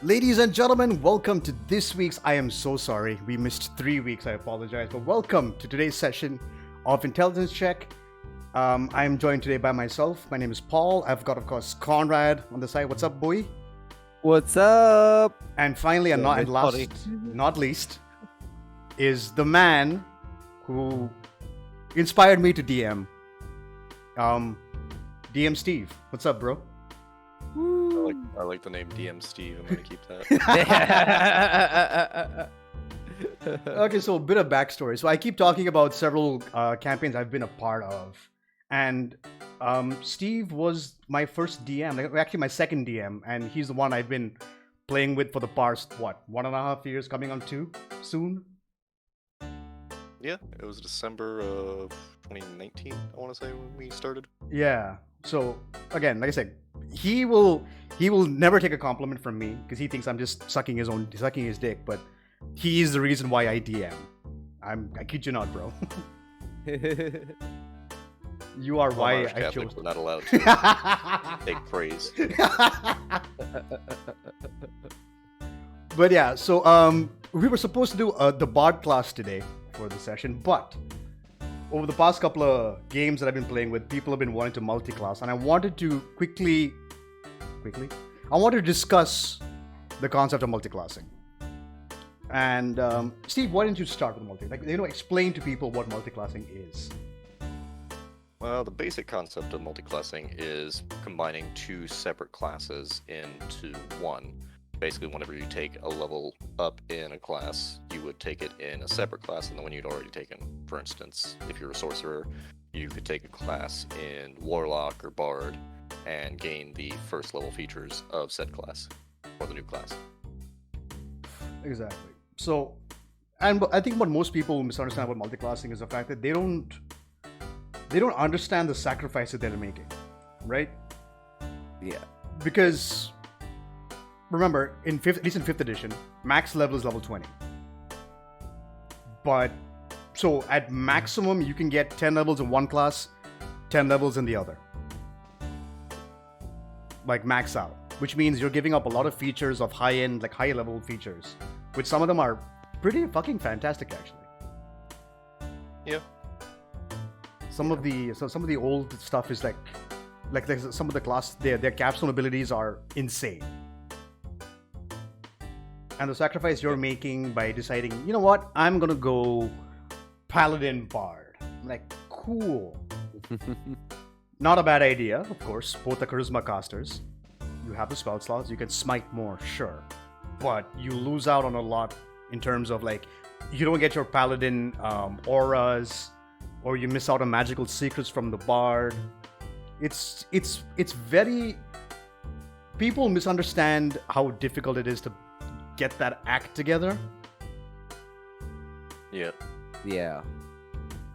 Ladies and gentlemen, welcome to this week's. I am so sorry, we missed 3 weeks. I apologize, but welcome to today's session of Inteligense Chek. I am joined today by myself. My name is Paul. I've got, of course, Conrad on the side. What's up, boy? What's up? And finally, and not least, is the man who inspired me to DM. DM Steve. What's up, bro? I like the name DM Steve. I'm gonna keep that. Okay, so a bit of backstory. So I keep talking about several campaigns I've been a part of, and Steve was my first DM, actually my second DM, and he's the one I've been playing with for the past 1.5 years, coming on 2 soon. Yeah, it was December of 2019. I want to say when we started. Yeah. So again, like I said, he will never take a compliment from me because he thinks I'm just sucking his dick, but he is the reason why I DM. I kid you not, bro. You are why Irish I Catholic, chose. we're not allowed to take praise. But yeah, so we were supposed to do the Bard class today for the session, but over the past couple of games that I've been playing with, people have been wanting to multi-class, and I wanted to quickly, I wanted to discuss the concept of multiclassing. And Steve, why didn't you start with explain to people what multiclassing is? Well, the basic concept of multiclassing is combining 2 separate classes into one. Basically, whenever you take a level up in a class, you would take it in a separate class than the one you'd already taken. For instance, if you're a sorcerer, you could take a class in Warlock or Bard and gain the first level features of said class, or the new class. Exactly. So, and I think what most people misunderstand about multiclassing is the fact that they don't understand the sacrifice that they're making, right? Yeah. Because remember, at least in 5th edition, max level is level 20. But so at maximum, you can get 10 levels in one class, 10 levels in the other. Like max out, which means you're giving up a lot of features of high-end, like high-level features, which some of them are pretty fucking fantastic, actually. Yeah. Some of the old stuff is like some of the class, their capstone abilities are insane. And the sacrifice you're making by deciding, you know what, I'm gonna go Paladin Bard. I'm like, cool. Not a bad idea, of course. Both are charisma casters. You have the spell slots, you can smite more, sure. But you lose out on a lot in terms of like, you don't get your Paladin auras, or you miss out on magical secrets from the Bard. It's very... People misunderstand how difficult it is to get that act together. Yeah. Yeah.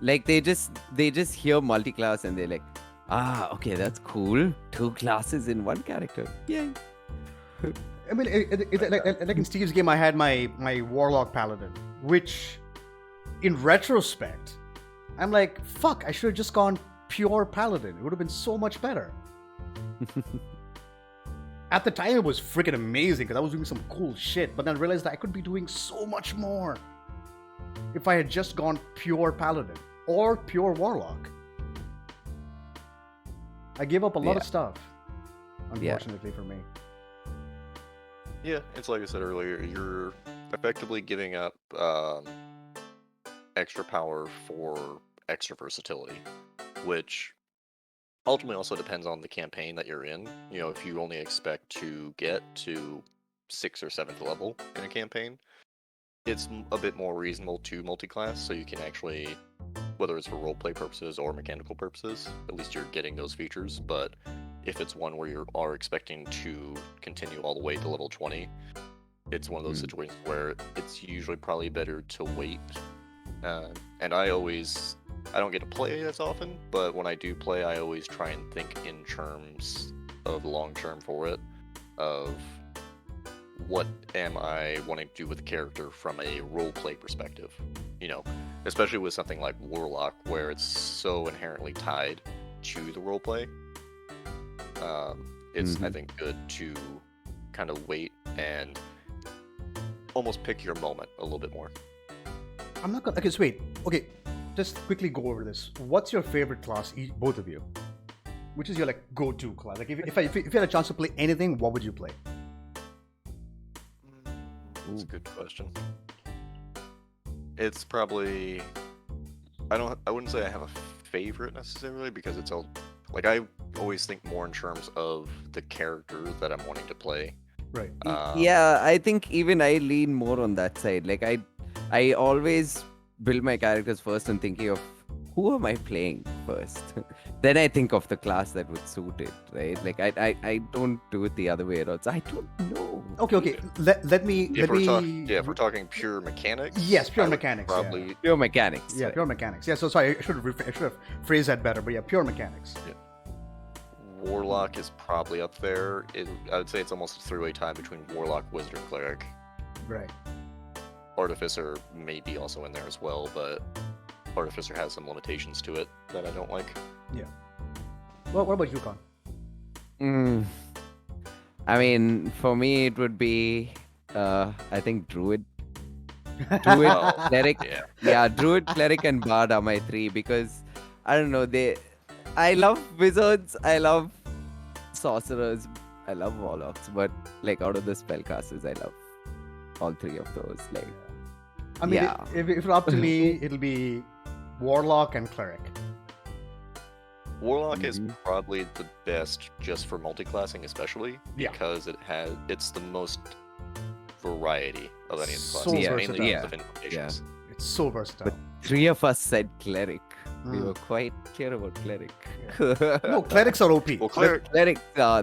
Like they just hear multi-class and they're like, okay, that's cool. 2 classes in one character. Yay. I mean, like in Steve's game, I had my Warlock Paladin, which, in retrospect, I'm like, fuck, I should have just gone pure Paladin. It would have been so much better. At the time, it was freaking amazing because I was doing some cool shit, but then I realized that I could be doing so much more if I had just gone pure Paladin or pure Warlock. I gave up a lot of stuff, unfortunately for me. Yeah, it's like I said earlier, you're effectively giving up extra power for extra versatility, which ultimately also depends on the campaign that you're in. You know, if you only expect to get to 6th or 7th level in a campaign, it's a bit more reasonable to multi-class, so you can actually, whether it's for roleplay purposes or mechanical purposes, at least you're getting those features. But if it's one where you are expecting to continue all the way to level 20, it's one of those situations where it's usually probably better to wait. And I don't get to play as often, but when I do play, I always try and think in terms of long term for it, of what am I wanting to do with the character from a roleplay perspective. You know, especially with something like Warlock, where it's so inherently tied to the roleplay. It's, I think, good to kind of wait and almost pick your moment a little bit more. I'm not gonna. Okay, so wait. Okay, just quickly go over this. What's your favorite class, both of you? Which is your like go-to class? Like, if you had a chance to play anything, what would you play? That's a good question. It's probably I wouldn't say I have a favorite necessarily because it's all like I always think more in terms of the character that I'm wanting to play. Right. Yeah, I think even I lean more on that side. Like I always build my characters first and thinking of who am I playing first. Then I think of the class that would suit it, right? Like I don't do it the other way around. So I don't know. Okay. Let me. If we're talking pure mechanics. Yes, pure I would mechanics, yeah. Probably Pure mechanics. Yeah, right. pure mechanics. Yeah. So sorry, I should have phrased that better. But yeah, pure mechanics. Warlock is probably up there. I would say it's almost a three-way tie between Warlock, Wizard, and Cleric. Right. Artificer may be also in there as well, but Artificer has some limitations to it that I don't like. Yeah. Well, what about you, Khan? I mean, for me, it would be, I think Druid. Druid, Well, Cleric. Yeah. Druid, Cleric, and Bard are my three because, I don't know, I love Wizards, I love Sorcerers, I love Warlocks, but, like, out of the spellcasters, I love all three of those. Like, I mean, yeah. if it's up to me, it'll be Warlock and Cleric. Warlock is probably the best just for multiclassing, especially Yeah. because it's the most variety of any of the So classes, versatile. mainly because Yeah. of invocations. It's so versatile. three of us said Cleric. We Mm. were quite clear about Cleric. No, clerics are OP. Well, Cleric, Clerics,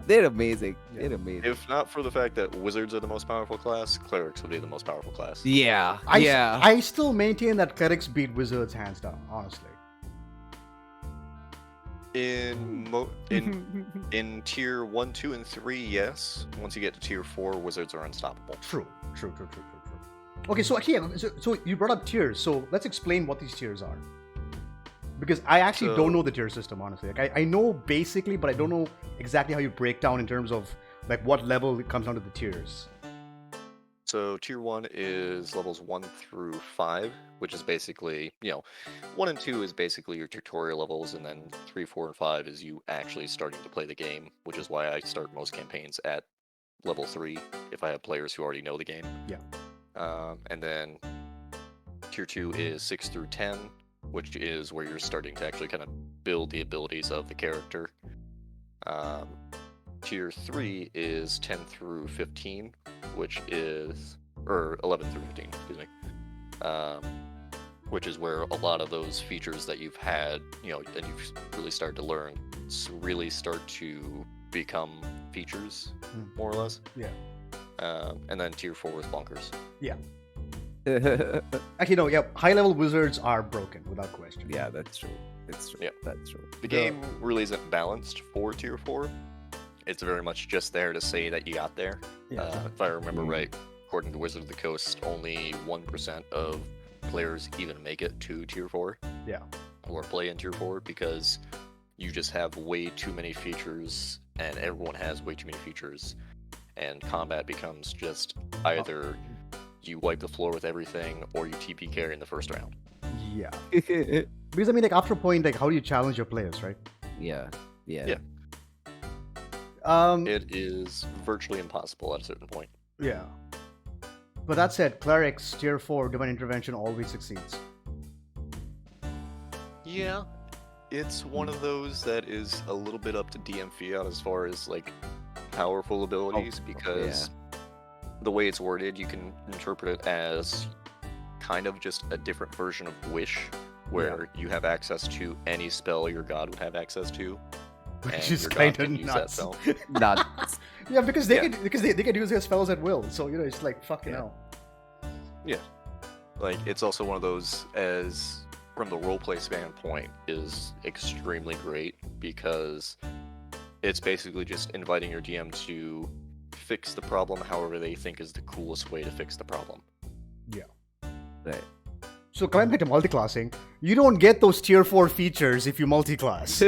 they're amazing. Yeah. They're amazing. if not for the fact that Wizards are the most powerful class, Clerics would be the most powerful class. Yeah, I, I still maintain that clerics beat wizards hands down. Honestly. In tier 1, 2, and 3, yes. Once you get to tier 4, Wizards are unstoppable. True. Okay, so actually, so you brought up tiers. So let's explain what these tiers are. Because I actually don't know the tier system, honestly. Like I know basically, but I don't know exactly how you break down in terms of like what level it comes down to the tiers. So tier 1 is levels 1 through 5, which is basically, 1 and 2 is basically your tutorial levels, and then 3, 4, and 5 is you actually starting to play the game, which is why I start most campaigns at level 3 if I have players who already know the game. Yeah. And then tier 2 is 6 through 10, which is where you're starting to actually kind of build the abilities of the character. Tier 3 is 10 through 15, which is, or 11 through 15, excuse me, which is where a lot of those features that you've had, and you've really started to learn, really start to become features, more or less. Yeah. And then tier 4 is bonkers. Yeah. Actually, no. Yeah. High level wizards are broken without question. Yeah, that's true. It's true. Yeah. That's true. The game really isn't balanced for tier 4. It's very much just there to say that you got there. Yeah. If I remember right, according to Wizard of the Coast, only 1% of players even make it to tier 4. Yeah. Or play in tier 4 because you just have way too many features and everyone has way too many features. And combat becomes just either you wipe the floor with everything or you TP carry in the first round. Yeah. Because I mean, like after a point, like how do you challenge your players, right? Yeah. It is virtually impossible at a certain point. Yeah. But that said, clerics tier 4 divine intervention always succeeds. Yeah, it's one of those that is a little bit up to DM Fiat as far as like powerful abilities because the way it's worded, you can interpret it as kind of just a different version of Wish, where you have access to any spell your god would have access to. Which and is your god kind can of use that nuts. spell. Nuts. Yeah, because they can use their spells at will. So it's like fucking hell. Yeah. Like it's also one of those as from the roleplay standpoint is extremely great because it's basically just inviting your DM to fix the problem however they think is the coolest way to fix the problem. Yeah. Right. So coming back to multiclassing, you don't get those tier 4 features if you multiclass.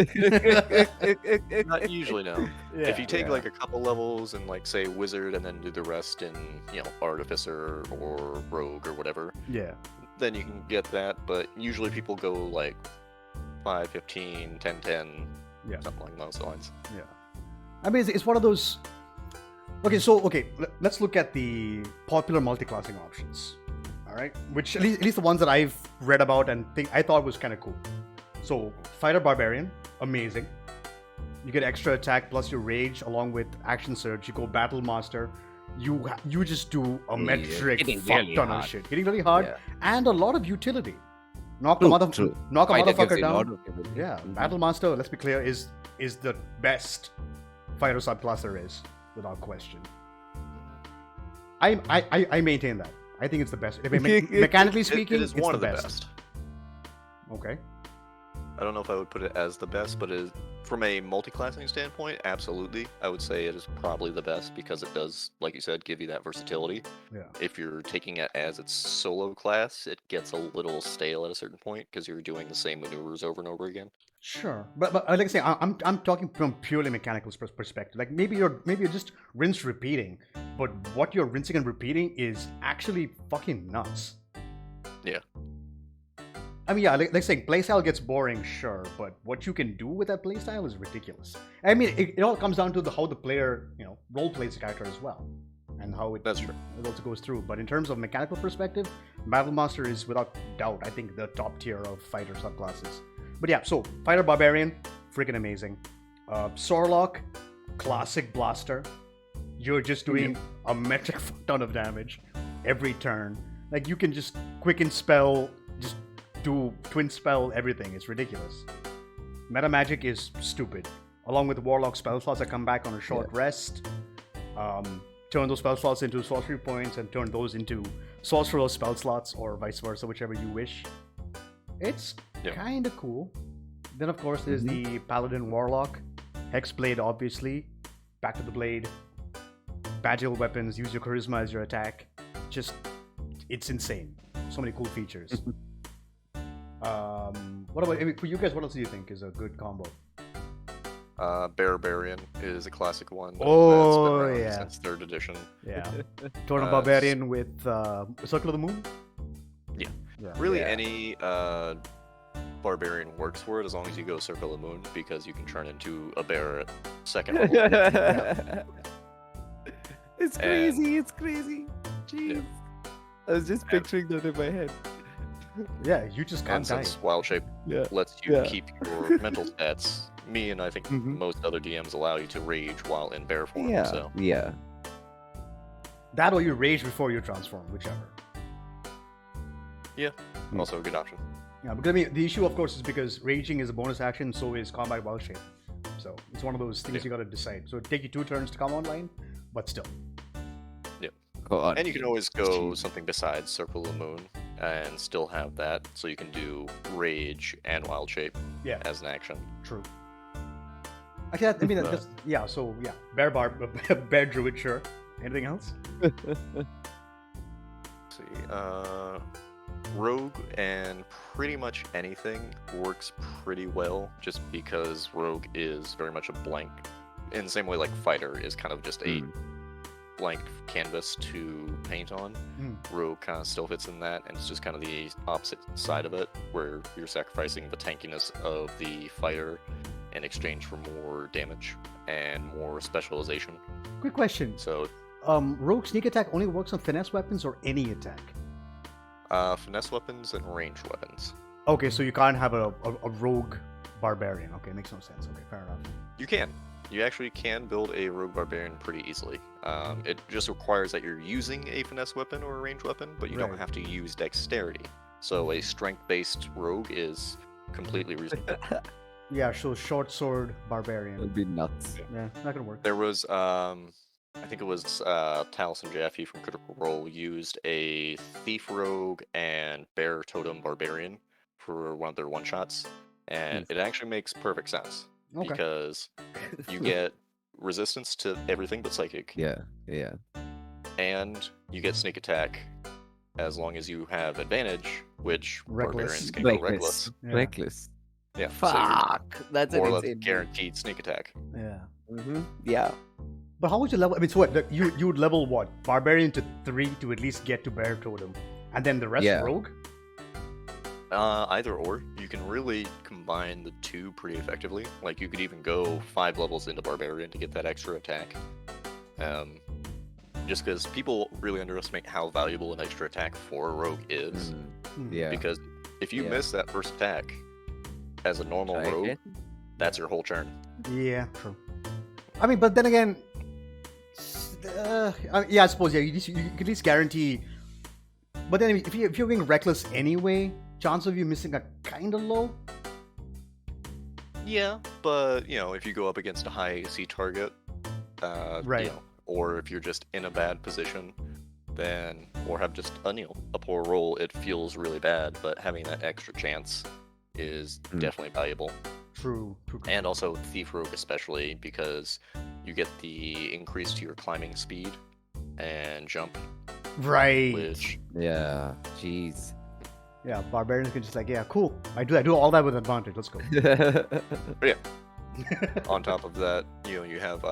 Not usually, no. Yeah. If you take like a couple levels and like say wizard and then do the rest in artificer or rogue or whatever, Yeah. then you can get that. But usually people go like 5, 15, 10, 10, Yeah. something along those lines. Yeah. I mean, it's one of those. Okay, let's look at the popular multiclassing options. All right, which at least the ones that I've read about and I thought was kind of cool. So, fighter barbarian, amazing. You get extra attack plus your rage along with action surge. You go battle master. You just do a metric hitting fuck really ton of hard. shit, hitting really hard, Yeah. and a lot of utility. Knock True, a true. motherfucker Fighter gives a lot down. of ability. Yeah, Mhm. battle master. Let's be clear, is the best fighter subclass there is, without question. I maintain that. I think it's the best. I mean, mechanically speaking, it is it's one the of the best. best. Okay. I don't know if I would put it as the best, but from a multi-classing standpoint, absolutely. I would say it is probably the best because it does, like you said, give you that versatility. Yeah. If you're taking it as its solo class, it gets a little stale at a certain point because you're doing the same maneuvers over and over again. Sure, but like I say, I'm talking from purely mechanical perspective. Like maybe you're just rinse repeating, but what you're rinsing and repeating is actually fucking nuts. Yeah. I mean, yeah, like saying playstyle gets boring, sure, but what you can do with that playstyle is ridiculous. I mean, it all comes down to how the player, role plays the character as well, and how That's true. it also goes through. But in terms of mechanical perspective, Battle Master is without doubt, I think, the top tier of fighter subclasses. But yeah, so fighter barbarian, freaking amazing. Sorlock, classic blaster. You're just doing a metric ton of damage every turn. Like you can just quicken spell, just do twin spell everything. It's ridiculous. Meta magic is stupid. Along with the warlock spell slots that come back on a short rest. Turn those spell slots into sorcery points and turn those into sorcerer spell slots or vice versa, whichever you wish. It's kind of cool. Then of course there's the paladin warlock, hexblade obviously, back to the blade, bagil weapons, use your charisma as your attack. Just it's insane. So many cool features. What about for you guys? What else do you think is a good combo? Barbarian is a classic one. Oh, that's been around yeah. since 3rd edition. Yeah, Torn barbarian with Circle of the Moon. Yeah. Yeah. Really, Yeah. any barbarian works for it as long as you go Circle of the Moon because you can turn into a bear at second level. It's crazy. It's crazy. Jeez. I was just picturing that in my head. Yeah, you just can't And die. since Wild Shape Yeah. lets you Yeah. keep your mental stats, me and I think Mhm. most other DMs allow you to rage while in bear form. Yeah. So Yeah. That or you rage before you transform, whichever. also a good option. Yeah, because I mean, the issue, of course, is because raging is a bonus action, so is combat wild shape. So it's one of those things you got to decide. So it'd take you 2 turns to come online, but still. God. And you can always go something besides Circle of the Moon and still have that, so you can do Rage and Wild Shape Yeah, as an action. true. Actually, I mean, that's, yeah. So yeah, bear druid, sure. Anything else? Let's see, Rogue and pretty much anything works pretty well, just because Rogue is very much a blank, in the same way like Fighter is kind of just a blank canvas to paint on. Rogue kind of still fits in that, and it's just kind of the opposite side of it, where you're sacrificing the tankiness of the fighter in exchange for more damage and more specialization. Quick question. So, Rogue sneak attack only works on finesse weapons or any attack? finesse weapons and ranged weapons. Okay, so you can't have a rogue barbarian. Okay, makes no sense. Okay, fair enough. You can. You actually can build a rogue barbarian pretty easily. It just requires that you're using a finesse weapon or a ranged weapon, but you don't Right. have to use dexterity. So a strength-based rogue is completely reasonable. Yeah, so short sword barbarian. That'd be nuts. Yeah, not gonna work. There was, I think it was Taliesin Jaffe from Critical Role used a thief rogue and bear totem barbarian for one of their one-shots, and it actually makes perfect sense Okay. because you get resistance to everything but psychic, Yeah. Yeah. and you get sneak attack as long as you have advantage which Reckless. barbarians can go reckless. Yeah. Reckless. Yeah, so you're Fuck. That's more an or less insane. guaranteed sneak attack. Yeah. Yeah. But how would you level? I mean, so what? You would level what? Barbarian to 3 to at least get to Bear Totem, and then the rest Yeah. Rogue. Either or, you can really combine the two pretty effectively. Like you could even go 5 levels into barbarian to get that extra attack. Just because people really underestimate how valuable an extra attack for a rogue is. Yeah. Because if you Yeah. miss that first attack as a normal rogue, Okay. that's your whole turn. Yeah, true. I mean, but then again, yeah, I suppose you can at least guarantee. But then if you're being reckless anyway, chance of you missing are kind of low. Yeah, but if you go up against a high AC target, Right. or if you're just in a bad position, then or have just a poor roll, it feels really bad. But having that extra chance is definitely valuable. True. And also Thief Rogue especially, because you get the increase to your climbing speed and jump, Right. which Yeah. Jeez. Yeah, barbarians can just like, yeah, cool. I do all that with advantage. Let's go. on top of that, you have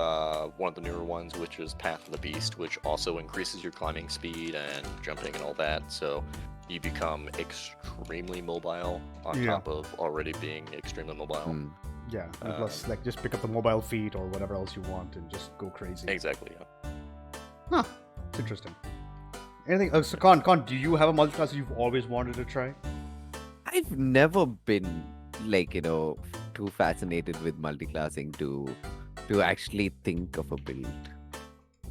one of the newer ones, which is Path of the Beast, which also increases your climbing speed and jumping and all that. So you become extremely mobile on Yeah. top of already being extremely mobile. Yeah. And plus, like, just pick up the mobile feat or whatever else you want and just go crazy. Exactly. Yeah. Huh. It's interesting. Anything? So, Con, do you have a multiclass you've always wanted to try? I've never been like too fascinated with multiclassing to actually think of a build.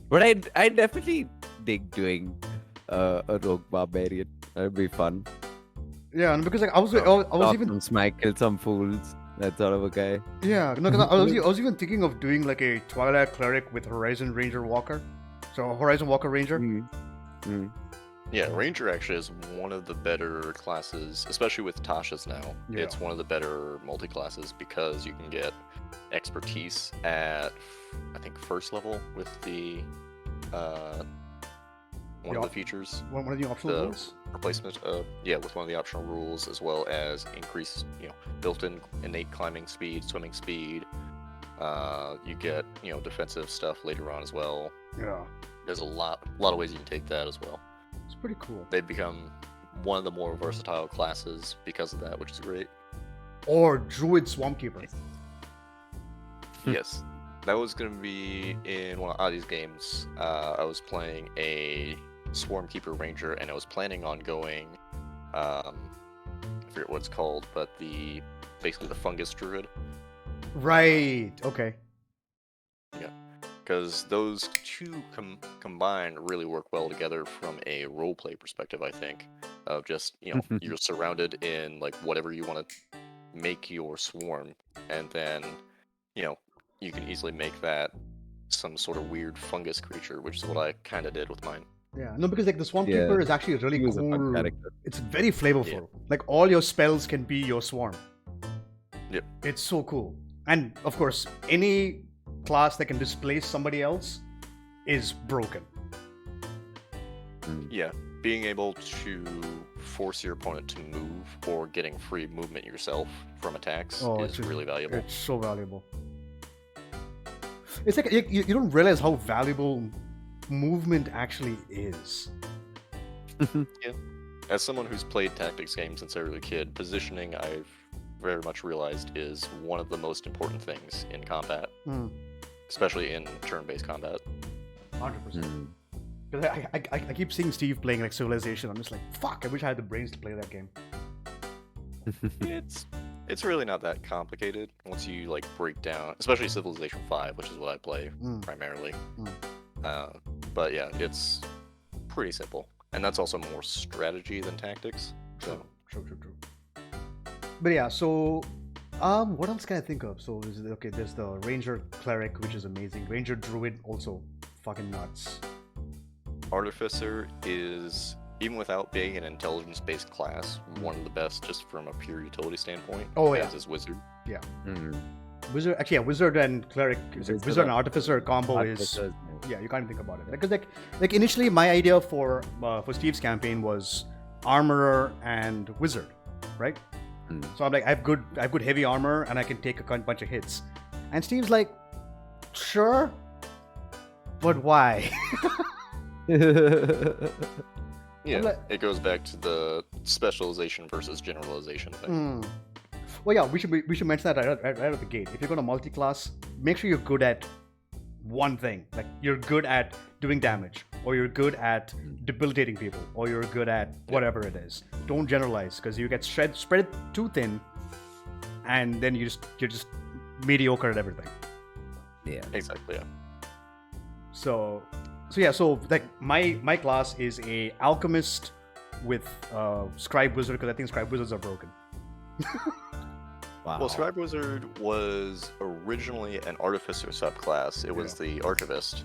But I definitely dig doing a rogue barbarian. That'd be fun. Yeah, and because like I was even some smite, kill some fools. That sort of a guy. yeah, no, 'cause I was even thinking of doing like a Twilight Cleric with Horizon Ranger Walker. So Horizon Walker Ranger. Yeah, Ranger actually is one of the better classes, especially with Tasha's now. Yeah. It's one of the better multi-classes because you can get expertise at, I think, first level with the one of the features, One of the optional the rules. replacement. With one of the optional rules, as well as increased, built-in innate climbing speed, swimming speed. You get, defensive stuff later on as well. Yeah, There's a lot of ways you can take that as well. it's pretty cool. They become one of the more versatile classes because of that, which is great. Or Druid Swamp Keeper. Yes, that was going to be in one of Adi's games. I was playing a Swarm Keeper Ranger, and I was planning on going, I forget what it's called, but basically the Fungus Druid. Right. Okay. Because those two combined really work well together from a roleplay perspective, I think. Of just, you're surrounded in like whatever you want to make your swarm, and then, you can easily make that some sort of weird fungus creature, which is what I kind of did with mine. Yeah. No, because like the Swamp Yeah. Keeper is actually a really He was a fun cool. character. It's very flavorful. Yeah. Like all your spells can be your swarm. Yep. It's so cool. And of course, any class that can displace somebody else is broken. Yeah, being able to force your opponent to move or getting free movement yourself from attacks is really valuable. It's so valuable. It's like you don't realize how valuable movement actually is. As someone who's played tactics games since I was a kid, positioning I've very much realized is one of the most important things in combat, especially in turn-based combat. 100%. Because I keep seeing Steve playing like Civilization. I'm just like, fuck, I wish I had the brains to play that game. It's really not that complicated once you like break down, especially Civilization 5, which is what I play primarily. But yeah, it's pretty simple, and that's also more strategy than tactics. So. True. But yeah, so what else can I think of? So there's the Ranger Cleric, which is amazing. Ranger Druid also fucking nuts. Artificer is, even without being an intelligence-based class, one of the best just from a pure utility standpoint. Oh, yeah. As is Wizard. Yeah. Wizard, actually, yeah, Wizard and Cleric, Wizard and Artificer combo is, yeah, you can't think about it. Because like initially my idea for Steve's campaign was armorer and wizard, right? Mm. So I'm like, I have good heavy armor, and I can take a bunch of hits. And Steve's like, sure, but why? Yeah, like- it goes back to the specialization versus generalization thing. Well, yeah, we should mention that right out the gate. If you're going to multi-class, make sure you're good at one thing. Like you're good at doing damage, or you're good at debilitating people, or you're good at whatever it is. Don't generalize, because you get spread it too thin, and then you're just mediocre at everything. Yeah. Exactly. Yeah. So like my class is a alchemist with scribe wizard, because I think scribe wizards are broken. Wow. Well, Scribe Wizard was originally an Artificer subclass. It was the Archivist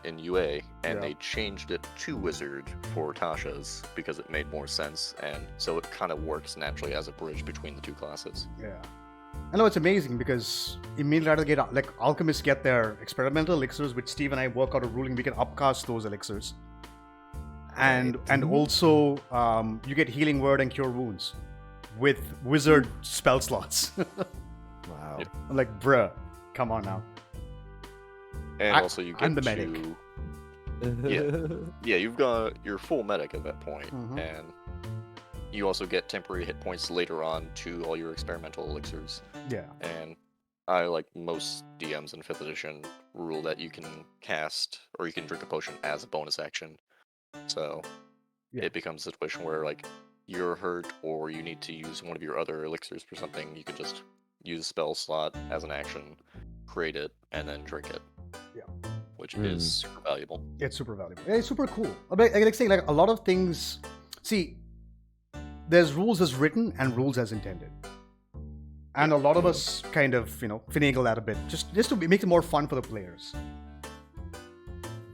in UA, and they changed it to Wizard for Tasha's because it made more sense, and so it kind of works naturally as a bridge between the two classes. Yeah. I know it's amazing because immediately out of the gate, like alchemists get their experimental elixirs, which Steve and I work out a ruling we can upcast those elixirs, and also you get healing word and cure wounds with wizard spell slots. Wow. Yep. I'm like, bruh, come on now. And also you I'm get the to medic. yeah, you've got your full medic at that point, Mhm. and you also get temporary hit points later on to all your experimental elixirs. Yeah. And I, like most DMs in 5th edition, rule that you can cast or you can drink a potion as a bonus action. So Yeah. it becomes a situation where like you're hurt or you need to use one of your other elixirs for something, you can just use a spell slot as an action, create it, and then drink it. Yeah. Which is super valuable. It's super valuable. It's super cool. Like saying, like a lot of things. See, there's rules as written and rules as intended, and a lot of us kind of finagle that a bit, just to make it more fun for the players.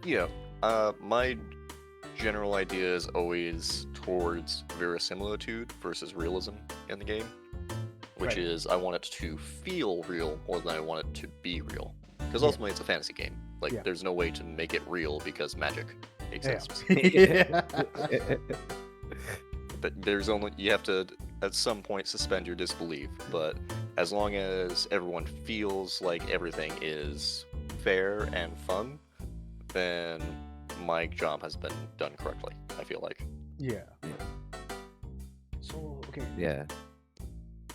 Yeah. My general idea is always towards verisimilitude versus realism in the game, which Right. is I want it to feel real more than I want it to be real. Because ultimately it's a fantasy game. Like, Yeah. there's no way to make it real because magic exists. Yeah. But you have to, at some point, suspend your disbelief. But as long as everyone feels like everything is fair and fun, then my job has been done correctly, I feel like. Yeah. So okay. Yeah.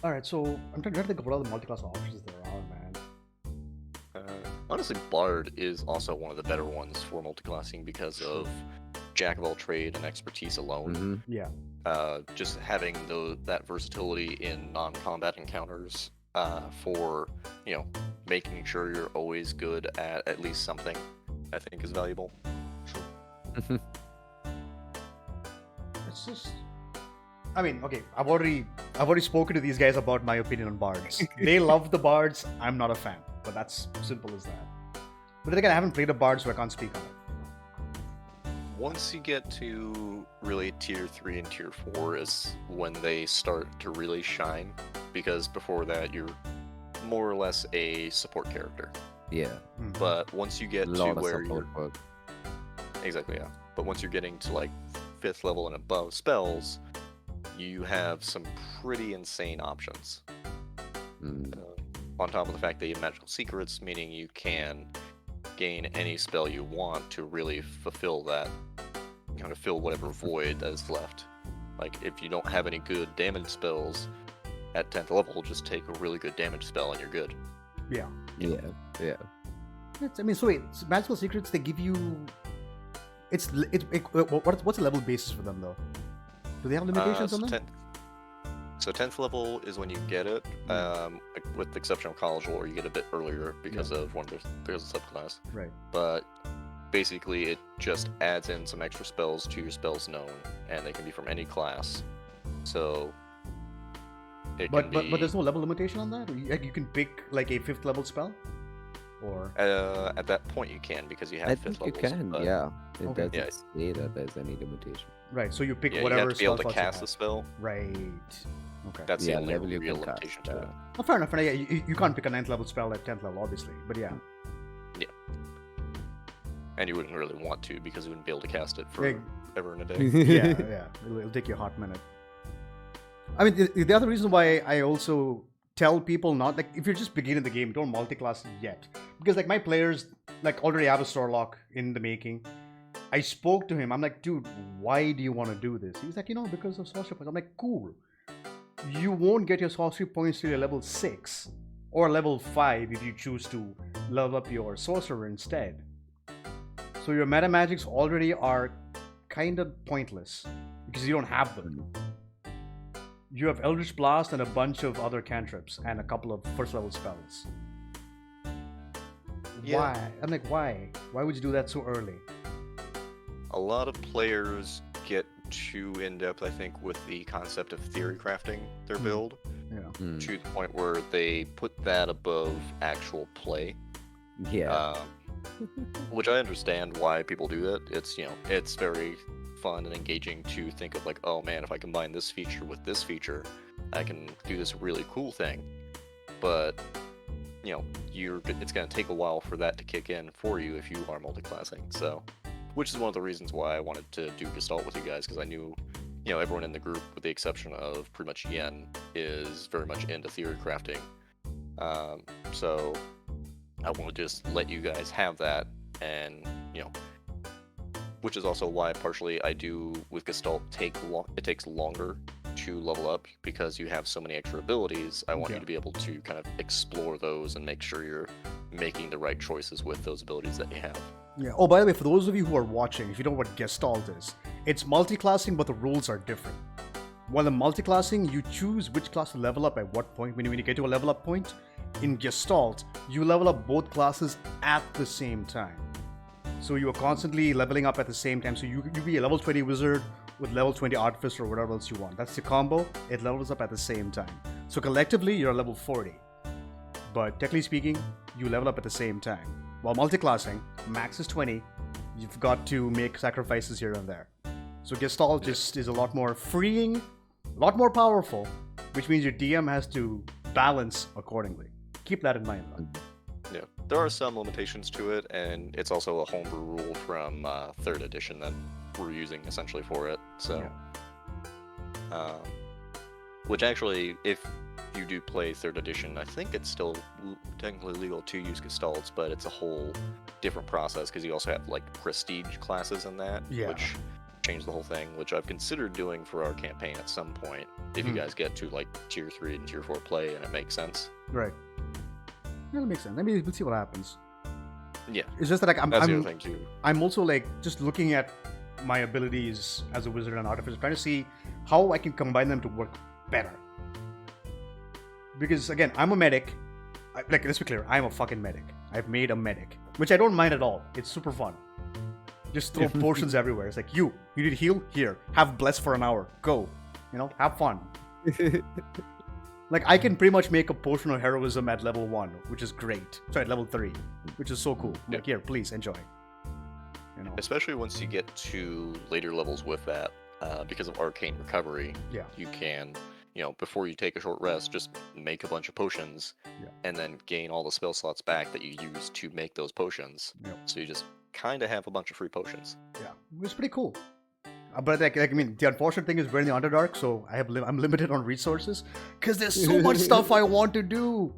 All right. So I'm trying to think of what other multi-class options there are, man. Honestly, Bard is also one of the better ones for multiclassing because of Jack of all trade and expertise alone. Mm-hmm. Yeah. Just having that versatility in non-combat encounters for making sure you're always good at least something, I think is valuable. It's just. I mean, okay. I've already spoken to these guys about my opinion on bards. They love the bards. I'm not a fan, but that's simple as that. But then again, I haven't played a bard, so I can't speak on it. Once you get to really tier 3 and tier 4 is when they start to really shine, because before that you're more or less a support character. Yeah. But once you get A to lot of where you're support work. exactly, yeah. But once you're getting to like 5th level and above spells, you have some pretty insane options. Mm. On top of the fact that you have magical secrets, meaning you can gain any spell you want to really fulfill that, kind of fill whatever void that is left. Like, if you don't have any good damage spells at 10th level, just take a really good damage spell and you're good. Yeah. Yeah. Yeah. So wait, magical secrets, they give you. What's the level basis for them though? Do they have limitations on them? So 10th level is when you get it, like with the exception of college lore, you get a bit earlier because of one of there's a subclass. Right. But basically, it just adds in some extra spells to your spells known, and they can be from any class. So it But can be. there's no level limitation on that. You can pick like a 5th level spell, or At that point, you can because you have I 5th think you levels. can. but- Yeah. It Okay. doesn't Yeah. say that there's any limitation. right. So you pick Yeah, you whatever have to be able to spell slots you cast have. the spell. Right. Okay. That's Yeah, the only level you real can cast, limitation to it. Oh, fair enough. Yeah, you can't pick a 9th level spell at 10th level, obviously. But yeah. And you wouldn't really want to because you wouldn't be able to cast it Yeah. forever in a day. Yeah. It'll take you a hot minute. I mean, the other reason why I also tell people not, like, if you're just beginning the game, don't multi-class yet. Because, like, my players, like, already have a Starlock in the making. I spoke to him. I'm like, dude, why do you want to do this? He's like, because of sorcery points. I'm like, cool. You won't get your sorcery points till you're level 6 or level 5 if you choose to level up your sorcerer instead. So your meta magics already are kind of pointless because you don't have them. You have Eldritch Blast and a bunch of other cantrips and a couple of first level spells. Yeah. Why? I'm like, why? Why would you do that so early? A lot of players get too in-depth, I think, with the concept of theory crafting their build Yeah. to the point where they put that above actual play. Yeah. Which I understand why people do that. It's very fun and engaging to think of like, oh man, if I combine this feature with this feature, I can do this really cool thing. But it's going to take a while for that to kick in for you if you are multiclassing. So, which is one of the reasons why I wanted to do Gestalt with you guys, because I knew, everyone in the group, with the exception of pretty much Yen, is very much into theory crafting. So I want to just let you guys have that, and which is also why partially I do with Gestalt it takes longer to level up, because you have so many extra abilities. I want you to be able to kind of explore those and make sure you're making the right choices with those abilities that you have. Yeah. Oh, by the way, for those of you who are watching, if you don't know what Gestalt is, it's multi-classing, but the rules are different. While in multi-classing, you choose which class to level up at what point. When you get to a level up point, in Gestalt, you level up both classes at the same time. So you are constantly leveling up at the same time. So you be a level 20 wizard with level 20 artificer or whatever else you want. That's the combo. It levels up at the same time. So collectively, you're level 40. But technically speaking, you level up at the same time. While multi-classing, max is 20. You've got to make sacrifices here and there. So Gestalt just is a lot more freeing, a lot more powerful, which means your DM has to balance accordingly. Keep that in mind, though. Yeah, there are some limitations to it, and it's also a homebrew rule from 3rd edition that we're using essentially for it. So, which actually, if you do play 3rd edition, I think it's still technically legal to use Gestalts, but it's a whole different process because you also have like prestige classes in that, which change the whole thing. Which I've considered doing for our campaign at some point, if you guys get to like tier 3 and tier 4 play, and it makes sense. Right. Yeah, that makes sense. Maybe we'll see what happens. Yeah. It's just that like That's the other thing too. I'm also like just looking at my abilities as a wizard and artificer, trying to see how I can combine them to work better. Because again, I'm a medic. Let's be clear, I'm a fucking medic. I've made a medic, which I don't mind at all. It's super fun. Just throw potions everywhere. It's like, you need to heal? Here, have bless for an hour. Go. Have fun. Like, I can pretty much make a potion of heroism at level 1, which is great. Sorry, at level 3, which is so cool. Like, here, please, enjoy. Especially once you get to later levels with that, because of Arcane Recovery, you can, before you take a short rest, just make a bunch of potions, and then gain all the spell slots back that you use to make those potions. So you just kind of have a bunch of free potions. Yeah, it's pretty cool. But the unfortunate thing is we're in the Underdark, so I'm limited on resources because there's so much stuff I want to do.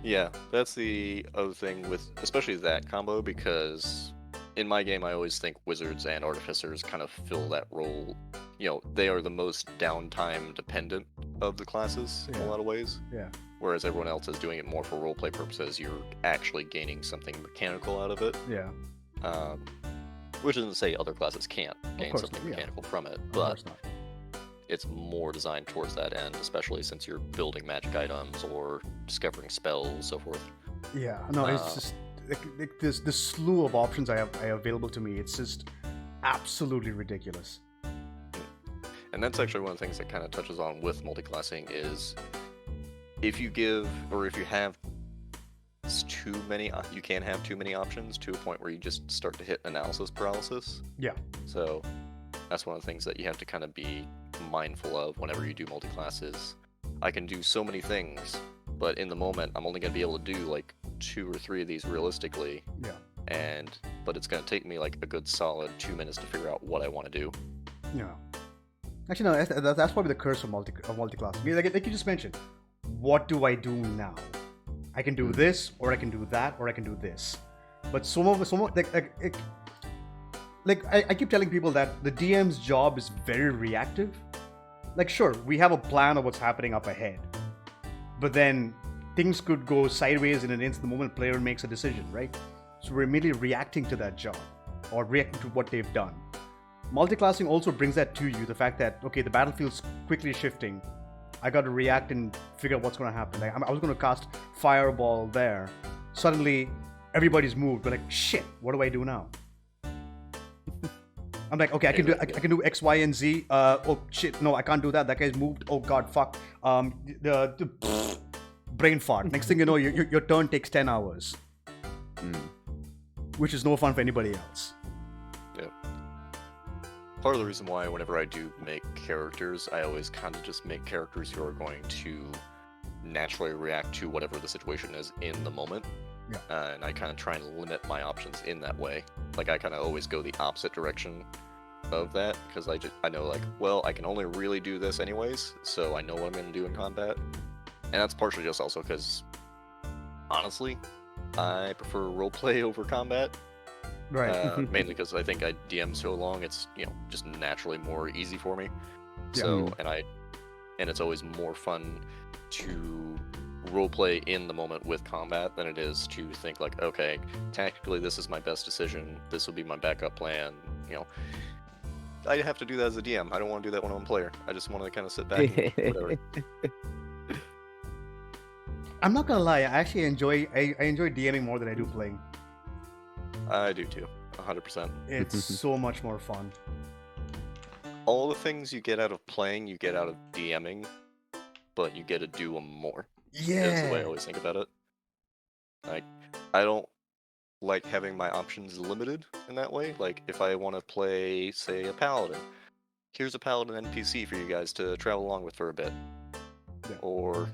Yeah, that's the other thing with especially that combo, because in my game I always think wizards and artificers kind of fill that role. They are the most downtime dependent of the classes in a lot of ways. Yeah. Whereas everyone else is doing it more for roleplay purposes. You're actually gaining something mechanical out of it. Yeah. Which isn't to say other classes can't gain something mechanical from it, but it's more designed towards that end, especially since you're building magic items or discovering spells, so forth. Yeah, no, it's just this slew of options I have available to me. It's just absolutely ridiculous. And that's actually one of the things that kind of touches on with multiclassing is if you have too many, you can have too many options to a point where you just start to hit analysis paralysis. Yeah. So that's one of the things that you have to kind of be mindful of whenever you do multi-classes. I can do so many things, but in the moment I'm only going to be able to do like 2 or 3 of these realistically. Yeah. but it's gonna take me like a good solid 2 minutes to figure out what I want to do. Yeah. Actually, no. That's probably the curse of multi-classing. Like you just mentioned, what do I do now? I can do this, or I can do that, or I can do this. But I keep telling people that the DM's job is very reactive. Like, sure, we have a plan of what's happening up ahead, but then things could go sideways in an instant the moment player makes a decision, right? So we're immediately reacting to that job or reacting to what they've done. Multiclassing also brings that to you, the fact that, okay, the battlefield's quickly shifting. I got to react and figure out what's going to happen. Like, I was going to cast Fireball there. Suddenly, everybody's moved. We're like, shit, what do I do now? I'm like, okay, I can do X, Y, and Z. Oh shit, no, I can't do that. That guy's moved. Oh god, fuck. The brain fart. Next thing you know, your turn takes 10 hours, which is no fun for anybody else. Yeah. Part of the reason why whenever I do make characters, I always kind of just make characters who are going to naturally react to whatever the situation is in the moment. Yeah. And I kind of try and limit my options in that way. Like, I kind of always go the opposite direction of that, because I know, like, well, I can only really do this anyways, so I know what I'm going to do in combat. And that's partially just also because, honestly, I prefer roleplay over combat. Right. Mainly because I think I DM so long, it's, just naturally more easy for me. So, and it's always more fun to roleplay in the moment with combat than it is to think like, okay, tactically this is my best decision, this will be my backup plan. I have to do that as a DM. I don't want to do that when I'm a player. I just want to kind of sit back and whatever. I'm not gonna lie, I enjoy DMing more than I do playing. I do too, 100%. It's so much more fun. All the things you get out of playing, you get out of DMing, but you get to do them more. Yeah. That's the way I always think about it. Like, I don't like having my options limited in that way. Like, if I want to play, say, a paladin, here's a paladin NPC for you guys to travel along with for a bit. Yeah. Or,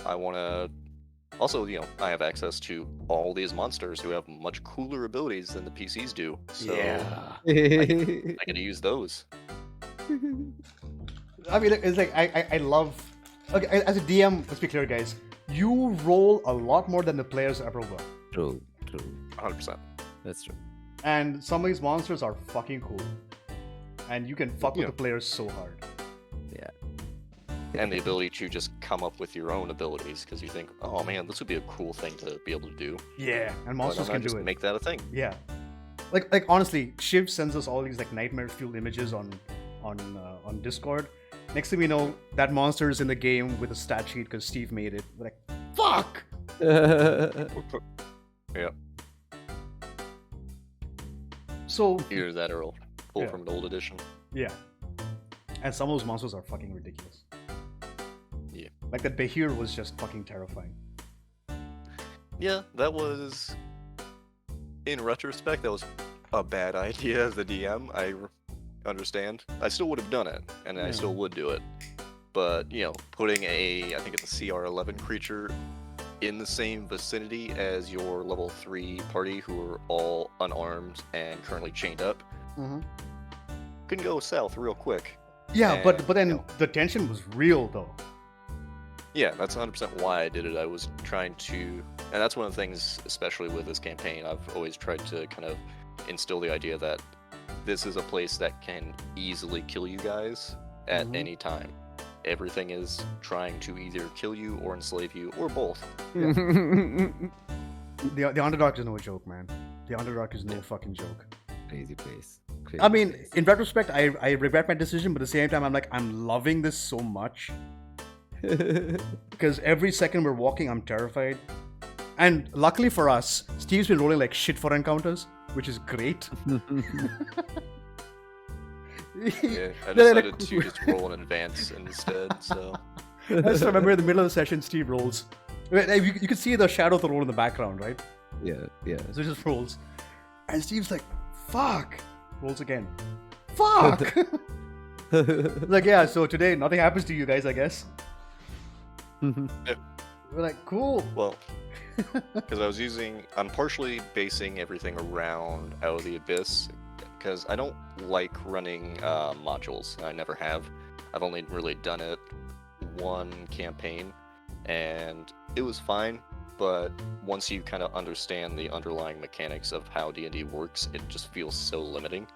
I want to... Also, I have access to all these monsters who have much cooler abilities than the PCs do. So I get to use those. I mean, it's like, I love... Okay, as a DM, let's be clear, guys. You roll a lot more than the players ever will. True. 100%. That's true. And some of these monsters are fucking cool. And you can fuck with the players so hard. Yeah. And the ability to just come up with your own abilities, because you think, oh man, this would be a cool thing to be able to do. Yeah, and monsters can do it. Make that a thing. Yeah. Like honestly, Shiv sends us all these like nightmare-fueled images on Discord. Next thing we know, that monster is in the game with a stat sheet because Steve made it. We're like, fuck! Yeah. So... Either that or pull from an old edition. Yeah. And some of those monsters are fucking ridiculous. Yeah. Like that Behir was just fucking terrifying. Yeah, that was... In retrospect, that was a bad idea as the DM. I understand. I still would have done it, and I still would do it. But, putting I think it's a CR11 creature in the same vicinity as your level 3 party who are all unarmed and currently chained up, can go south real quick. Yeah, and, but then the tension was real, though. Yeah, that's 100% why I did it. I was trying to... And that's one of the things, especially with this campaign, I've always tried to kind of instill the idea that this is a place that can easily kill you guys at any time. Everything is trying to either kill you or enslave you, or both. Yeah. The Underdark is no joke, man. The Underdark is no fucking joke. Crazy place. I mean, in retrospect, I regret my decision, but at the same time, I'm loving this so much. Because every second we're walking, I'm terrified. And luckily for us, Steve's been rolling like shit for encounters, which is great. Yeah, I decided to just roll in advance instead, so... I just remember in the middle of the session, Steve rolls. You can see the shadow of the roll in the background, right? Yeah. So it just rolls. And Steve's like, fuck! Rolls again. Fuck! Like, yeah, so today nothing happens to you guys, I guess. Yep. We're like, cool. Well, Because I'm partially basing everything around Out of the Abyss, because I don't like running modules. I never have. I've only really done it one campaign, and it was fine. But once you kind of understand the underlying mechanics of how D&D works, it just feels so limiting.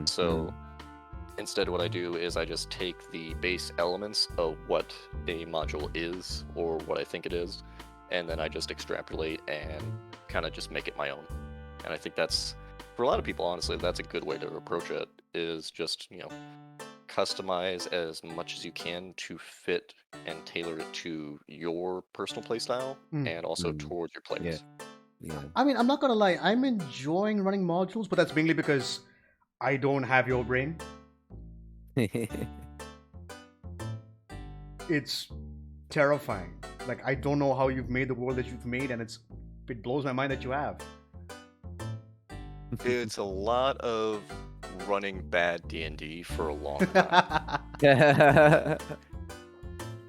So instead, what I do is I just take the base elements of what a module is, or what I think it is, and then I just extrapolate and kind of just make it my own. And I think that's, for a lot of people, honestly, that's a good way to approach it, is just, customize as much as you can to fit and tailor it to your personal playstyle and also towards your players. Yeah. I mean, I'm not gonna lie, I'm enjoying running modules, but that's mainly because I don't have your brain. It's terrifying. Like, I don't know how you've made the world that you've made, and it blows my mind that you have. It's a lot of running bad D&D for a long time.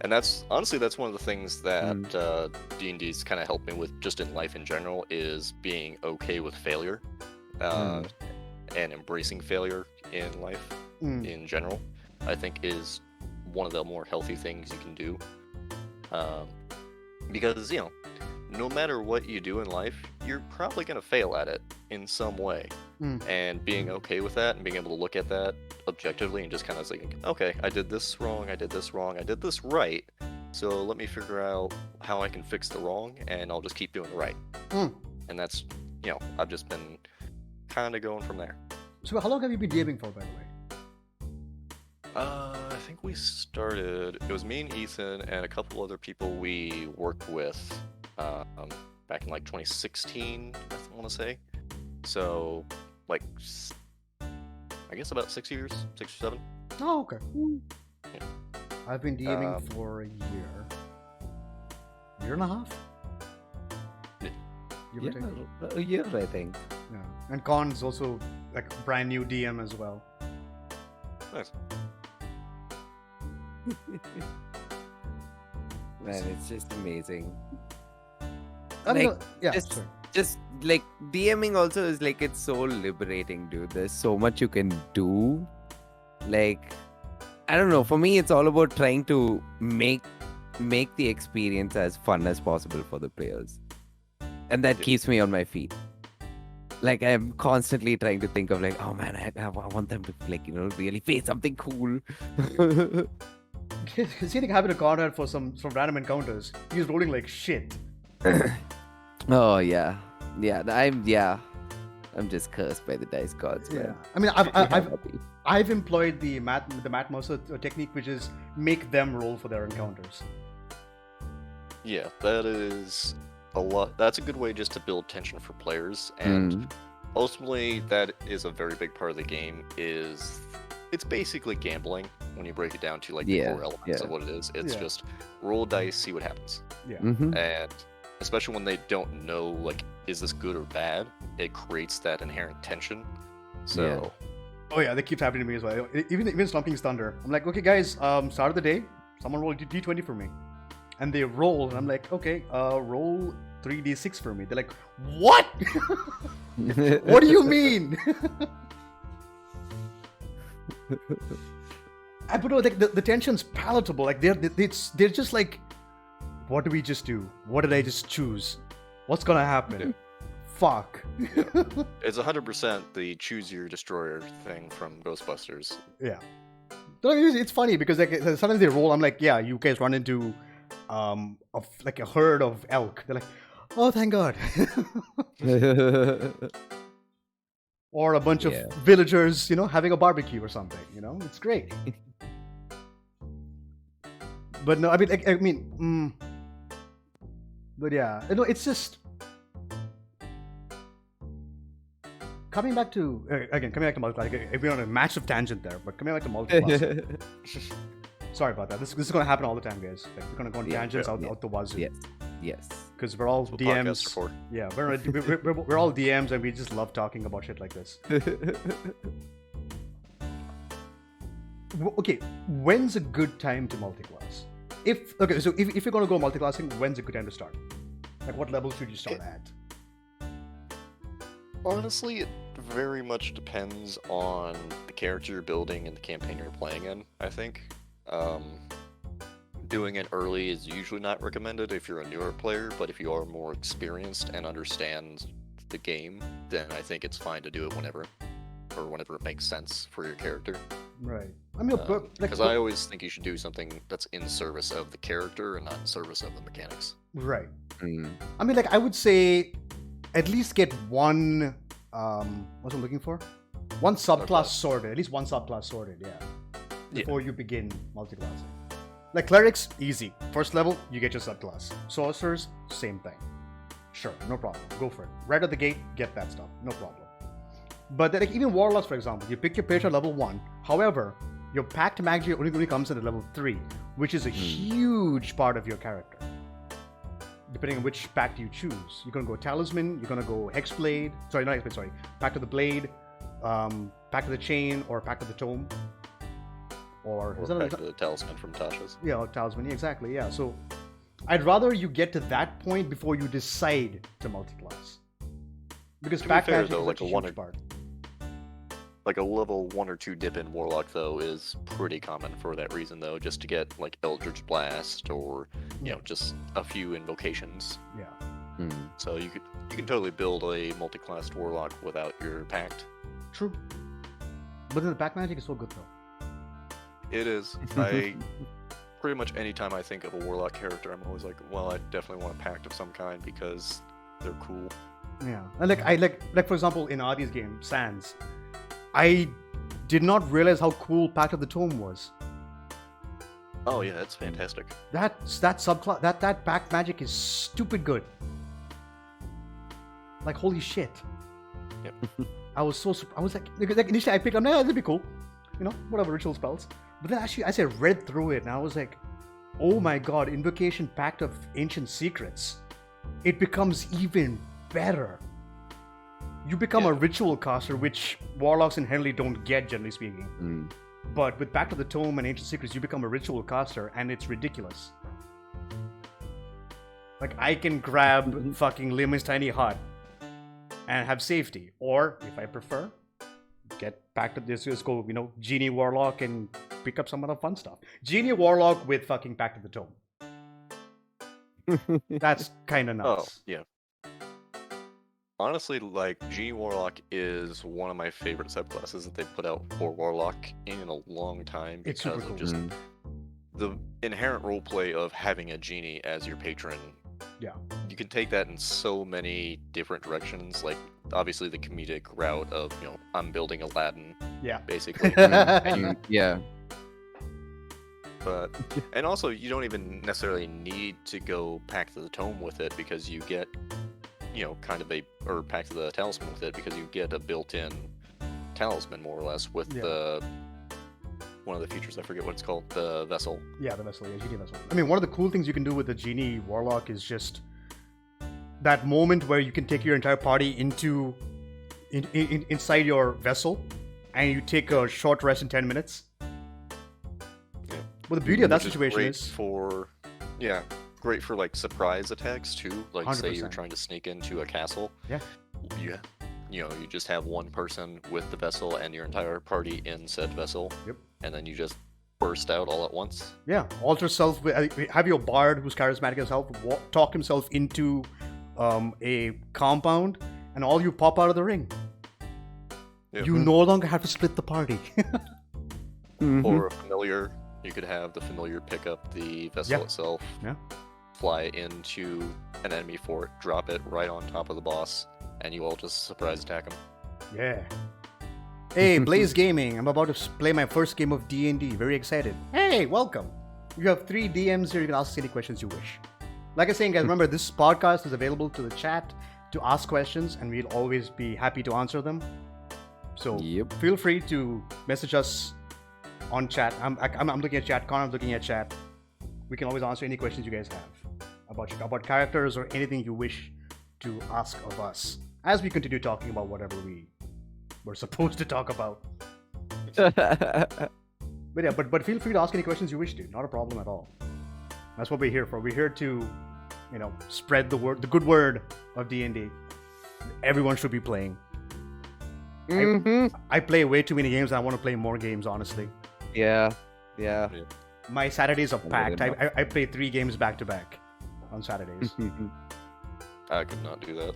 And that's one of the things that D&D's kind of helped me with just in life in general, is being okay with failure and embracing failure in life in general. I think is one of the more healthy things you can do, because no matter what you do in life, you're probably going to fail at it in some way. And being okay with that and being able to look at that objectively and just kind of think, okay, I did this wrong, I did this wrong, I did this right, so let me figure out how I can fix the wrong, and I'll just keep doing the right. And that's, I've just been kind of going from there. So how long have you been DMing for, by the way? I think we started, it was me and Ethan and a couple other people we worked with back in like 2016, I want to say. So, like, I guess about 6 years, 6 or 7. Oh, okay. Yeah. I've been DMing for a year and a half. Yeah, a year, I think. Yeah, and Khan's also like brand new DM as well. Nice. Man, it's just amazing. I mean, Like, yeah, just- sorry. Just like DMing also is like, it's so liberating, dude. There's so much you can do. Like, I don't know. For me, it's all about trying to make the experience as fun as possible for the players, and that keeps me on my feet. Like, I'm constantly trying to think of like, oh man, I want them to like really face something cool. Seeing having a Conrad for some random encounters, he's rolling like shit. Oh yeah. I'm just cursed by the dice gods, Yeah, man. I mean, Happy. I've employed the Matt Mercer technique, which is make them roll for their encounters. Yeah, that is a lot. That's a good way just to build tension for players, and ultimately, that is a very big part of the game. It's basically gambling when you break it down to like the core elements of what it is. It's just roll dice, see what happens. Yeah. And especially when they don't know, like, is this good or bad, it creates that inherent tension. So, Oh yeah, that keeps happening to me as well. Even Slumping's Thunder. I'm like, okay, guys, start of the day, someone roll D20 for me, and they roll, and I'm like, okay, roll 3d6 for me. They're like, what? What do you mean? But no, like the tension's palatable. Like they're just like, what do we just do? What did I just choose? What's gonna happen? Fuck. it's 100% the choose your destroyer thing from Ghostbusters. Yeah. No, it's funny because like sometimes they roll. I'm like, yeah, you guys run into like a herd of elk. They're like, oh, thank God. Or a bunch of villagers, having a barbecue or something. It's great. But no, but yeah, it's just coming back to Multiclassing. We're on a massive tangent there, but coming back to Multiclassing. Sorry about that. This is going to happen all the time, guys. Like, we're going to go on tangents out the wazoo. Yes. Because we're all That's what DMs. podcasts are for. Yeah, we're all DMs, and we just love talking about shit like this. Okay, when's a good time to multiclass? So if you're going to go multiclassing, when's a good time to start? Like, what level should you start at? Honestly, it very much depends on the character you're building and the campaign you're playing in, I think. Doing it early is usually not recommended if you're a newer player, but if you are more experienced and understand the game, then I think it's fine to do it whenever it makes sense for your character. Right. I mean, Because I always think you should do something that's in service of the character and not in service of the mechanics. right. Mm. I mean, like, I would say at least get one, what's I'm looking for? One subclass Subclass. sorted. At least one subclass sorted, yeah. Yeah. Before you begin multiclassing. Like, clerics, easy. First level, you get your subclass. Sorcerers, same thing. Sure, no problem. Go for it. Right at the gate, get that stuff. No problem. But then, like, even warlocks, for example, you pick your patron at level 1. However, your pact magic only comes in at level 3, which is a huge part of your character. Depending on which pact you choose. You're gonna go talisman, you're gonna go hexblade, sorry, not hexblade, sorry. Pact of the blade, pact of the chain, or pact of the tome. Or is Or that back to the talisman from Tasha's. yeah, talisman, exactly, yeah. So I'd rather you get to that point before you decide to multiclass. Because To be pact fair, magic though, is like such a a one huge or- part. Like a level 1 or 2 dip in Warlock, though, is pretty common for that reason, though, just to get, like, Eldritch Blast or, you know, just a few invocations. Yeah. Mm. So you can totally build a multi-classed Warlock without your pact. True. But then the pact magic is so good though. It is. I pretty much any time I think of a Warlock character, I'm always like, well, I definitely want a pact of some kind because they're cool. Yeah. And like for example in Adi's game, Sans, I did not realize how cool Pact of the Tome was. Oh yeah, it's fantastic. That subclass that pact magic is stupid good. Like, holy shit. Yep. I was like initially I picked up, nah, that'd be cool. You know, whatever ritual spells. But then actually as I read through it and I was like, oh my god, Invocation Pact of Ancient Secrets. It becomes even better. You become a ritual caster, which warlocks inherently don't get, generally speaking. Mm. But with Pact of the Tome and Ancient Secrets, you become a ritual caster, and it's ridiculous. Like, I can grab fucking Limon's tiny hut and have safety. Or, if I prefer, get Pact of this, just go, you know, Genie Warlock and pick up some of the fun stuff. Genie Warlock with fucking Pact of the Tome. That's kind of Oh, nuts. yeah. Honestly, like, Genie Warlock is one of my favorite subclasses that they put out for Warlock in a long time It's because super of cool. just Mm. the inherent roleplay of having a genie as your patron. Yeah. You can take that in so many different directions, like obviously the comedic route of, you know, I'm building Aladdin, Yeah. basically. Mm. Yeah. But and also you don't even necessarily need to go Pact of the Tome with it because you get, you know, kind of or Pact of the Talisman with it because you get a built-in talisman more or less with Yeah. the one of the features, I forget what it's called, the vessel. Yeah, the vessel, yeah, Genie vessel. I mean, one of the cool things you can do with the Genie Warlock is just that moment where you can take your entire party inside your vessel, and you take a short rest in 10 minutes. Yeah. Well, the beauty of that Which is situation great is for, yeah, great for like surprise attacks too. Like say you're 100%. trying to sneak into a castle. Yeah. You just have one person with the vessel and your entire party in said vessel. Yep. And then you just burst out all at once. yeah, alter self. Have your bard who's charismatic as hell talk himself into a compound, and all you pop out of the ring. Yeah. You no longer have to split the party. Mhm. Or a familiar, you could have the familiar pick up the vessel Yeah. itself. Yeah. Fly into an enemy fort, drop it right on top of the boss, and you all just surprise attack him. Yeah. Hey, Blaze Gaming. I'm about to play my first game of D&D. Very excited. Hey, welcome. You have 3 DMs here. You can ask us any questions you wish. Like I was saying, guys, remember this podcast is available to the chat to ask questions, and we'll always be happy to answer them. So Yep. feel free to message us on chat. I'm looking at chat. Connor's looking at chat. We can always answer any questions you guys have about characters or anything you wish to ask of us as we continue talking about whatever we're supposed to talk about. But yeah, but feel free to ask any questions you wish to. Not a problem at all. That's what we're here for. We're here to spread the word, the good word of D&D. Everyone should be playing. I play way too many games. And I want to play more games, honestly. Yeah. My Saturdays are Good packed. enough. I play 3 games back to back on Saturdays. I could not do that.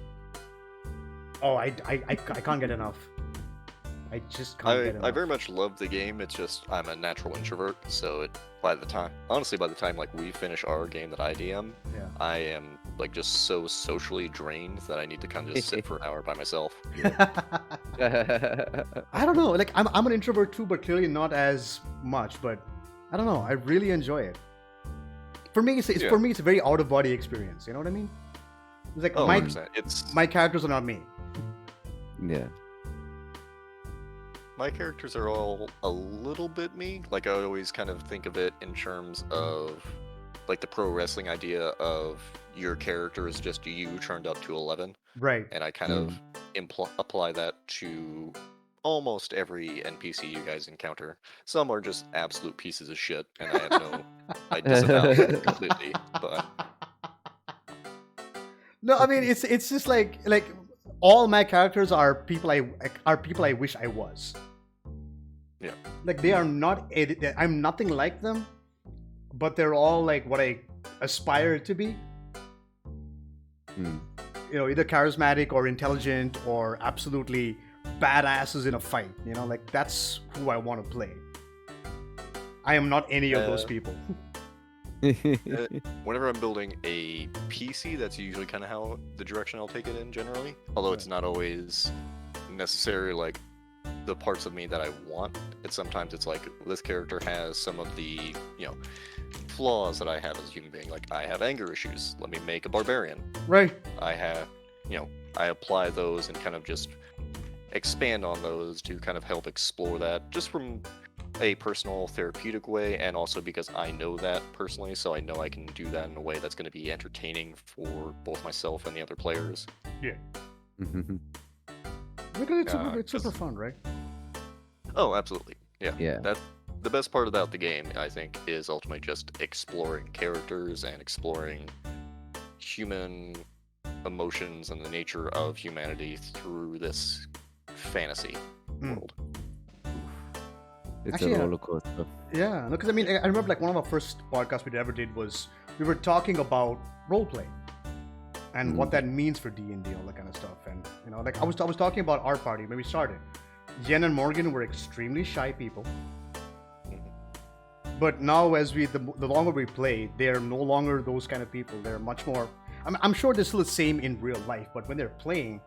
Oh, I can't get enough. I just can't get enough. I very much love the game. It's just I'm a natural introvert, so by the time like we finish our game that I DM, Yeah. I am like just so socially drained that I need to kind of just sit for an hour by myself. I don't know. Like I'm an introvert too, but clearly not as much. But I don't know. I really enjoy it. For me, it's Yeah. for me, it's a very out of body experience. You know what I mean? It's like Oh, my 100%. It's my characters are not me. Yeah. my characters are all a little bit me. Like I always kind of think of it in terms of like the pro wrestling idea of your character is just you turned up to 11, Right. and I kind of apply that to almost every NPC you guys encounter. Some are just absolute pieces of shit, and I disavow them completely. But No, I mean it's just like all my characters are people I wish I was. Yeah. Like they are not. I'm nothing like them, but they're all like what I aspire to be. Either charismatic or intelligent or absolutely badasses in a fight. Like that's who I want to play. I am not any of those people. whenever I'm building a PC, that's usually kind of how the direction I'll take it in generally. Although it's not always necessarily like the parts of me that I want. Sometimes it's like this character has some of the flaws that I have as a human being. Like I have anger issues. Let me make a barbarian. Right. I have I apply those and kind of just expand on those to kind of help explore that just from a personal therapeutic way, and also because I know that personally, so I know I can do that in a way that's going to be entertaining for both myself and the other players. Yeah. Because it's super 'cause- fun, right? Oh, absolutely. Yeah. Yeah. That's the best part about the game, I think, is ultimately just exploring characters and exploring human emotions and the nature of humanity through this fantasy world. It's Actually, a roller coaster. Yeah, because I mean, I remember like one of our first podcasts we ever did was we were talking about roleplay and what that means for D&D, all that kind of stuff. And like I was talking about our party when we started. Yen and Morgan were extremely shy people, but now as the longer we play, they're no longer those kind of people. They're much more. I'm sure they're still the same in real life, but when they're playing,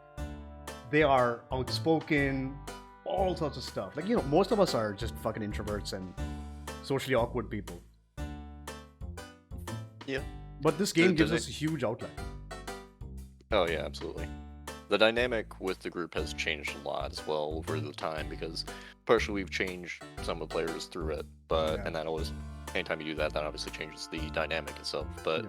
they are outspoken. All sorts of stuff. Like, most of us are just fucking introverts and socially awkward people. Yeah. But this game The gives us a huge outlet. Oh yeah, absolutely. The dynamic with the group has changed a lot as well over the time because partially we've changed some of the players through it, but Yeah. and that always anytime you do that, that obviously changes the dynamic itself. But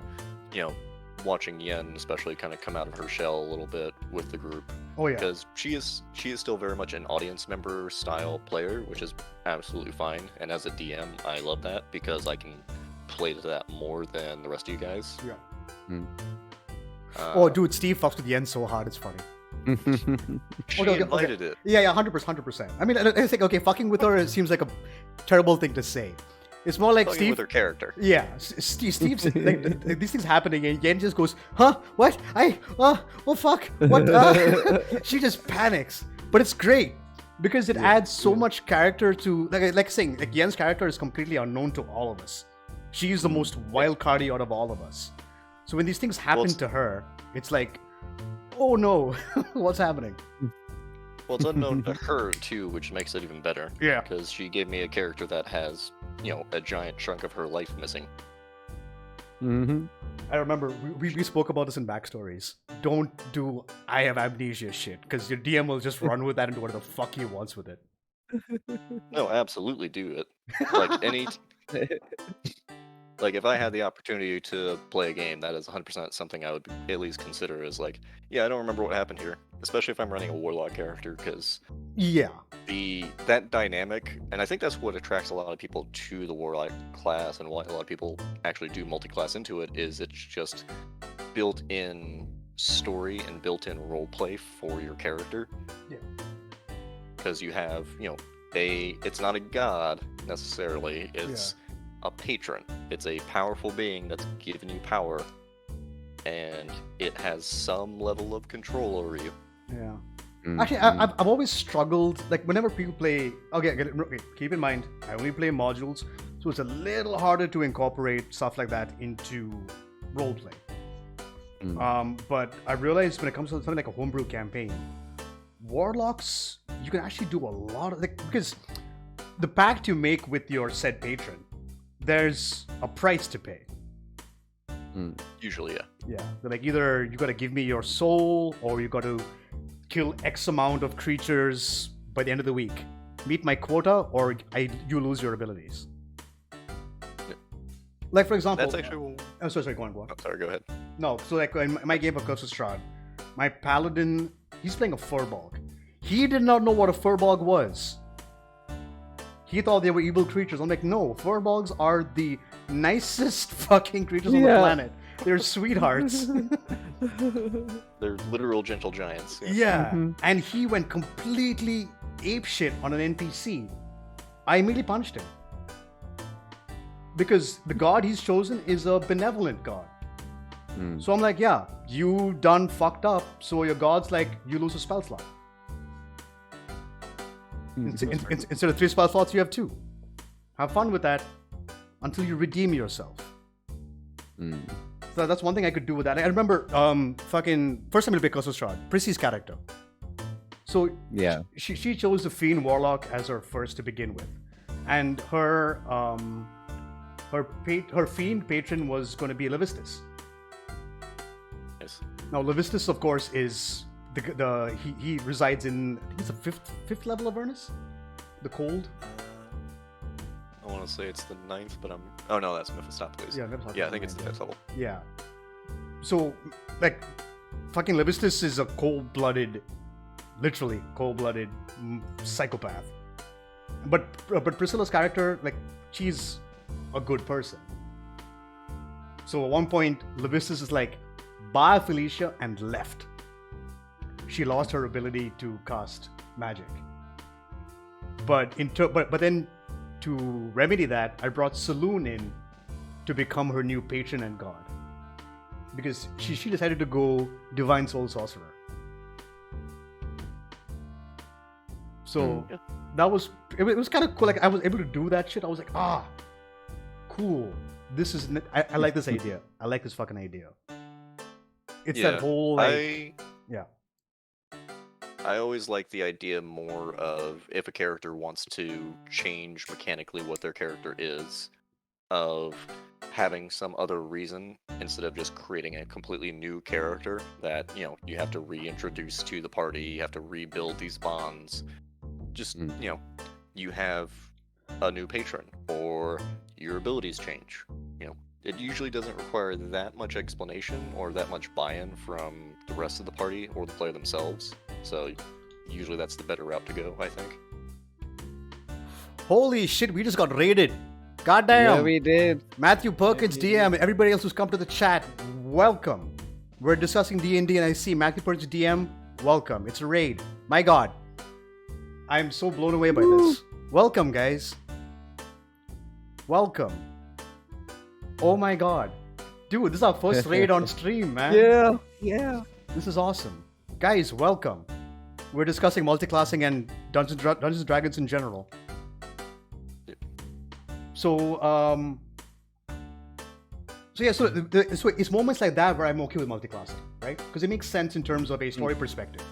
watching Yen especially kind of come out of her shell a little bit with the group. Oh yeah. Because she is still very much an audience member style player, which is absolutely fine. And as a DM, I love that because I can play to that more than the rest of you guys. Yeah. Uh, Oh, dude, Steve fucks with Yen so hard, it's funny. she okay. invited it. Yeah, 100%. I mean, it's like, okay, fucking with her seems like a terrible thing to say. It's more like Fucking Steve. with her character. Yeah, Steve's like these things happening, and Yen just goes, "Huh? What? Oh fuck! What?" She just panics, but it's great because it adds so much character to like saying like Yen's character is completely unknown to all of us. She is the most wild cardy out of all of us. So when these things happen to her, it's like, oh no, what's happening? Well, it's unknown to her too, which makes it even better. Yeah. Because she gave me a character that has, a giant chunk of her life missing. I remember we spoke about this in backstories. Don't do I have amnesia shit, because your DM will just run with that and do whatever the fuck he wants with it. No, absolutely do it. Like like if I had the opportunity to play a game, that is 100% something I would at least consider as like, yeah, I don't remember what happened here. Especially if I'm running a warlock character, because Yeah. that dynamic, and I think that's what attracts a lot of people to the warlock class, and why a lot of people actually do multi-class into it, is it's just built-in story and built-in roleplay for your character. Yeah. Because you have, it's not a god necessarily, it's a patron. It's a powerful being that's given you power, and it has some level of control over you. Yeah. Mm, Actually, I've always struggled, like whenever people play, okay, keep in mind, I only play modules, so it's a little harder to incorporate stuff like that into roleplay. But I realized when it comes to something like a homebrew campaign, warlocks, you can actually do a lot of, because the pact you make with your said patron, there's a price to pay. Usually, yeah. Yeah, they're like either you got to give me your soul, or you got to kill X amount of creatures by the end of the week. Meet my quota, or you lose your abilities. Yeah. Like for example, That's actually. oh, sorry, go on. Oh, sorry, go ahead. No, so like in my game of Curse of Strahd, my paladin, he's playing a Furbolg. He did not know what a Furbolg was. He thought they were evil creatures. I'm like, no, Furbolgs are the nicest fucking creatures on the planet. They're sweethearts. They're literal gentle giants. Yeah. And he went completely apeshit on an NPC. I immediately punched him. Because the god he's chosen is a benevolent god. So I'm like, yeah, you done fucked up, so your god's like, you lose a spell slot. Instead of 3 spell slots, you have 2. Have fun with that until you redeem yourself. So that's one thing I could do with that. I remember fucking first time I played Curse of Strahd, Prissy's character. So Yeah. she chose the Fiend Warlock as her first to begin with. And her Fiend patron was going to be Levistus. Yes. Now Levistus, of course, is he resides in, I think it's the fifth level of Avernus, the cold. I want to say it's the 9th, but oh no, that's Mephistopheles. Yeah, Mephistopheles. Yeah, I think it's the 5th level. Yeah. So, like, fucking Levistus is a literally cold-blooded psychopath. But Priscilla's character, like, she's a good person. So at one point, Levistus is like, bye Felicia, and left. She lost her ability to cast magic. But then to remedy that, I brought Saloon in to become her new patron and god. Because she decided to go Divine Soul Sorcerer. So that was, it was kind of cool. Like I was able to do that shit. I was like, cool. This is, I like this idea. I like this fucking idea. It's that whole like, I always like the idea more of if a character wants to change mechanically what their character is, of having some other reason instead of just creating a completely new character that, you have to reintroduce to the party, you have to rebuild these bonds. Just, you have a new patron or your abilities change. It usually doesn't require that much explanation or that much buy-in from the rest of the party or the player themselves. So usually that's the better route to go, I think. Holy shit, we just got raided. Goddamn. Yeah, we did. Matthew Perkins, DM, and everybody else who's come to the chat, welcome. We're discussing D&D and I see Matthew Perkins, DM, welcome. It's a raid. My god. I'm so blown away by this. Welcome, guys. Welcome. Oh my god. Dude, this is our first raid on stream, man. Yeah. This is awesome. Guys, welcome. We're discussing multiclassing and Dungeons and Dragons in general. So so it's moments like that where I'm okay with multiclassing, right? Because it makes sense in terms of a story perspective.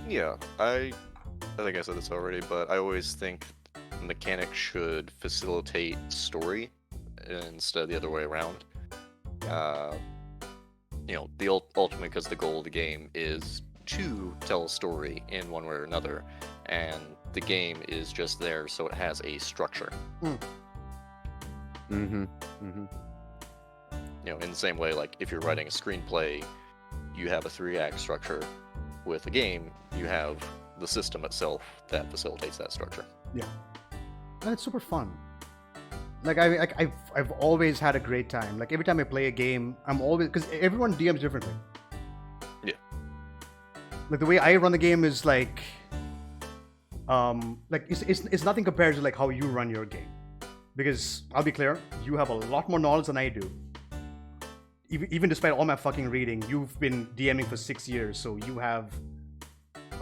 Yeah, I think I said this already, but I always think mechanics should facilitate story instead of the other way around. Ultimately, because the goal of the game is to tell a story in one way or another, and the game is just there so it has a structure. In the same way, like if you're writing a screenplay, you have a 3-act structure. With a game, you have the system itself that facilitates that structure. Yeah. And it's super fun. Like I've always had a great time. Like every time I play a game, I'm always because everyone DMs differently. Yeah. Like the way I run the game is like it's nothing compared to like how you run your game. Because I'll be clear, you have a lot more knowledge than I do. Even despite all my fucking reading, you've been DMing for 6 years, so you have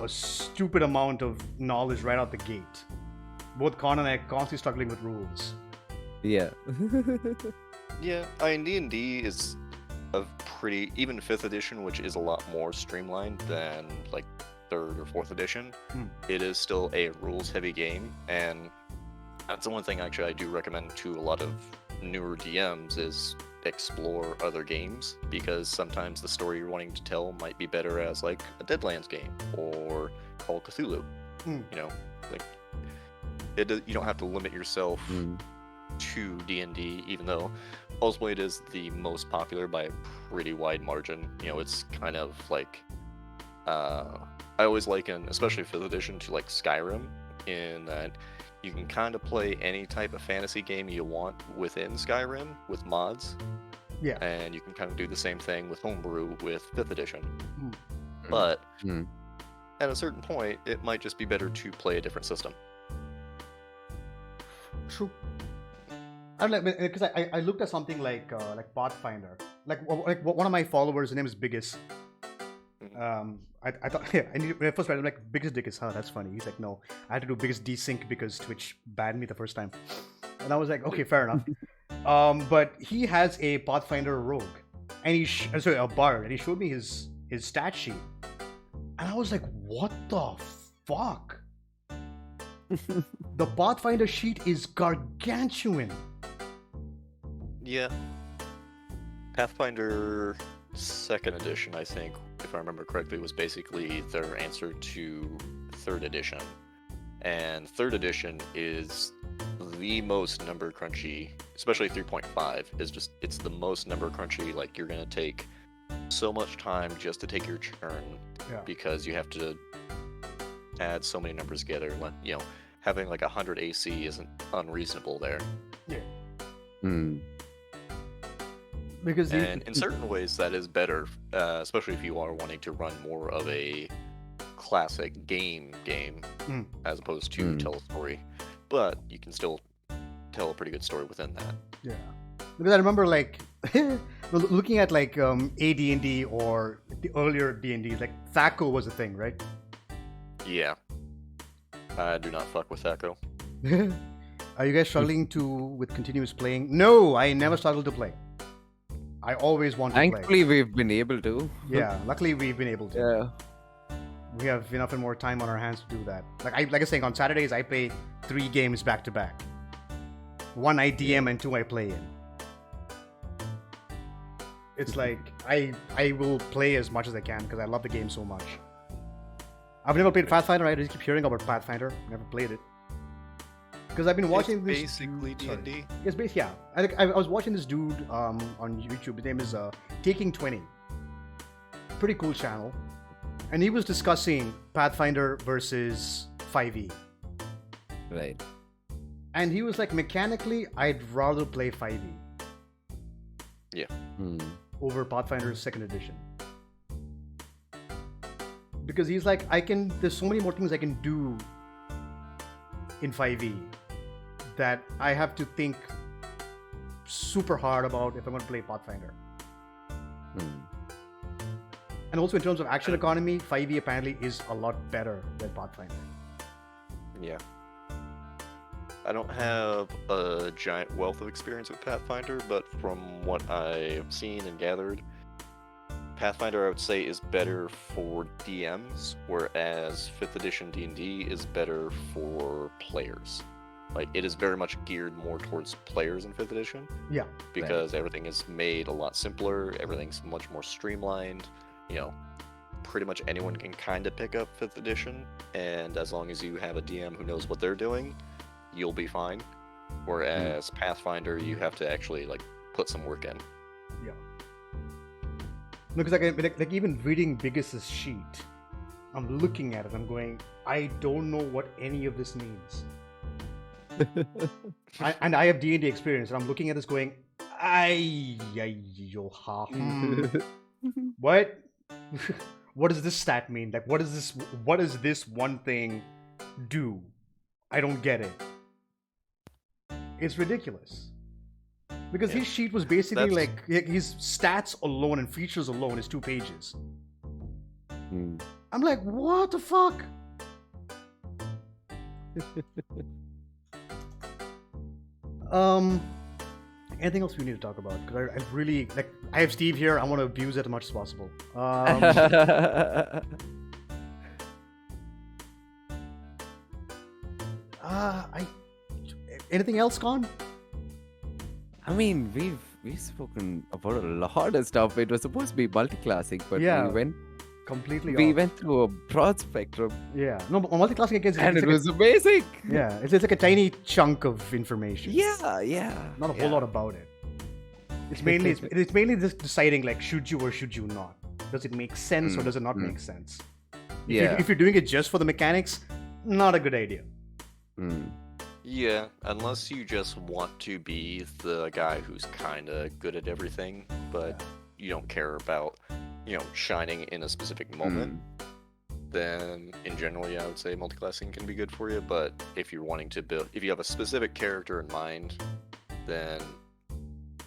a stupid amount of knowledge right out the gate. Both Con and I are constantly struggling with rules. Yeah. Yeah, I mean D&D is a pretty even 5th edition, which is a lot more streamlined than like 3rd or 4th edition. It is still a rules-heavy game, and that's the one thing actually I do recommend to a lot of newer DMs is explore other games, because sometimes the story you're wanting to tell might be better as like a Deadlands game or Call of Cthulhu. You know, like you don't have to limit yourself to D&D, even though ultimately it is the most popular by a pretty wide margin. You know, it's kind of like I always liken, especially 5th edition, to like Skyrim, in that you can kind of play any type of fantasy game you want within Skyrim with mods. Yeah. And you can kind of do the same thing with Homebrew with 5th edition. But at a certain point, it might just be better to play a different system. True. I don't know, because I looked at something like Pathfinder. Like one of my followers, his name is Biggest. I thought, yeah, when I first read it, I'm like, Biggest Dick is, that's funny. He's like, no, I had to do Biggest Desync because Twitch banned me the first time. And I was like, okay, fair enough. But he has a Pathfinder rogue, and sorry, a bard, and he showed me his stat sheet. And I was like, what the fuck? The Pathfinder sheet is gargantuan. Yeah. Pathfinder 2nd edition, I think, if I remember correctly, was basically their answer to 3rd edition. And 3rd edition is the most number crunchy, especially 3.5, it's the most number crunchy. Like, you're gonna take so much time just to take your turn, because you have to add so many numbers together. When, you know, having like 100 AC isn't unreasonable there. Yeah. Because and in certain ways that is better, especially if you are wanting to run more of a classic game as opposed to tell a story. But you can still tell a pretty good story within that. Yeah. Because I remember like looking at like AD&D or the earlier D&D, like Thaco was a thing, right? Yeah. I do not fuck with Thaco. Are you guys struggling with continuous playing? No, I never struggled to play. I always want to play. Thankfully, we've been able to. Yeah, luckily we've been able to. Yeah. We have enough and more time on our hands to do that. Like I was saying, on Saturdays I play 3 games back to back. 1 I DM and 2 I play in. It's like I will play as much as I can because I love the game so much. I've never played Pathfinder. I just keep hearing about Pathfinder. Never played it. Because I've been watching this. Basically D&D. It's basically, yeah. I was watching this dude on YouTube. His name is Taking 20. Pretty cool channel. And he was discussing Pathfinder versus 5e. Right. And he was like, mechanically, I'd rather play 5e. Yeah. Over Pathfinder's 2nd edition. Because he's like, there's so many more things I can do in 5e that I have to think super hard about if I'm going to play Pathfinder. And also in terms of action economy, 5e apparently is a lot better than Pathfinder. Yeah. I don't have a giant wealth of experience with Pathfinder, but from what I've seen and gathered, Pathfinder I would say is better for DMs, whereas 5th edition D&D is better for players. Like, it is very much geared more towards players in 5th edition. Yeah. Because everything is made a lot simpler, everything's much more streamlined. You know, pretty much anyone can kind of pick up 5th edition, and as long as you have a DM who knows what they're doing, you'll be fine. Whereas Pathfinder, you have to actually like put some work in. Yeah. No, because like even reading Biggest's sheet, I'm looking at it, I'm going, I don't know what any of this means. And I have D&D experience, and I'm looking at this going, what? What does this stat mean? Like, what does this one thing do? I don't get it. It's ridiculous. Because his sheet was basically like his stats alone and features alone is 2 pages. I'm like, what the fuck? Anything else we need to talk about? Because I really like. I have Steve here. I want to abuse it as much as possible. Anything else, Con? I mean, we've spoken about a lot of stuff. It was supposed to be multiclassing, but Yeah. we went Completely we off. went through a broad spectrum, Yeah. No, but multiclassing again. and it was amazing. Yeah, it's like a tiny chunk of information. Yeah. Not a whole lot about it. It's mainly just deciding like should you or should you not. Does it make sense or does it not make sense? If you're doing it just for the mechanics, not a good idea. Yeah, unless you just want to be the guy who's kind of good at everything, but you don't care about, shining in a specific moment, then in general, yeah, I would say multiclassing can be good for you. But if you're wanting to build, if you have a specific character in mind, then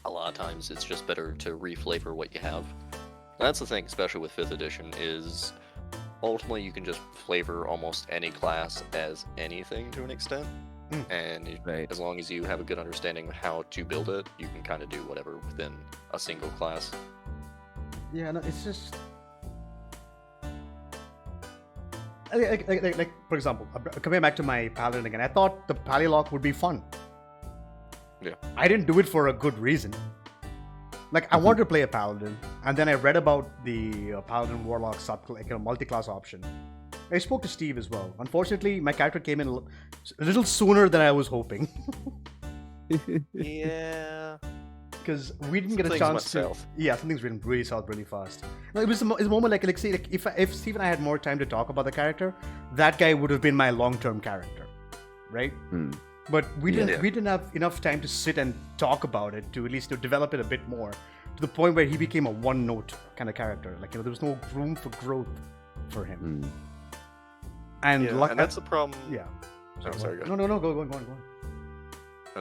a lot of times it's just better to reflavor what you have. And that's the thing, especially with 5th edition, is ultimately you can just flavor almost any class as anything to an extent. And as long as you have a good understanding of how to build it, you can kind of do whatever within a single class. Yeah, no, it's just like for example, coming back to my paladin again, I thought the Palilock would be fun. Yeah. I didn't do it for a good reason. Like, I wanted to play a paladin, and then I read about the paladin warlock multi-class option. I spoke to Steve as well. Unfortunately, my character came in a little sooner than I was hoping. Yeah. Because we didn't get a Things chance went to. south. Yeah, something's went really south really fast. No, it was a moment like say like if Steve and I had more time to talk about the character, that guy would have been my long-term character, right? But we didn't have enough time to sit and talk about it to at least to develop it a bit more to the point where he became a one-note kind of character. Like, there was no room for growth for him. And that's the problem. Yeah. Oh, sorry, go No, go on.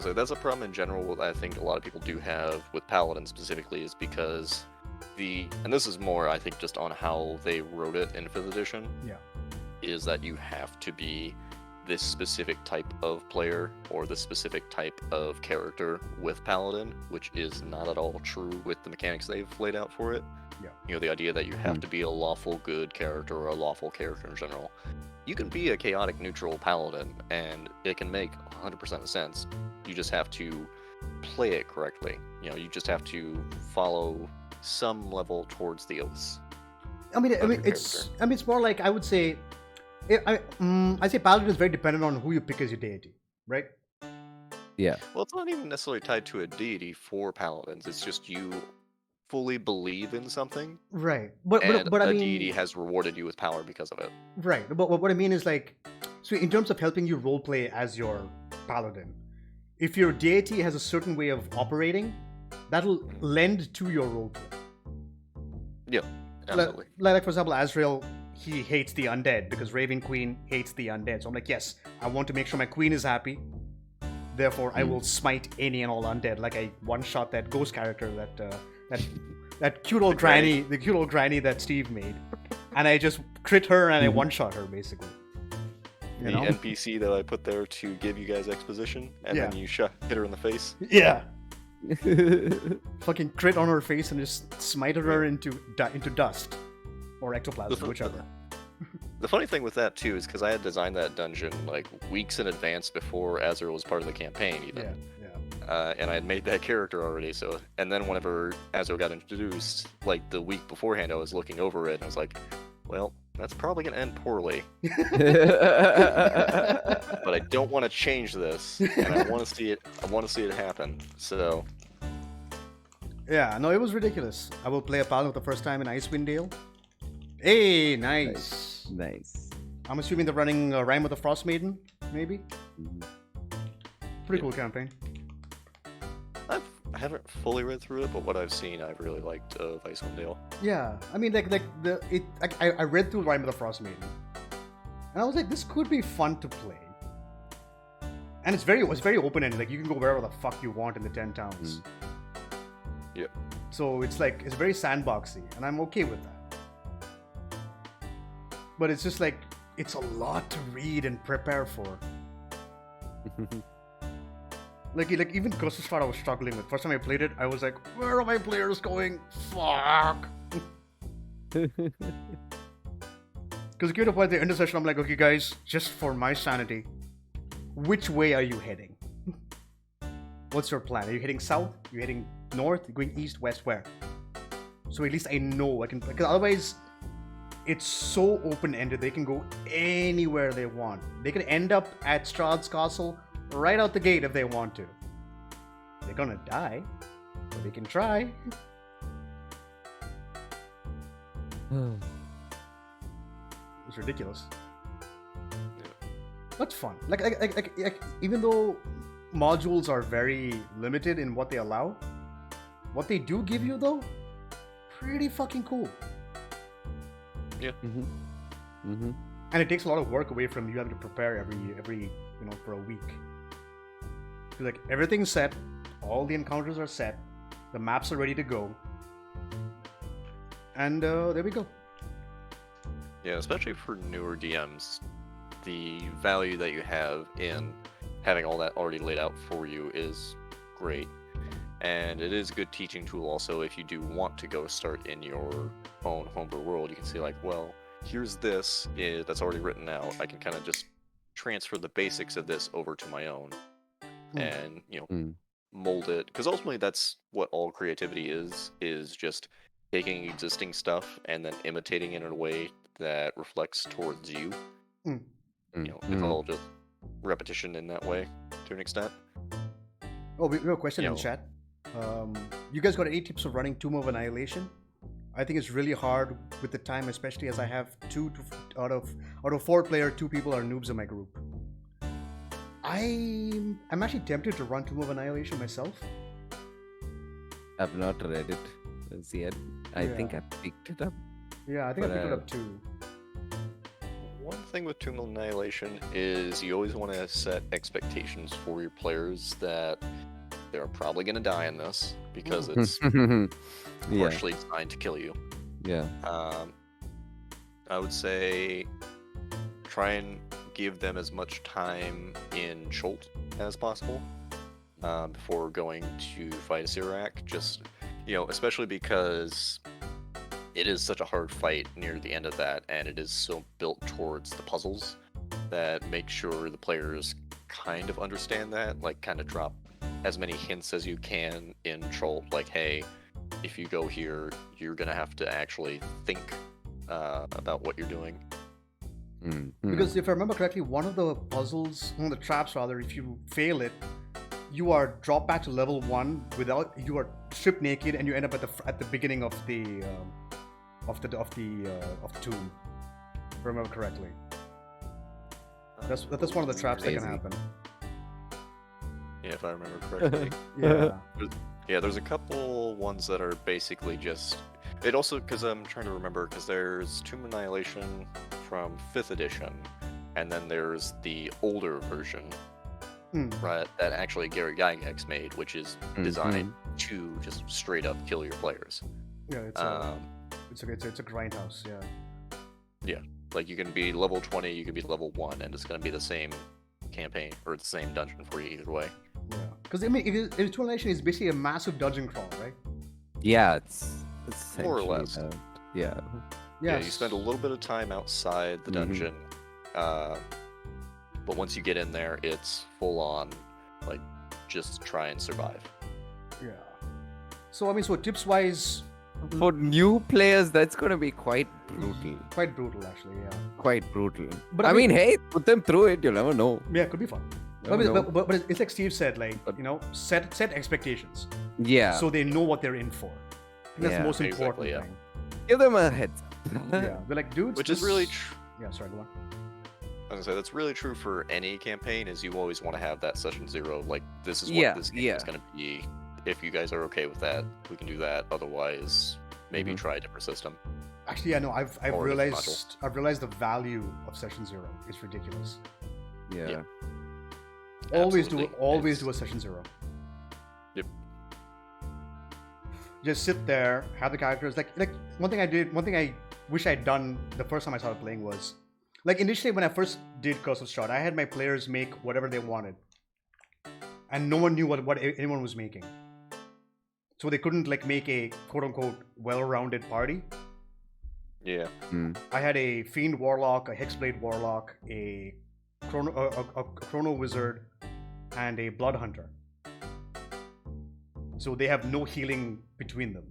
So that's a problem in general. I think a lot of people do have with Paladin specifically, is because and this is more, I think, just on how they wrote it in 5th edition. Yeah. Is that you have to be this specific type of player or this specific type of character with Paladin, which is not at all true with the mechanics they've laid out for it. Yeah. The idea that you have to be a lawful good character or a lawful character in general. You can be a chaotic neutral paladin, and it can make 100% sense. You just have to play it correctly. You just have to follow some level towards the oaths. I mean, it's more like, I would say, I say paladin is very dependent on who you pick as your deity, right? Yeah. Well, it's not even necessarily tied to a deity for paladins. It's just you fully believe in something, right? But I mean, deity has rewarded you with power because of it. Right. But what I mean is, like, so in terms of helping you roleplay as your paladin, if your deity has a certain way of operating, that'll lend to your roleplay. Yeah, absolutely. Like for example, Azrael, he hates the undead because Raven Queen hates the undead. So I'm like, yes, I want to make sure my queen is happy. Therefore, I will smite any and all undead. Like, I one-shot that ghost character that cute old granny, the cute old granny that Steve made, and I just crit her and I one-shot her basically. The NPC that I put there to give you guys exposition, and then you hit her in the face. Yeah. Fucking crit on her face and just smited her into dust or ectoplasm, whichever. The funny thing with that too is because I had designed that dungeon like weeks in advance before Azrael was part of the campaign, even. Yeah. And I had made that character already, so. And then whenever Azrael got introduced, like the week beforehand, I was looking over it and I was like, well, that's probably gonna end poorly. But I don't want to change this, and I want to see it. I want to see it happen. So. Yeah, no, it was ridiculous. I will play a paladin for the first time in Icewind Dale. Hey, nice. Nice. I'm assuming they're running Rime of the Frost Maiden, maybe? Pretty cool campaign. I haven't fully read through it, but what I've seen, I've really liked Icewind Dale. Yeah, I mean, I read through Rime of the Frost Maiden, and I was like, this could be fun to play. And it's very open ended. Like you can go wherever the fuck you want in the 10 towns. Yep. So it's very sandboxy, and I'm okay with that. But it's just like it's a lot to read and prepare for. Like even Curse Start I was struggling with. First time I played it, I was like, where are my players going? Fuck. Because it came to a point at the end of the session, I'm like, okay guys, just for my sanity, which way are you heading? What's your plan? Are you heading south? Are you heading north? Are you going east, west, where? So at least I know I can, because otherwise it's so open-ended. They can go anywhere they want. They can end up at Strahd's castle right out the gate if they want to. They're gonna die, but they can try. It's ridiculous. That's fun. Like, even though modules are very limited in what they allow, what they do give you though, pretty fucking cool. Yeah. And it takes a lot of work away from you having to prepare every for a week. Like everything's set, all the encounters are set, the maps are ready to go, and there we go. Yeah, especially for newer DMs, the value that you have in having all that already laid out for you is great. And it is a good teaching tool also if you do want to go start in your own homebrew world. You can see like, well, here's this that's already written out. I can kind of just transfer the basics of this over to my own and, mold it. Because ultimately that's what all creativity is just taking existing stuff and then imitating it in a way that reflects towards you. It's all just repetition in that way to an extent. Oh, we have a question in chat. You guys got 8 tips of running Tomb of Annihilation? I think it's really hard with the time, especially as I have out of 4 players, 2 people are noobs in my group. I'm actually tempted to run Tomb of Annihilation myself. I've not read it as yet. I think I picked it up. Yeah, I think I picked it up too. One thing with Tomb of Annihilation is you always want to set expectations for your players that they're probably going to die in this because it's partially designed to kill you. Yeah. I would say try and give them as much time in Cholt as possible before going to fight a Sirak. Just, especially because it is such a hard fight near the end of that, and it is so built towards the puzzles that make sure the players kind of understand that, like kind of drop as many hints as you can in Cholt, like, hey, if you go here, you're gonna have to actually think about what you're doing. Because if I remember correctly, one of the traps rather, if you fail it, you are dropped back to level 1 you are stripped naked, and you end up at the beginning of the tomb. If I remember correctly. That's one of the traps that can happen. Yeah, if I remember correctly. There's a couple ones that are basically just... It also, because I'm trying to remember, because there's Tomb of Annihilation from 5th edition, and then there's the older version, right, that actually Gary Gygax made, which is designed to just straight up kill your players. Yeah, it's a grindhouse, yeah. Yeah, like you can be level 20, you can be level 1, and it's going to be the same campaign, or the same dungeon for you either way. Yeah, because I mean, Tomb of Annihilation is basically a massive dungeon crawl, right? Yeah, it's more or less. Yeah, you spend a little bit of time outside the dungeon, but once you get in there, it's full on, like, just try and survive. Yeah. So, I mean, tips wise... For new players, that's going to be quite brutal. Quite brutal, actually, yeah. Quite brutal. But I mean, hey, put them through it, you'll never know. Yeah, it could be fun. But it's like Steve said, like, set expectations. Yeah. So they know what they're in for. That's the most important thing. Give them a heads up. Yeah, they're like, dudes. Which is really Yeah, sorry, go on. I was gonna say that's really true for any campaign. Is you always want to have that session 0. Like this is what Yeah, this game yeah. is gonna be. If you guys are okay with that, we can do that. Otherwise, maybe try a different system. Actually, I know I've Or a different realized the value of session 0. It's ridiculous. Yeah. Always Absolutely. do a session 0. Yep. Just sit there, have the characters like one thing I wish I'd done the first time I started playing was like initially when I first did Curse of Strahd, I had my players make whatever they wanted. And no one knew what anyone was making. So they couldn't like make a quote unquote well-rounded party. Yeah. I had a Fiend Warlock, a Hexblade Warlock, a Chrono Wizard, and a Blood Hunter. So they have no healing between them.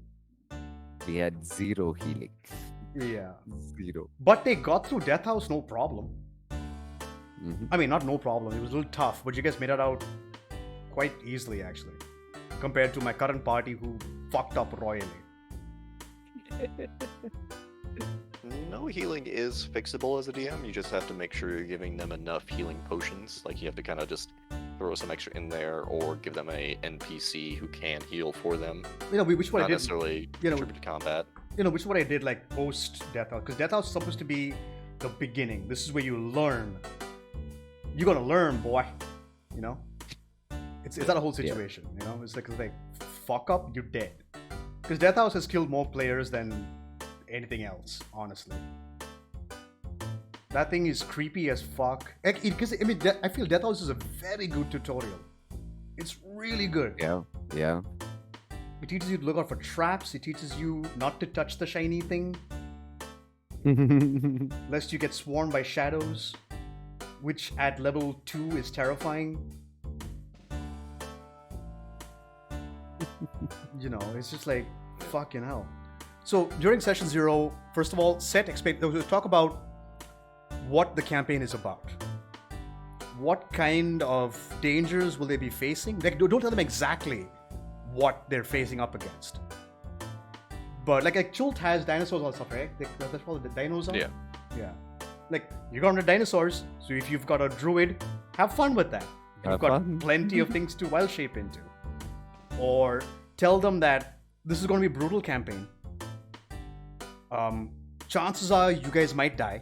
We had 0 healing. Yeah. 0. But they got through Death House no problem. Mhm. I mean, not no problem. It was a little tough, but you guys made it out quite easily, actually. Compared to my current party who fucked up royally. No healing is fixable as a DM. You just have to make sure you're giving them enough healing potions. Like you have to kind of just throw some extra in there, or give them a NPC who can heal for them. You know, which what Not I did. necessarily you know, contribute to combat. You know, which is what I did like post Death House, because Death House is supposed to be the beginning. This is where you learn. You're gonna learn, boy. You know, it's that whole situation. You know, it's like fuck up, you're dead. Because Death House has killed more players than anything else, honestly. That thing is creepy as fuck. Because I mean, I feel Death House is a very good tutorial. It's really good. Yeah. Yeah. It teaches you to look out for traps. It teaches you not to touch the shiny thing, lest you get swarmed by shadows, which at level 2 is terrifying. You know, it's just like, fucking hell. So during session 0, first of all, we'll talk about what the campaign is about. What kind of dangers will they be facing? Like, don't tell them exactly what they're facing up against. But like Chult has dinosaurs and stuff, right? That's called the dinos. Yeah. Yeah. Like you're going to dinosaurs, so if you've got a druid, have fun with that. You've got plenty of things to wild shape into. Or tell them that this is going to be a brutal campaign. Chances are you guys might die.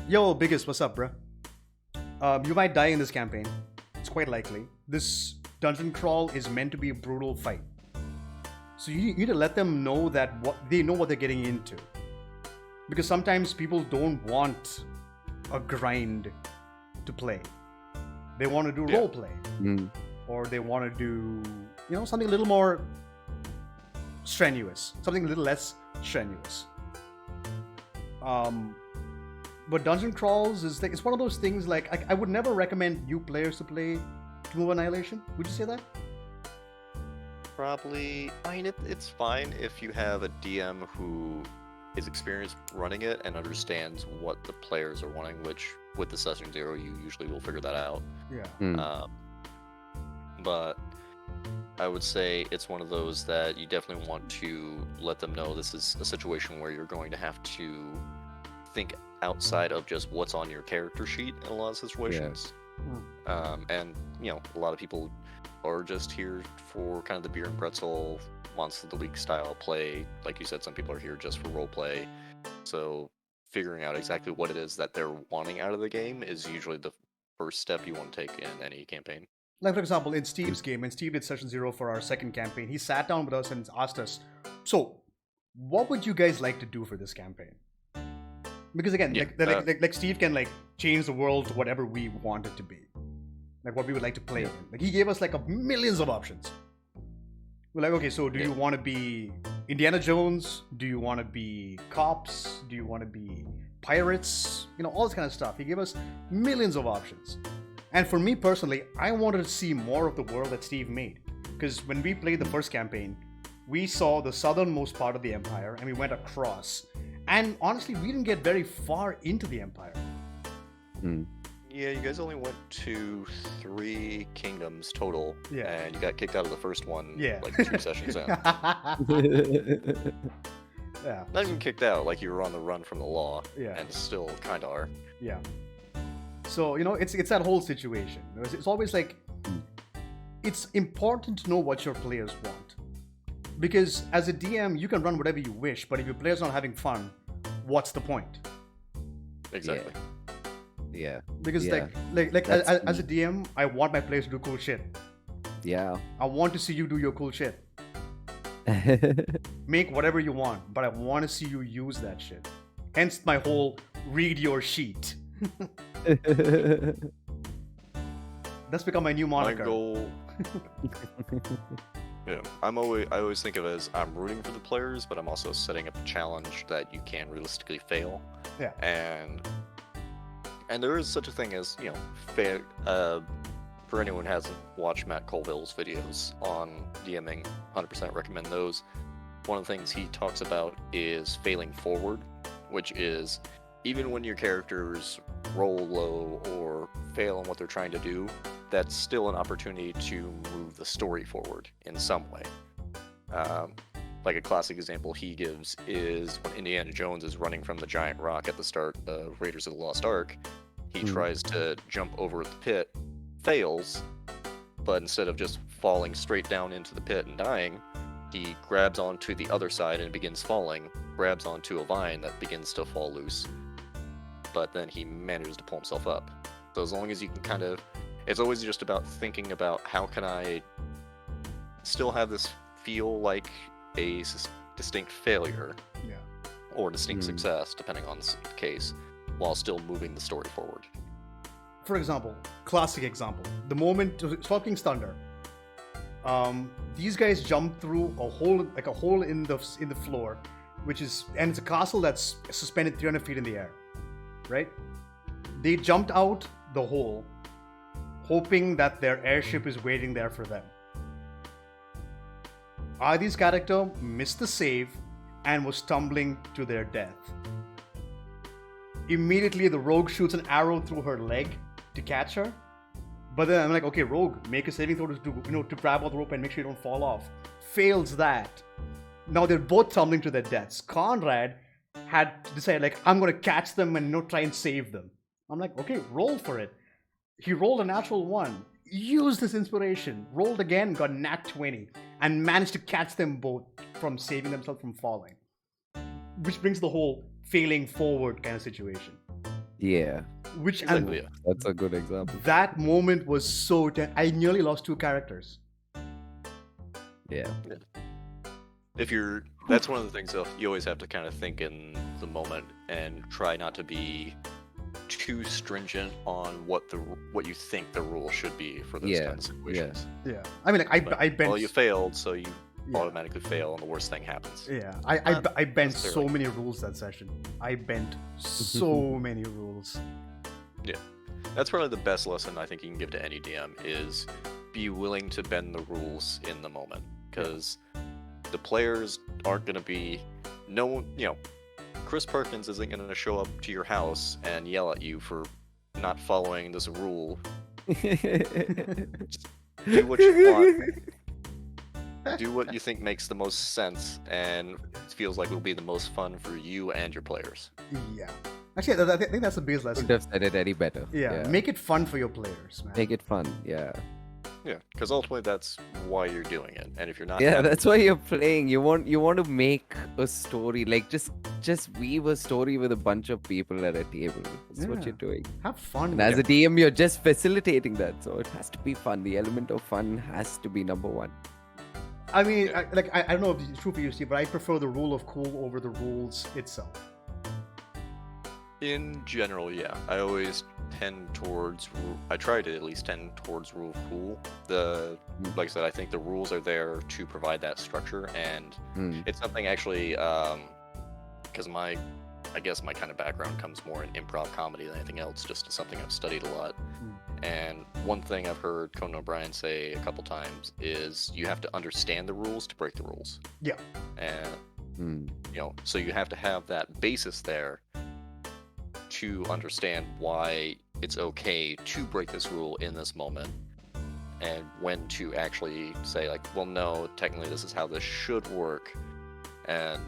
Yo, Biggest, what's up, bruh? You might die in this campaign. It's quite likely. This dungeon crawl is meant to be a brutal fight. So you need to let them know that they know what they're getting into. Because sometimes people don't want a grind to play. They want to do role play. Or they want to do, something a little more strenuous. Something a little less strenuous. But dungeon crawls is like, it's one of those things like, I would never recommend new players to play Tomb of Annihilation. Would you say that? Probably. I mean, it's fine if you have a DM who is experienced running it and understands what the players are wanting, which with the session 0, you usually will figure that out. Yeah. But I would say it's one of those that you definitely want to let them know this is a situation where you're going to have to think outside of just what's on your character sheet in a lot of situations. And a lot of people are just here for kind of the beer and pretzel monster of the week style play. Like you said, some people are here just for role play. So figuring out exactly what it is that they're wanting out of the game is usually the first step you want to take in any campaign. Like, for example, in Steve's game, when Steve did session 0 for our second campaign, he sat down with us and asked us, so what would you guys like to do for this campaign? Because again, like Steve can change the world to whatever we want it to be, like what we would like to play in. Like he gave us millions of options. We're like, okay, so do you want to be Indiana Jones? Do you want to be cops? Do you want to be pirates? All this kind of stuff. He gave us millions of options. And for me personally, I wanted to see more of the world that Steve made. Because when we played the first campaign, we saw the southernmost part of the Empire and we went across. And honestly, we didn't get very far into the Empire. Yeah, you guys only went to 3 kingdoms total. Yeah. And you got kicked out of the first one 2 sessions in. Yeah. Not even kicked out, like you were on the run from the law. Yeah. And still kind of are. Yeah. So it's that whole situation. It's always like it's important to know what your players want, because as a DM you can run whatever you wish, but if your players not having fun, what's the point? Exactly. Yeah. Because Yeah. as a DM, I want my players to do cool shit. Yeah. I want to see you do your cool shit. Make whatever you want, but I want to see you use that shit. Hence my whole read your sheet. That's become my new My moniker. goal. Yeah, I always think of it as I'm rooting for the players, but I'm also setting up a challenge that you can realistically fail. Yeah. And there is such a thing as fair. For anyone who hasn't watched Matt Colville's videos on DMing, 100% recommend those. One of the things he talks about is failing forward, which is even when your characters roll low or fail in what they're trying to do, that's still an opportunity to move the story forward in some way. Like a classic example he gives is when Indiana Jones is running from the giant rock at the start of Raiders of the Lost Ark. He tries to jump over the pit, fails, but instead of just falling straight down into the pit and dying, he grabs onto the other side and begins falling, grabs onto a vine that begins to fall loose, but then he manages to pull himself up. So as long as you can it's always just about thinking about how can I still have this feel like a distinct failure or distinct success, depending on the case, while still moving the story forward. For example, classic example, the moment Swamp King's Thunder. These guys jump through a hole in the floor, and it's a castle that's suspended 300 feet in the air, right? They jumped out the hole, hoping that their airship is waiting there for them. Adi's character missed the save and was tumbling to their death. Immediately, the rogue shoots an arrow through her leg to catch her. But then I'm like, okay, rogue, make a saving throw to grab on the rope and make sure you don't fall off. Fails that. Now they're both tumbling to their deaths. Conrad had decided, like, I'm gonna catch them and try and save them. I'm like, okay, roll for it. He rolled a natural 1. Used this inspiration. Rolled again, got nat 20, and managed to catch them both from saving themselves from falling. Which brings the whole failing forward kind of situation. Yeah. Exactly. That's a good example. That moment was so I nearly lost 2 characters. Yeah. That's one of the things though, you always have to kind of think in the moment and try not to be too stringent on what you think the rule should be for those kind of situations. Yeah. I mean, like, I bent. Well, you failed, so you automatically fail, and the worst thing happens. Yeah, I bent so many rules that session. I bent so many rules. Yeah, that's probably the best lesson I think you can give to any DM is be willing to bend the rules in the moment, because the players aren't going to be Chris Perkins isn't going to show up to your house and yell at you for not following this rule. Just do what you want. Do what you think makes the most sense and feels like will be the most fun for you and your players. Yeah. Actually, I think that's the biggest lesson. Couldn't have said it any better. Yeah. Make it fun for your players, man. Make it fun. Yeah. Yeah, because ultimately that's why you're doing it. And if you're not, that's why you're playing. You want to make a story, like just weave a story with a bunch of people at a table. That's what you're doing. Have fun. And as a DM, you're just facilitating that, so it has to be fun. The element of fun has to be number one. I mean, I don't know if it's true for you, Steve, but I prefer the rule of cool over the rules itself. In general, yeah. I always tend towards. I try to at least tend towards rule of cool. Like I said, I think the rules are there to provide that structure, and it's something actually because I guess my kind of background comes more in improv comedy than anything else. Just something I've studied a lot. And one thing I've heard Conan O'Brien say a couple times is you have to understand the rules to break the rules. Yeah. And so you have to have that basis there to understand why it's okay to break this rule in this moment, and when to actually say, like, well, no, technically this is how this should work. And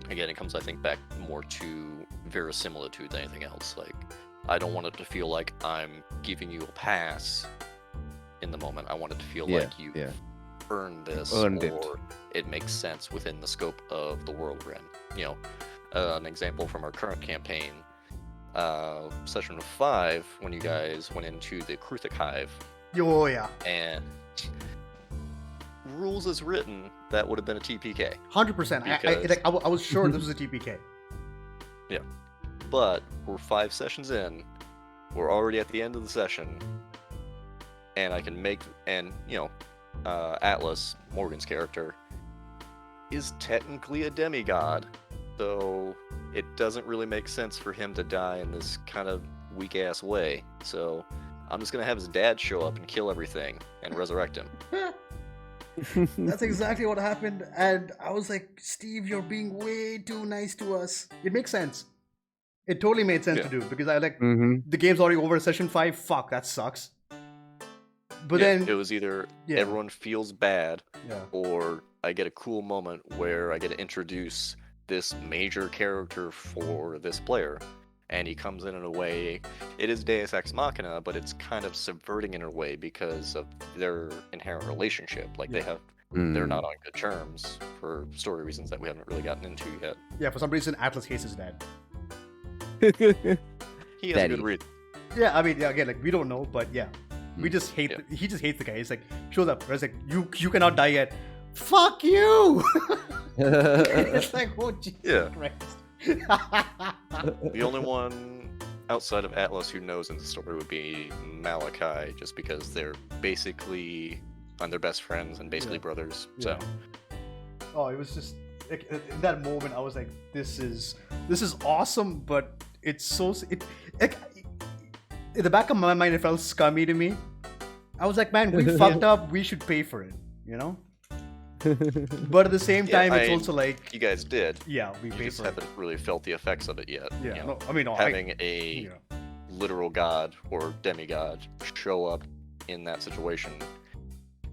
again, it comes, I think, back more to verisimilitude than anything else. Like, I don't want it to feel like I'm giving you a pass in the moment. I want it to feel Yeah, like you yeah. earned this, Earned or it. it makes sense within the scope of the world we're in. You know, an example from our current campaign, session 5, when you guys went into the Kruthik Hive, Oh yeah, and rules as written, that would have been a TPK. 100%. Because- I was sure this was a TPK. But we're 5 sessions in, we're already at the end of the session, and I can make, and Atlas, Morgan's character, is technically a demigod, though it doesn't really make sense for him to die in this kind of weak ass way. So I'm just gonna have his dad show up and kill everything and resurrect him. That's exactly what happened, and I was like, Steve, you're being way too nice to us. It makes sense. It totally made sense to do because I like Mm-hmm. the game's already over session 5. Fuck, that sucks. But Yeah, then it was either yeah. everyone feels bad, yeah, or I get a cool moment where I get to introduce this major character for this player, and he comes in a way, it is Deus Ex Machina, but it's kind of subverting in a way because of their inherent relationship. Like Yeah. they're not on good terms for story reasons that we haven't really gotten into yet. yeah. For some reason, Atlas hates his dad. He has a Daddy. good reason. Yeah, I mean, yeah, again, like we don't know, but yeah, we just hate. Yeah. He just hates the guy. He's like shows up. It's like you cannot die yet. Fuck you. It's like, oh Jesus Yeah. Christ. The only one outside of Atlas who knows in the story would be Malachi, just because they're basically they're best friends and basically Yeah. brothers. Yeah. So Oh, it was just like, in that moment. I was like, this is awesome, but it's so like in the back of my mind, it felt scummy to me. I was like, man, we fucked up. We should pay for it, you know. But at the same Yeah, time, it's also like, you guys did. yeah, we You paid just for it. haven't really felt the effects of it yet. Yeah, you know? no, I mean, no, Having a yeah. literal god or demigod show up in that situation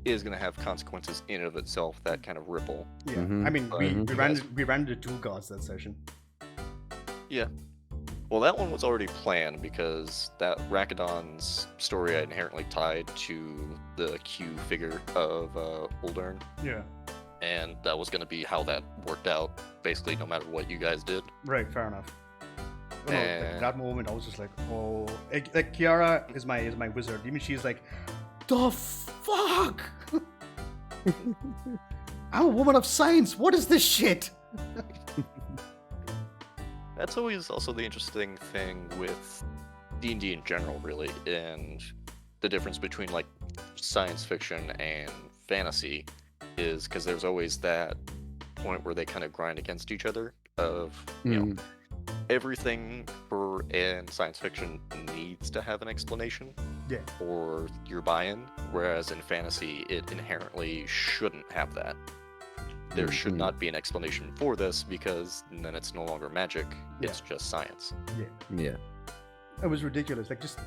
is going to have consequences in and of itself that kind of ripple. Yeah, Mhm. I mean, we Mhm. ran into 2 gods that session. Yeah. Well, that one was already planned because that Rakadon's story had inherently tied to the Q figure of Uldern, Yeah, and that was going to be how that worked out, basically, no matter what you guys did. right, fair enough. But no, like, And- that moment, I was just like, oh, like Kiara is my wizard. I mean, she's like, the fuck. I'm a woman of science. What is this shit? That's always also the interesting thing with D&D in general, really, and the difference between like science fiction and fantasy is because there's always that point where they kind of grind against each other of, you know, everything for in science fiction needs to have an explanation Yeah, or your buy-in, whereas in fantasy it inherently shouldn't have that. There should Mhm. not be an explanation for this because then it's no longer magic, it's just science. Yeah. it was ridiculous. Like just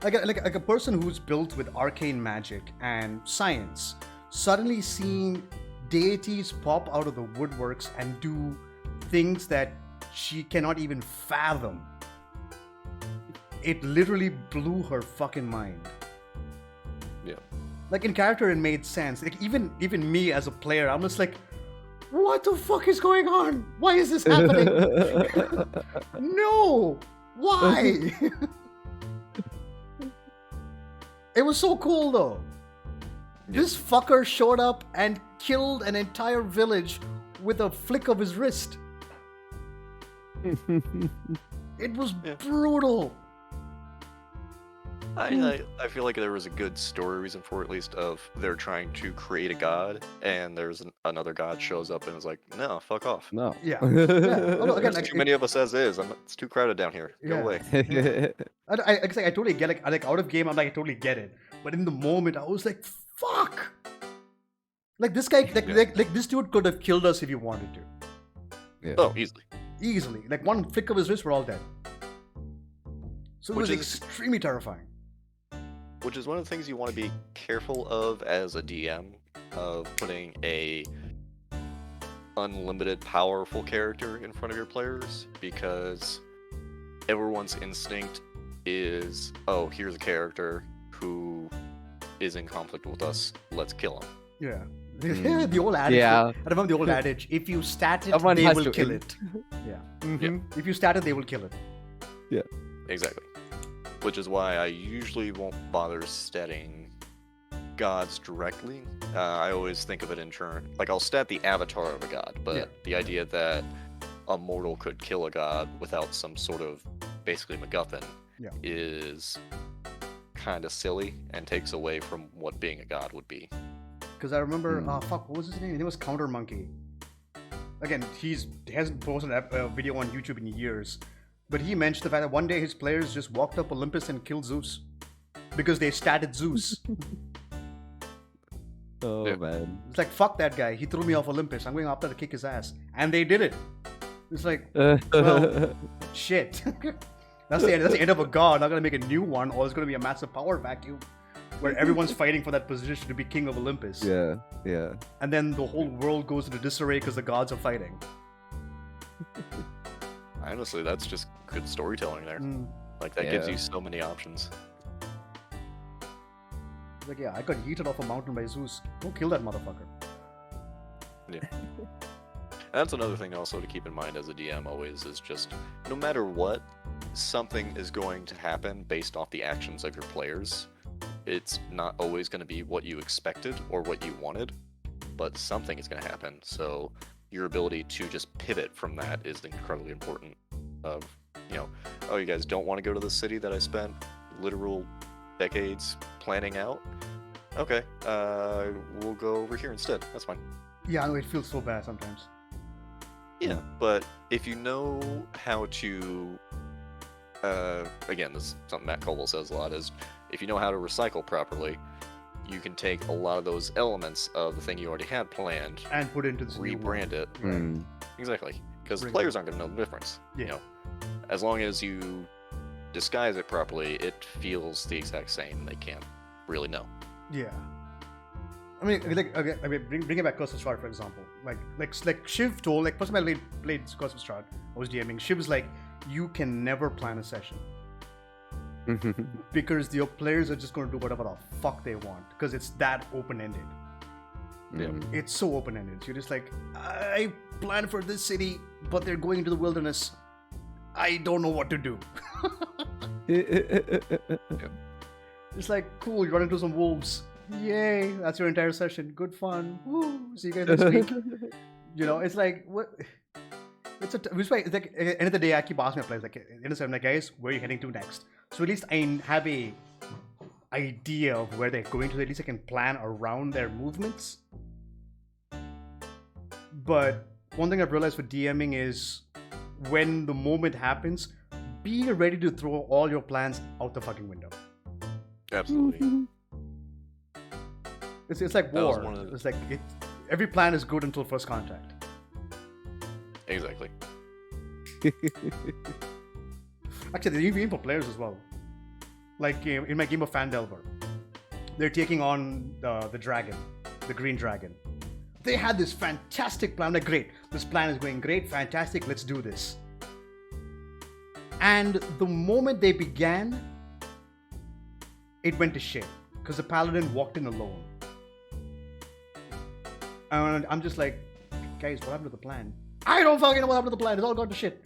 like a person who's built with arcane magic and science, suddenly seeing deities pop out of the woodworks and do things that she cannot even fathom. It literally blew her fucking mind. Yeah. Like in character, it made sense. Like even me as a player, I'm just like, what the fuck is going on? Why is this happening? No, why? It was so cool though. This fucker showed up and killed an entire village with a flick of his wrist. It was brutal. I feel like there was a good story reason for it, at least, of they're trying to create a god, and there's another god shows up and is like, no, fuck off. No. Yeah. Oh, no, again, There's like, too many of us as is. It's too crowded down here. Go Yeah. away. I totally get like out of game. I'm like I totally get it, but in the moment I was like, fuck. Like this guy, like this dude could have killed us if he wanted to, Oh, easily. easily. Like one flick of his wrist, we're all dead. So it Which was is- extremely terrifying. Which is one of the things you want to be careful of as a DM, of putting a unlimited powerful character in front of your players, because everyone's instinct is, oh, here's a character who is in conflict with us. Let's kill him. Yeah. Mm. The old adage. Yeah. I remember the old adage. If you stat it, Someone they has will to kill in- it. Yeah. If you stat it, they will kill it. Exactly. Which is why I usually won't bother statting gods directly. I always think of it in turn. Like, I'll stat the avatar of a god, but Yeah. the idea that a mortal could kill a god without some sort of basically MacGuffin Yeah. is kind of silly and takes away from what being a god would be. Because I remember, what was his name? His name was Counter Monkey. Again, he hasn't posted a video on YouTube in years, but he mentioned the fact that one day his players just walked up Olympus and killed Zeus because they statted Zeus. Oh Yeah. man. It's like, fuck that guy. He threw me off Olympus. I'm going up there to kick his ass. And they did it. It's like, well, shit. That's the end of a god. Not going to make a new one, or it's going to be a massive power vacuum where everyone's fighting for that position to be king of Olympus. yeah. Yeah. And then the whole world goes into disarray because the gods are fighting. Honestly, that's just good storytelling there. Mm. Like, that gives Yeah. you so many options. It's like, yeah, I got yeeted off a mountain by Zeus. Go kill that motherfucker. That's another thing also to keep in mind as a DM always is just, no matter what, something is going to happen based off the actions of your players. It's not always going to be what you expected or what you wanted, but something is going to happen. So your ability to just pivot from that is incredibly important. Of, oh, you guys don't want to go to the city that I spent literal decades planning out? Okay, we'll go over here instead. That's fine. Yeah, I know, it feels so bad sometimes. Yeah, but if you know how to, again, this is something Matt Colville says a lot, is if you know how to recycle properly, you can take a lot of those elements of the thing you already had planned, And put it into this new rebrand world. it. Right. Mm. Exactly. Because Bring it players aren't going to know the difference. Yeah. As long as you disguise it properly, it feels the exact same. They can't really know. Yeah. I mean, bring it back Curse of Strahd, for example. Like Shiv told, like, first time I played Curse of Strahd, I was DMing. Shiv was like, you can never plan a session because your players are just going to do whatever the fuck they want because it's that open-ended. Yeah. Mm. It's so open-ended. So you're just like, I planned for this city, but they're going into the wilderness. I don't know what to do. It's like, cool, you run into some wolves. Yay, that's your entire session. Good fun. Woo, see you guys next week. It's like, what? Which way, it's like, at the end of the day, I keep asking my players, like, I'm like, guys, where are you heading to next? So at least I have a idea of where they're going to. At least I can plan around their movements. But one thing I've realized with DMing is when the moment happens, be ready to throw all your plans out the fucking window. Absolutely. It's like That was war. one of the- It's like every plan is good until first contact. Exactly. Actually, they're even for players as well. Like in my game of Fandelver, they're taking on the dragon, the green dragon. They had this fantastic plan. I'm like, great, this plan is going great, fantastic, let's do this. And the moment they began, it went to shit because the paladin walked in alone. And I'm just like, guys, what happened to the plan? I don't fucking know what happened to the plan. It's all gone to shit.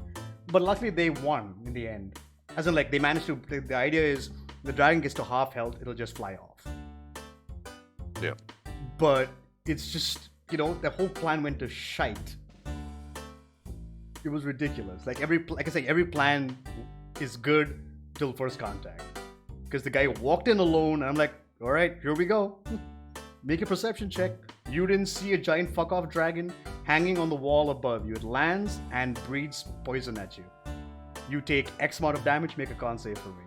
But luckily, they won in the end. As in, like, they managed to. The idea is the dragon gets to half health, it'll just fly off. Yeah. But it's just, the whole plan went to shite. It was ridiculous. Like I say, every plan is good till first contact. Because the guy walked in alone, and I'm like, all right, here we go. Make a perception check. You didn't see a giant fuck off dragon hanging on the wall above you. It lands and breathes poison at you. You take X amount of damage, make a con save for me.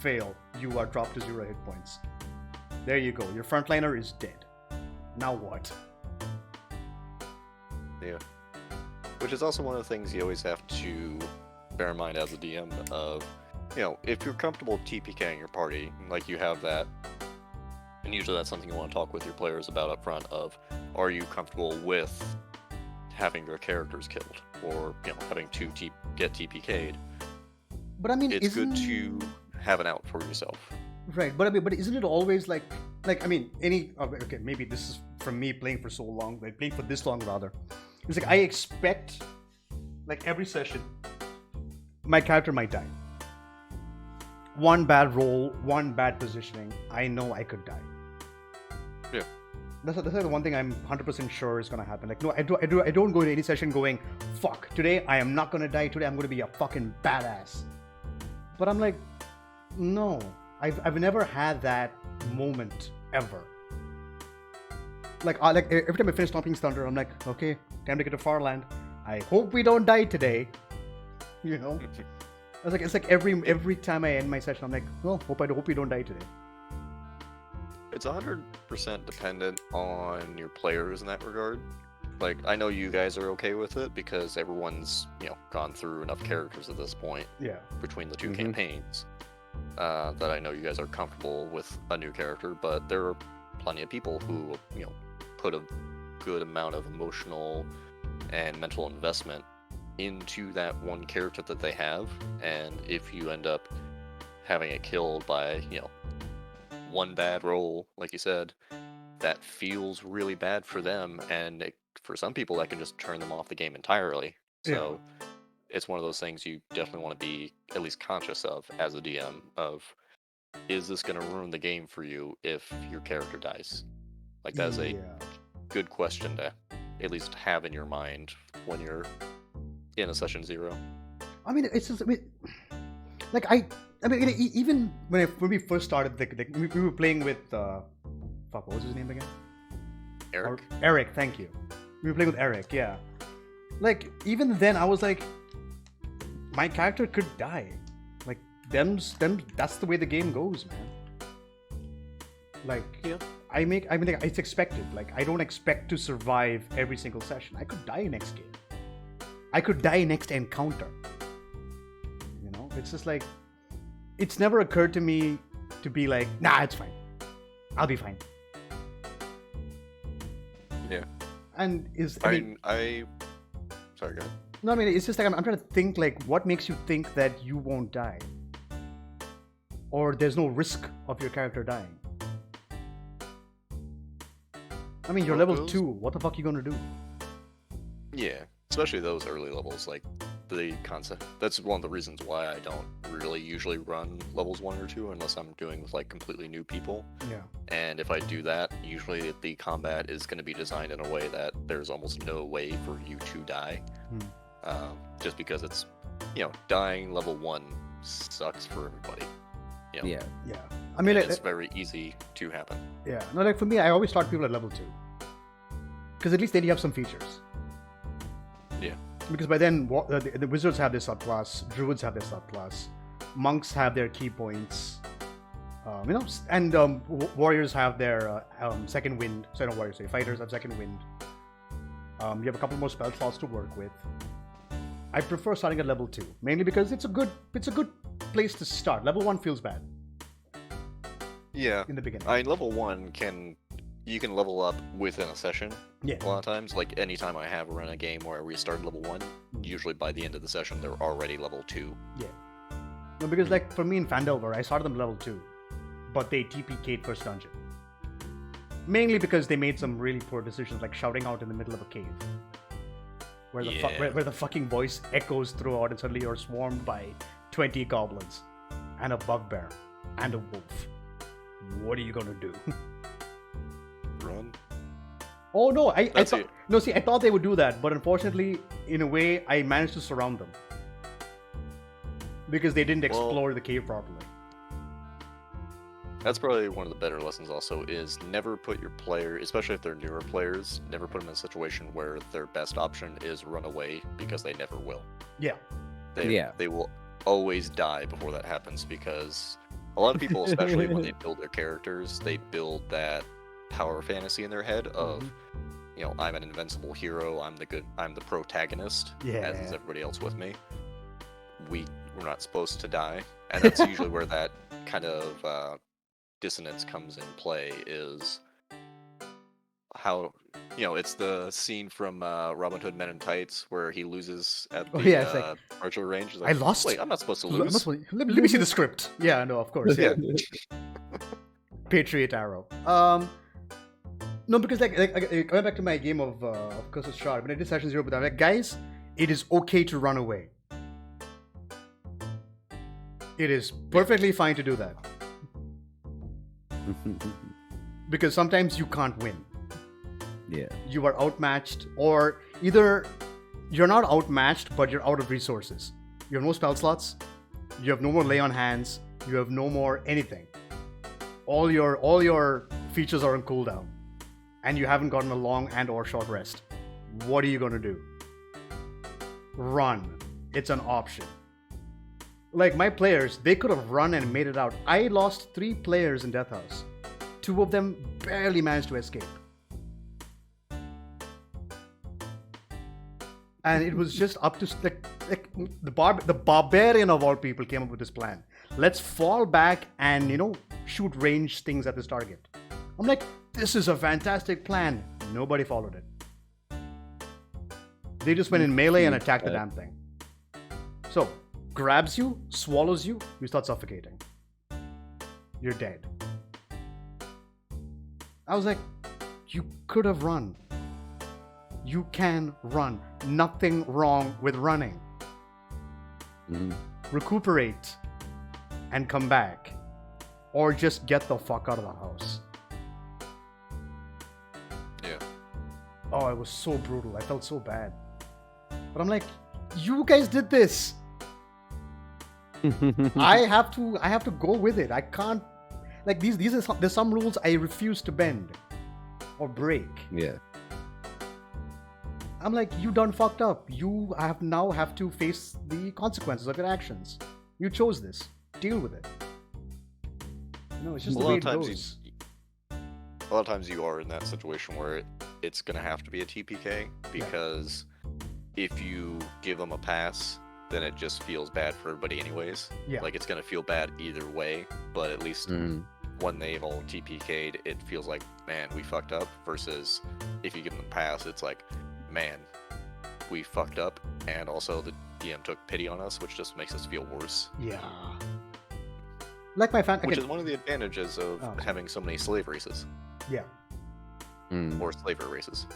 Fail, you are dropped to 0 hit points. There you go. Your frontliner is dead. Now what? Yeah. Which is also one of the things you always have to bear in mind as a DM of, if you're comfortable TPKing your party, like you have that, and usually that's something you want to talk with your players about up front of, are you comfortable with having your characters killed? Or, having to get TPK'd? But I mean, It's good to have an out for yourself. Right, but I mean, but isn't it always like I mean, okay, maybe this is from me playing for so long, like playing for this long rather. It's like I expect, like every session, my character might die. One bad roll, one bad positioning, I know I could die. Yeah. That's like the one thing I'm 100% sure is gonna happen. Like, no, I don't go into any session going, fuck, today I am not gonna die. Today I'm gonna be a fucking badass. But I'm like, no, I've never had that moment ever. Like every time I finish Stomping Thunder, I'm like, okay, time to get to Farland. I hope we don't die today. You know, it's like every time I end my session, I'm like, well, hope we don't die today. It's 100% dependent on your players in that regard. Like, I know you guys are okay with it because everyone's, gone through enough characters at this point. Yeah. Between the two campaigns, that I know you guys are comfortable with a new character. But there are plenty of people who, put a good amount of emotional and mental investment into that one character that they have, and if you end up having it killed by, one bad roll, like you said, that feels really bad for them, and for some people that can just turn them off the game entirely. So it's one of those things you definitely want to be at least conscious of as a DM of, is this going to ruin the game for you if your character dies? Like, that's a good question to at least have in your mind when you're in a session 0. I mean, it's just, like even when we first started, we were playing with what was his name again? Eric. Eric, thank you. We were playing with Eric, yeah. Like even then, I was like, my character could die. Like that's the way the game goes, man. Like like, it's expected. Like I don't expect to survive every single session. I could die next game. I could die next encounter. It's just like, it's never occurred to me to be like, nah, it's fine. I'll be fine. Yeah. And sorry, go ahead. No, I mean, it's just like, I'm trying to think, like, what makes you think that you won't die? Or there's no risk of your character dying? I mean, you're level 2. What the fuck are you gonna do? Yeah, especially those early levels, like the concept. That's one of the reasons why I don't really usually run levels 1 or 2 unless I'm doing with like completely new people. Yeah. And if I do that, usually the combat is going to be designed in a way that there's almost no way for you to die. Just because it's, dying level 1 sucks for everybody. Yeah. I mean, it's very easy to happen. Yeah. No, like for me, I always start people at level 2. Because at least then you have some features. Yeah. Because by then, the wizards have their subclass, druids have their subclass, monks have their key points, and warriors have their second wind. So not warriors, fighters have second wind. You have a couple more spell slots to work with. I prefer starting at level 2, mainly because it's a good place to start. Level 1 feels bad. Yeah. In the beginning. I mean, level 1 you can level up within a session. Yeah. A lot of times, like anytime I have run a game where we start level 1, usually by the end of the session they're already level 2. Yeah. No, because like for me in Phandelver, I started them level 2, but they TPK'd first dungeon. Mainly because they made some really poor decisions, like shouting out in the middle of a cave, where the fucking voice echoes throughout, and suddenly you're swarmed by 20 goblins, and a bugbear, and a wolf. What are you gonna do? Run. Oh no, I thought they would do that, but unfortunately, in a way, I managed to surround them because they didn't explore the cave properly. That's probably one of the better lessons also, is never put your player, especially if they're newer players, never put them in a situation where their best option is run away, because they never will. Yeah. They will always die before that happens, because a lot of people, especially when they build their characters, they build that power fantasy in their head of, I'm an invincible hero, I'm the protagonist, as is everybody else with me. We're not supposed to die, and that's usually where that kind of dissonance comes in play, is how it's the scene from Robin Hood Men in Tights where he loses at Oh the yeah, it's like archery range. He's I like, lost. wait, I'm not supposed to Let lose. me see the script. Yeah, no, of course. Yeah, Patriot Arrow. No, because like going back to my game of Curse Shard, when I did Session Zero with them, like guys, it is okay to run away. It is perfectly fine to do that because sometimes you can't win. Yeah. You are outmatched, or either you're not outmatched, but you're out of resources. You have no spell slots. You have no more lay on hands. You have no more anything. All your features are on cooldown, and you haven't gotten a long and or short rest. What are you gonna do? Run. It's an option. Like my players, they could have run and made it out. I lost 3 players in Death House. 2 of them barely managed to escape. And it was just up to like the barbarian of all people came up with this plan. Let's fall back and shoot range things at this target. I'm like, this is a fantastic plan. Nobody followed it. They just went in melee and attacked the damn thing. So grabs you, swallows you, you start suffocating. You're dead. I was like, you could have run. You can run. Nothing wrong with running. Recuperate and come back. Or just get the fuck out of the house. Yeah. Oh, it was so brutal. I felt so bad. But I'm like, you guys did this. I have to go with it. I can't, like, there's some rules I refuse to bend or break. Yeah. I'm like, you done fucked up. You now have to face the consequences of your actions. You chose this. Deal with it. No, it's just A the lot way of it times goes. a lot of times you are in that situation where it's gonna have to be a TPK because if you give them a pass, then it just feels bad for everybody anyways. Yeah. Like it's gonna feel bad either way, but at least when they've all TPK'd, it feels like, man, we fucked up. Versus if you give them a pass, it's like, man, we fucked up, and also the DM took pity on us, which just makes us feel worse. Yeah. Like my fan. Which is one of the advantages of Oh. having so many slave races Yeah. or slaver races.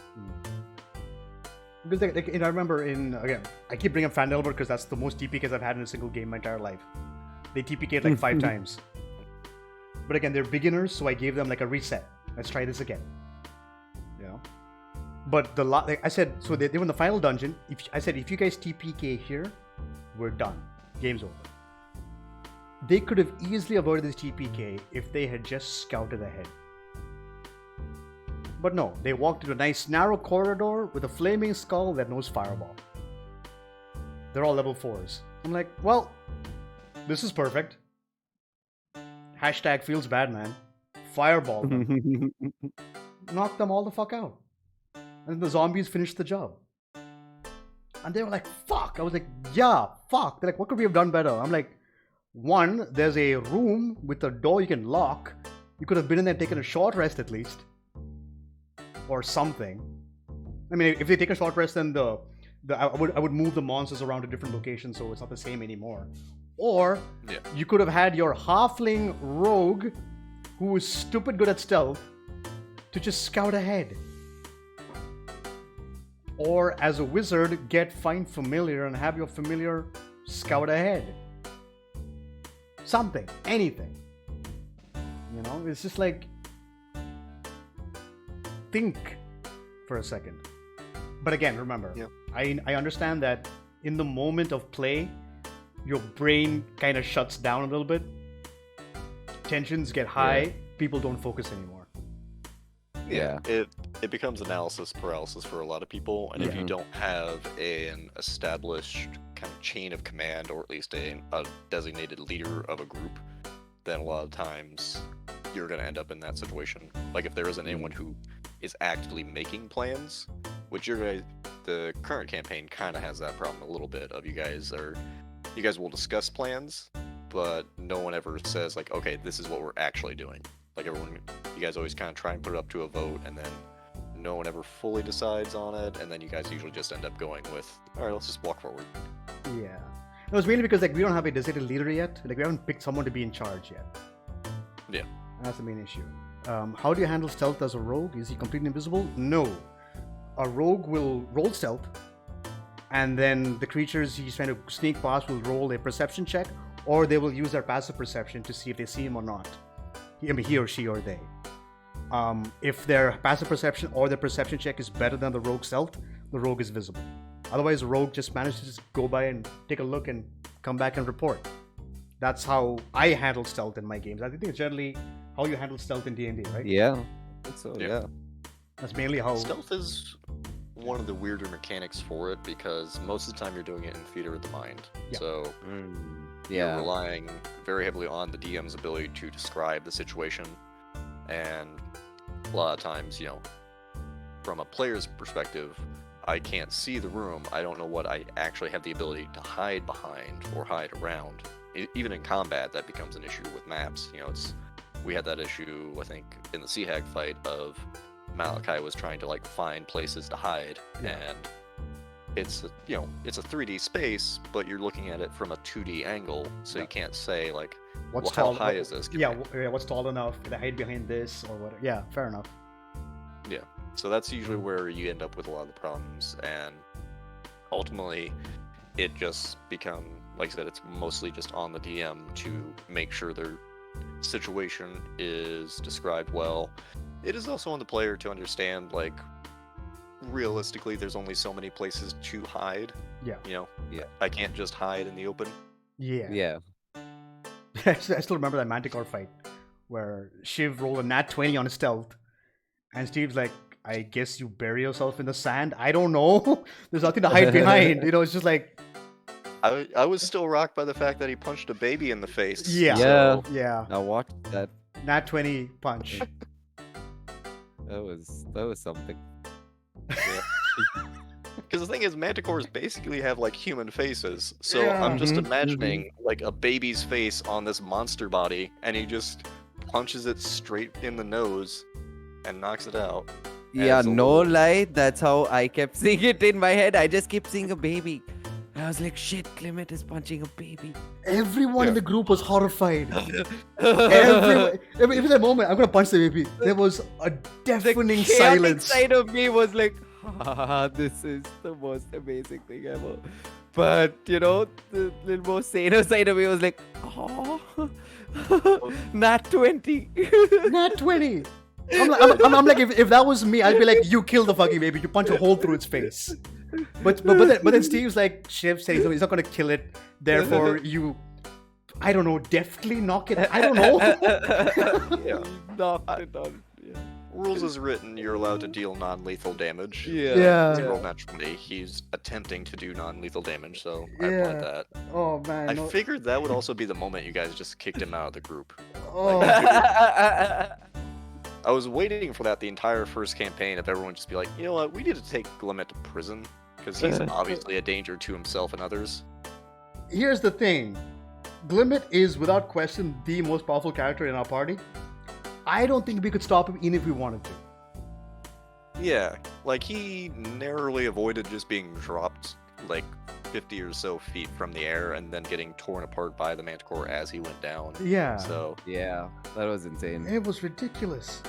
Because I remember again, I keep bringing up Fandelver because that's the most TPKs I've had in a single game my entire life. They TPK'd like 5 times. But again, they're beginners, so I gave them like a reset. Let's try this again. But like I said, so they were in the final dungeon. I said, if you guys TPK here, we're done. Game's over. They could have easily avoided this TPK if they had just scouted ahead. But no, they walked into a nice narrow corridor with a flaming skull that knows fireball. They're all level 4s. I'm like, well, this is perfect. Hashtag feels bad, man. Fireball them. Knock them all the fuck out. And the zombies finished the job. And they were like, fuck. I was like, yeah, fuck. They're like, what could we have done better? I'm like, 1, there's a room with a door you can lock. You could have been in there taking a short rest at least. Or something. I mean, if they take a short rest, then I would move the monsters around to different locations so it's not the same anymore. Or you could have had your halfling rogue, who is stupid good at stealth, to just scout ahead. Or as a wizard, find familiar and have your familiar scout ahead. Something, anything. It's just like, think for a second. But again, remember, I understand that in the moment of play, your brain kind of shuts down a little bit. Tensions get high, people don't focus anymore. Yeah. It becomes analysis paralysis for a lot of people, and if you don't have an established kind of chain of command, or at least a designated leader of a group, then a lot of times you're going to end up in that situation. Like if there isn't anyone who is actively making plans, which the current campaign kind of has that problem a little bit of you guys will discuss plans, but no one ever says like, okay, this is what we're actually doing. Like you guys always kind of try and put it up to a vote, and then no one ever fully decides on it, and then you guys usually just end up going with, all right, let's just walk forward. Yeah. No, it's mainly because like we don't have a designated leader yet. Like we haven't picked someone to be in charge yet. Yeah. That's the main issue. How do you handle stealth as a rogue? Is he completely invisible? No. A rogue will roll stealth, and then the creatures he's trying to sneak past will roll a perception check, or they will use their passive perception to see if they see him or not. I mean, he or she or they. If their passive perception or their perception check is better than the rogue stealth, the rogue is visible. Otherwise, the rogue just manages to just go by and take a look and come back and report. That's how I handle stealth in my games. I think it's generally how you handle stealth in D&D, right? Yeah. I think so. Yeah. Yeah. That's mainly how. Stealth is one of the weirder mechanics for it because most of the time you're doing it in theater of the mind. Yeah. So Yeah. you're relying very heavily on the DM's ability to describe the situation, and a lot of times, from a player's perspective, I can't see the room. I don't know what I actually have the ability to hide behind or hide around. Even in combat, that becomes an issue with maps. We had that issue, I think, in the Seahag fight of Malachi was trying to find places to hide, and it's a 3D space, but you're looking at it from a 2D angle, so you can't say What's how tall? high is this? What's tall enough? Can I hide behind this or what? Yeah, fair enough. Yeah, so that's usually where you end up with a lot of the problems, and ultimately, it just become, like I said, it's mostly just on the DM to make sure their situation is described well. It is also on the player to understand, realistically, there's only so many places to hide. Yeah. Yeah. I can't just hide in the open. Yeah. Yeah. I still remember that Manticore fight where Shiv rolled a nat 20 on stealth, and Steve's like, I guess you bury yourself in the sand. I don't know. There's nothing to hide behind. It's just like. I was still rocked by the fact that he punched a baby in the face. Yeah. So, Yeah. I watched that. Nat 20 punch. That was something. because the thing is, manticores basically have human faces. So Yeah. I'm just imagining a baby's face on this monster body, and he just punches it straight in the nose and knocks it out. Yeah, it's a no little- lie. That's how I kept seeing it in my head. I just kept seeing a baby. I was like, shit, Clement is punching a baby. Everyone in Yeah. the group was horrified. Everyone, even that moment, I'm gonna punch the baby. There was a deafening the chaotic silence. side of me was like, this is the most amazing thing ever. But, the little more saner side of me was like, oh, not 20. Nat 20. I'm like, if that was me, I'd be like, you kill the fucking baby. You punch a hole through its face. But then Steve's like, Shiv says he's not gonna kill it. Therefore, you, I don't know, deftly knock it. I don't know. Yeah. Knocked it on. Yeah. Rules is written, you're allowed to deal non-lethal damage. Yeah. He's rolled nat 20. He's attempting to do non-lethal damage, so I Yeah. applied that. Oh man. I no. figured that would also be the moment you guys just kicked him out of the group. Oh. I was waiting for that the entire first campaign of everyone just be like, you know what, we need to take Glimmet to prison, because he's obviously a danger to himself and others. Here's the thing. Glimmet is without question the most powerful character in our party. I don't think we could stop him even if we wanted to. Yeah, he narrowly avoided just being dropped 50 or so feet from the air and then getting torn apart by the Manticore as he went down. Yeah. So, Yeah, that was insane. It was ridiculous.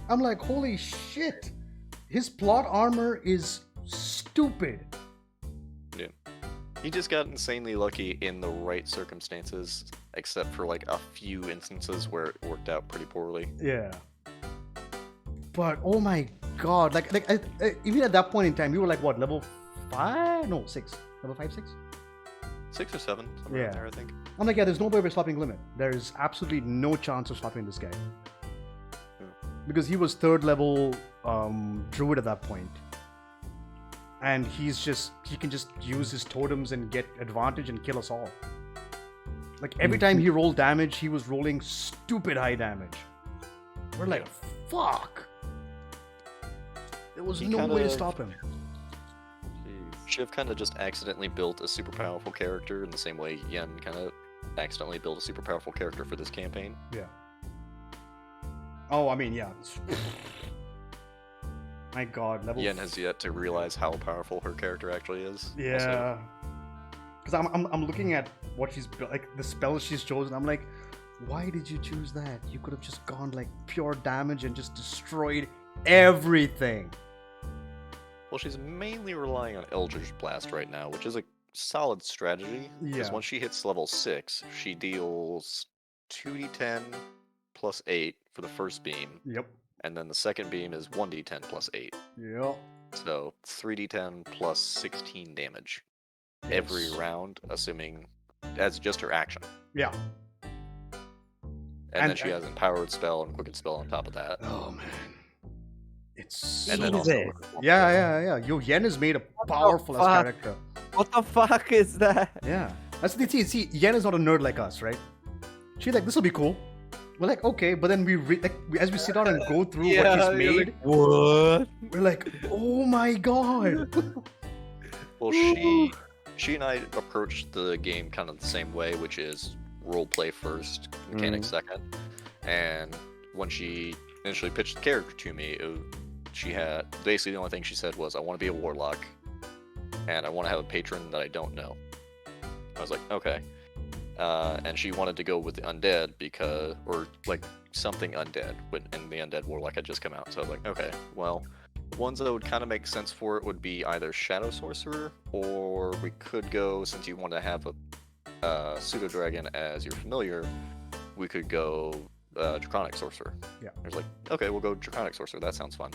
I'm like, holy shit. His plot armor is stupid. yeah. He just got insanely lucky in the right circumstances, except for a few instances where it worked out pretty poorly. Yeah. But oh my god, even at that point in time, we were what, level 5? No, 6. Level 5, 6? 6 or 7, somewhere Yeah. in there, I think. I'm like, yeah, there's no way we're stopping Limit. There's absolutely no chance of stopping this guy. Because he was 3rd level druid at that point. And he can just use his totems and get advantage and kill us all. Every time he rolled damage, he was rolling stupid high damage. We're like, fuck! There was He no kind way to of- stop him. Shiv kind of just accidentally built a super powerful character in the same way Yen kind of accidentally built a super powerful character for this campaign. Yeah. Oh, I mean, yeah. My God, level. Yen has yet to realize how powerful her character actually is. Also. Yeah. Because I'm looking at what she's like the spells she's chosen. I'm like, why did you choose that? You could have just gone like pure damage and just destroyed everything. Well, she's mainly relying on Eldritch Blast right now, which is a solid strategy. Because Yeah. once she hits level 6, she deals 2d10 plus 8 for the first beam, Yep. and then the second beam is 1d10 plus 8. Yep. So 3d10 plus 16 damage every Yes. round, assuming that's just her action. Yeah. And then she has Empowered Spell and Quicken Spell on top of that. Oh man. It's so And then also, Jesus. yeah. Yo, Yen is made a powerful as fuck? character. What the fuck is that? Yeah. That's the thing. See, Yen is not a nerd like us, right? She's like, this will be cool. We're like, okay, but then as we sit down and go through what she's made, What? we're like, oh my god. well, she and I approached the game kind of the same way, which is roleplay first, mechanics second. And when she initially pitched the character to me, she had basically the only thing she said was, I want to be a warlock, and I want to have a patron that I don't know. I was like, okay. And she wanted to go with the undead or like something undead, and the undead warlock had just come out. So I was like, okay, well, ones that would kind of make sense for it would be either Shadow Sorcerer, or we could go, since you want to have a pseudo dragon as your familiar, we could go Draconic Sorcerer. Yeah. I was like, okay, we'll go Draconic Sorcerer. That sounds fun.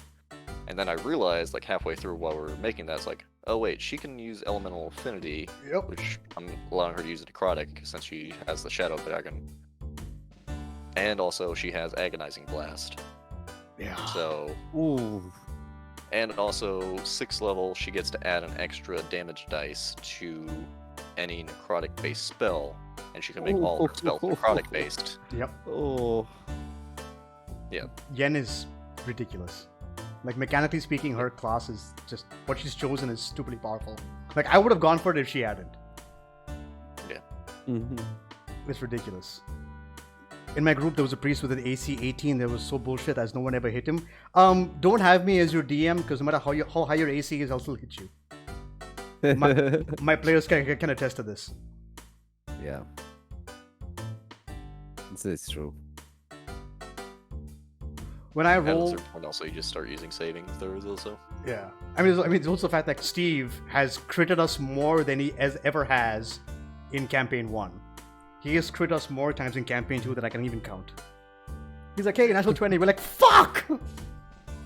And then I realized, like halfway through while we were making that, it's like, oh wait, she can use Elemental Affinity, Yep. which I'm allowing her to use a Necrotic since she has the Shadow Dragon. And also she has Agonizing Blast. Yeah. So, Ooh. and also 6th level, she gets to add an extra damage dice to any necrotic-based spell, and she can make all her spells necrotic-based. Yep. Oh. Yen is ridiculous. Like mechanically speaking, her class is just what she's chosen is stupidly powerful. Like I would have gone for it if she hadn't. Mhm. It's ridiculous. In my group, there was a priest with an AC 18 that was so bullshit as no one ever hit him. Don't have me as your DM because no matter how high your AC is, I'll still hit you. My players can attest to this. Yeah. This is true. When I And at a roll, certain point also, you just start using saving throws also. yeah. I mean, it's also the fact that Steve has critted us more than he ever has in campaign 1. He has crit us more times in campaign 2 than I can even count. He's like, hey, natural 20. We're like, fuck!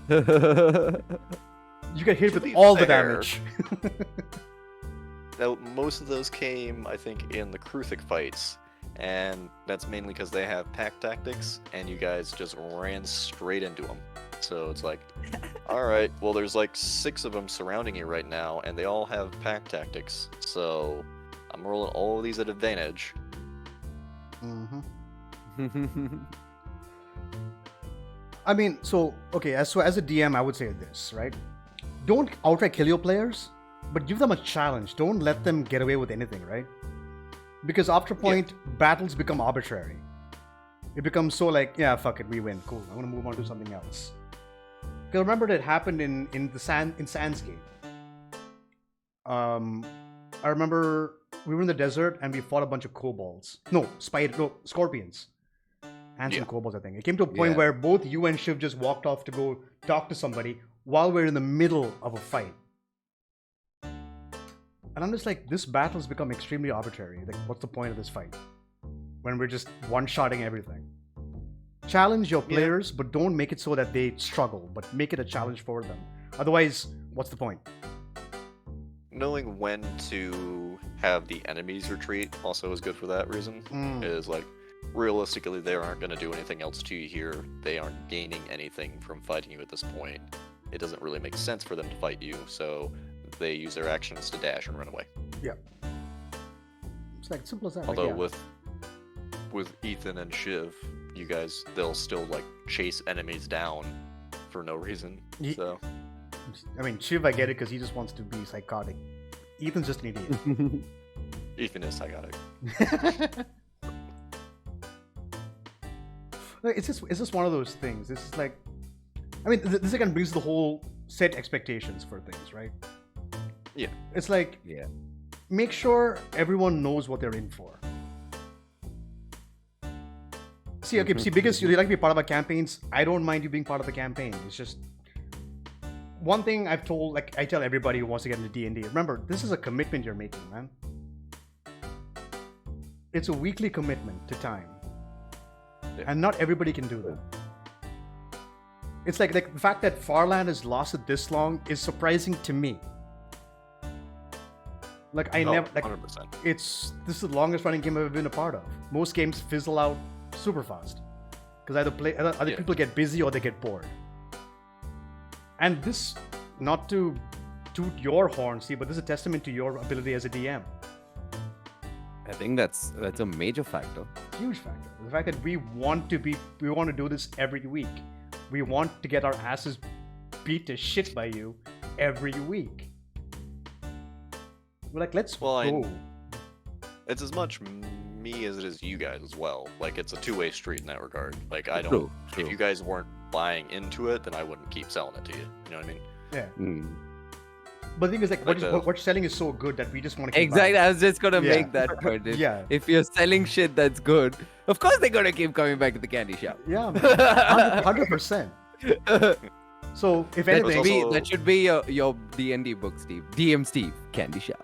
You get hit To with be all the fair, damage. Now, most of those came, I think, in the Kruthic fights, and that's mainly because they have pack tactics, and you guys just ran straight into them. So it's like, alright, well there's like 6 of them surrounding you right now, and they all have pack tactics, so I'm rolling all of these at advantage. Mm-hmm. I mean, so okay, as a DM, I would say this, right? Don't outright kill your players, but give them a challenge. Don't let them get away with anything, right? Because after a point, battles become arbitrary. It becomes so like, yeah, fuck it, we win, cool. I'm gonna move on to something else. Because remember that happened in Sans Gate. I remember we were in the desert and we fought a bunch of kobolds. Scorpions. And some kobolds, I think. It came to a point where both you and Shiv just walked off to go talk to somebody while we're in the middle of a fight. And I'm just like, this battle's become extremely arbitrary. Like, what's the point of this fight? When we're just one-shotting everything. Challenge your players, but don't make it so that they struggle, but make it a challenge for them. Otherwise, what's the point? Knowing when to have the enemies retreat also is good for that reason. Is like, realistically, they aren't going to do anything else to you here. They aren't gaining anything from fighting you at this point. It doesn't really make sense for them to fight you, so they use their actions to dash and run away. Yeah. It's like simple as that. Although like, with Ethan and Shiv, you guys, they'll still like chase enemies down for no reason. So I mean, Shiv, I get it because he just wants to be psychotic. Ethan's just an idiot. Ethan is psychotic. It's just one of those things. It's just like I mean, this again brings the whole set expectations for things, right? Yeah. It's like, Yeah. make sure everyone knows what they're in for. See, okay, see, because you like to be part of our campaigns, I don't mind you being part of the campaign. It's just one thing I've told, like I tell everybody who wants to get into D&D. Remember, this is a commitment you're making, man. It's a weekly commitment to time, and not everybody can do that. It's like the fact that Farland has lasted this long is surprising to me. Like I never like 100%. this is the longest running game I've ever been a part of. Most games fizzle out super fast because either people get busy or they get bored. And this, not to toot your horn, Steve, but this is a testament to your ability as a DM. I think that's a major factor. Huge factor. The fact that we want to do this every week. We want to get our asses beat to shit by you every week. We're like, let's go. It's as much me as it is you guys as well. Like, it's a two-way street in that regard. Like, I don't. True. If you guys weren't buying into it, then I wouldn't keep selling it to you. You know what I mean? Yeah. But the thing is, like, what you're selling is so good that we just want to keep Exactly. buying. I was just gonna make that point. If you're selling shit that's good, of course they're gonna keep coming back to the candy shop. Yeah, 100%. So, if anything, That should be your D&D book, Steve. DM Steve, candy shop.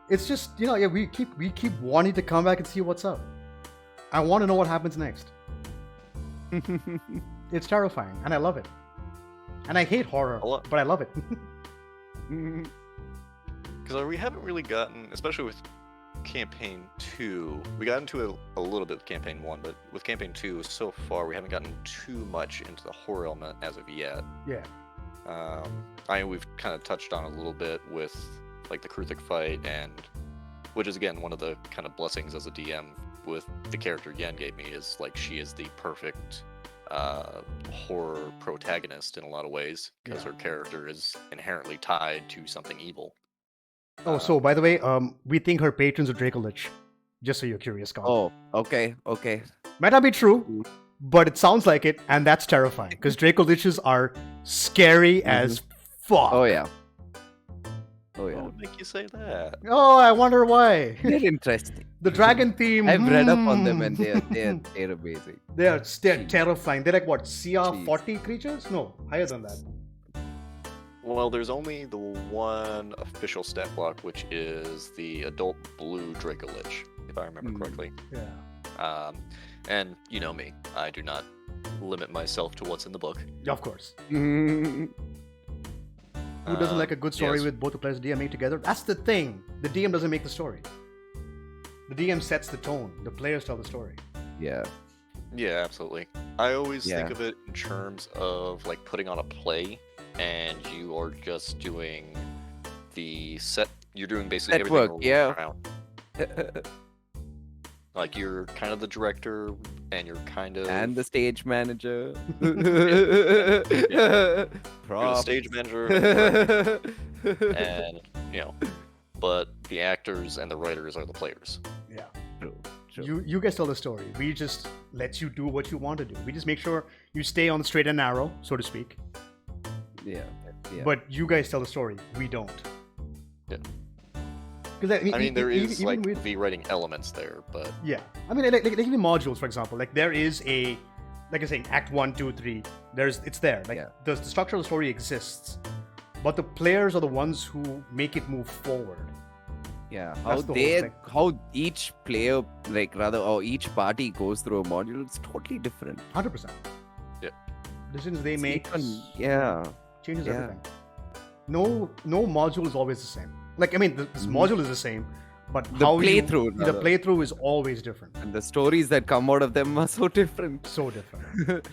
It's just, we keep wanting to come back and see what's up. I want to know what happens next. It's terrifying, and I love it. And I hate horror, but I love it. Because we haven't really gotten, especially with Campaign 2, we got into it a little bit with Campaign 1, but with Campaign 2, so far, we haven't gotten too much into the horror element as of yet. Yeah. We've kind of touched on a little bit with, like, the Kruthik fight, and which is, again, one of the kind of blessings as a DM with the character Yen gave me, is, like, she is the perfect horror protagonist in a lot of ways, because her character is inherently tied to something evil. Oh, so by the way, we think her patrons are Dracolich. Just so you're curious, Colin. Oh, okay. Might not be true, but it sounds like it, and that's terrifying because Dracoliches are scary as fuck. Oh yeah. What would make you say that? Oh, I wonder why. They're interesting. The dragon theme. I've read up on them, and they're amazing. They're terrifying. They're like what, CR 40 creatures? No, higher than that. Well, there's only the one official stat block, which is the adult blue Dracolich, if I remember correctly. Yeah. And you know me, I do not limit myself to what's in the book. Of course. Who doesn't like a good story with both the players and DM made together? That's the thing. The DM doesn't make the story. The DM sets the tone. The players tell the story. Yeah. Yeah, absolutely. I always think of it in terms of like putting on a play, and you are just doing the set. You're doing basically everything around. Like you're kind of the director, and you're kind of the stage manager. You're the stage manager, and but the actors and the writers are the players. Yeah. True. You guys tell the story. We just let you do what you want to do. We just make sure you stay on the straight and narrow, so to speak. Yeah. But you guys tell the story. We don't. Yeah. I mean, there is like rewriting elements there, but yeah. I mean, like even modules, for example. Like there is a, like I say, Act 1, 2, 3. It's there. Like the structure of the story exists, but the players are the ones who make it move forward. Yeah, how each player, or each party goes through a module, it's totally different. 100%. Yeah. Decisions they make. Changes Yeah. everything. No module is always the same. Like, I mean, this module is the same, but the playthrough is always different. And the stories that come out of them are so different. So different.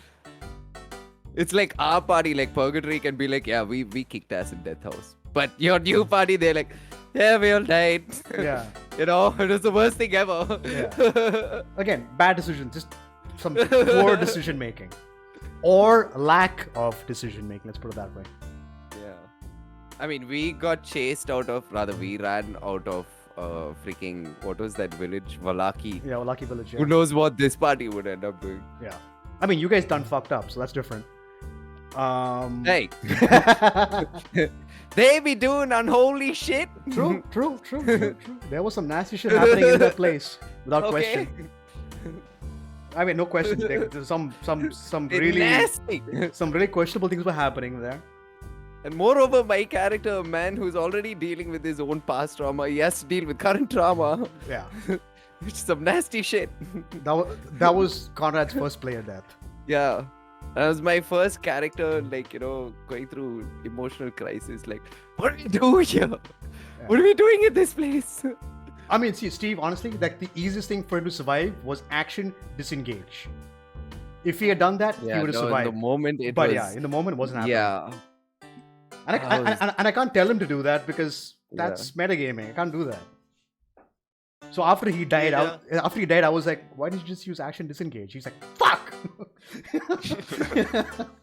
It's like our party, like Purgatory can be like, yeah, we kicked ass in Death House. But your new party, they're like, yeah, we all died. Yeah. It was the worst thing ever. Yeah. Again, bad decision. Just some poor decision making. Or lack of decision making, let's put it that way. Yeah. I mean, we ran out of freaking, what was that village? Vallaki. Yeah, Vallaki village. Yeah. Who knows what this party would end up doing? Yeah. I mean, you guys done fucked up, so that's different. Hey, they be doing unholy shit. True. There was some nasty shit happening in that place, without Okay. question. I mean, no question. There's some They're really nasty. some really questionable things were happening there. And moreover, my character, a man who's already dealing with his own past trauma, he has to deal with current trauma, Yeah, which is some nasty shit. that was Conrad's first player death. Yeah. That was my first character, like, going through emotional crisis. Like, what do we do here? What are we doing in this place? I mean, see, Steve, honestly, like the easiest thing for him to survive was action disengage. If he had done that, he would have survived. In the moment, it But was... yeah, in the moment, it wasn't happening. Yeah. And I can't tell him to do that because that's metagaming. I can't do that. So after he died I was like, why did you just use action disengage? He's like, fuck!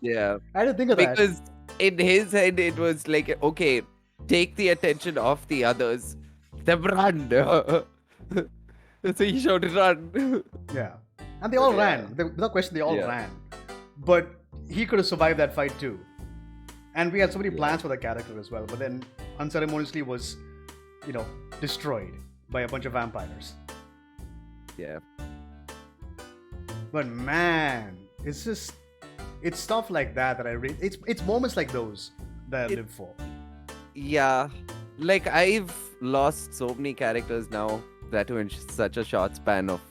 Yeah. I didn't think of that. Because in his head, it was like, okay, take the attention off the others. Then run. So he shouted, run. Yeah. And they all Yeah. ran. Without question, they all Yeah. ran. But he could have survived that fight too. And we had so many plans for the character as well. But then unceremoniously was, destroyed by a bunch of vampires. Yeah. But man, it's stuff like that I really, it's moments like those that I live for. Yeah. Like, I've lost so many characters now, that too in such a short span of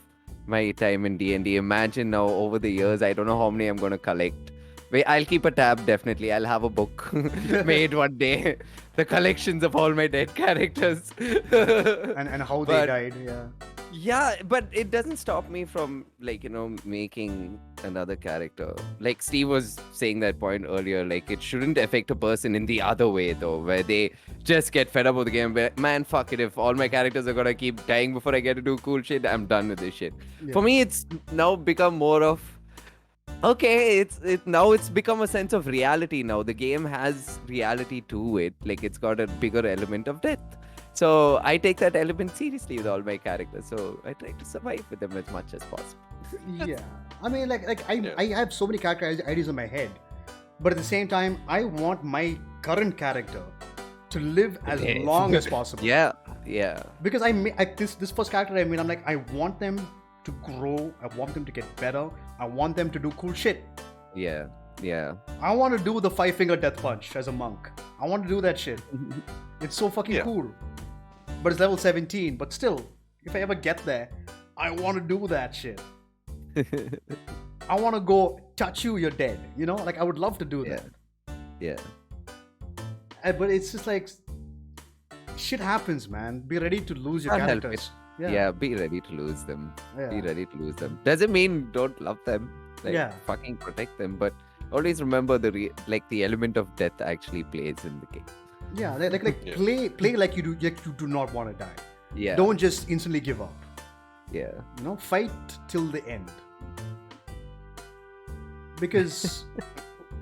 my time in D&D. Imagine now, over the years, I don't know how many I'm going to collect. Wait, I'll keep a tab, definitely. I'll have a book made one day. The collections of all my dead characters. And how they But- died, yeah. Yeah, but it doesn't stop me from, like, making another character. Like Steve was saying that point earlier, like, it shouldn't affect a person in the other way, though, where they just get fed up with the game. Where, man, fuck it, if all my characters are gonna keep dying before I get to do cool shit, I'm done with this shit. Yeah. For me, it's now become more of, okay, it's become a sense of reality now. The game has reality to it. Like, it's got a bigger element of death. So I take that element seriously with all my characters. So I try to survive with them as much as possible. Yeah. I mean, I Yeah. have so many character ideas in my head. But at the same time, I want my current character to live as Okay. long as possible. Yeah. Because this first character I made, I'm like, I want them to grow. I want them to get better. I want them to do cool shit. Yeah. I want to do the 5-finger death punch as a monk. I want to do that shit. It's so fucking Yeah. cool. But it's level 17. But still, if I ever get there, I want to do that shit. I want to go touch you, you're dead. Like I would love to do that. Yeah. But it's just like shit happens, man. Be ready to lose your Can't help characters. Yeah. Be ready to lose them. Yeah. Be ready to lose them. Doesn't mean don't love them. Like, Yeah. fucking protect them. But always remember the element of death actually plays in the game. Yeah, like Yeah. play like you do not want to die. Yeah. Don't just instantly give up. Yeah. Fight till the end. Because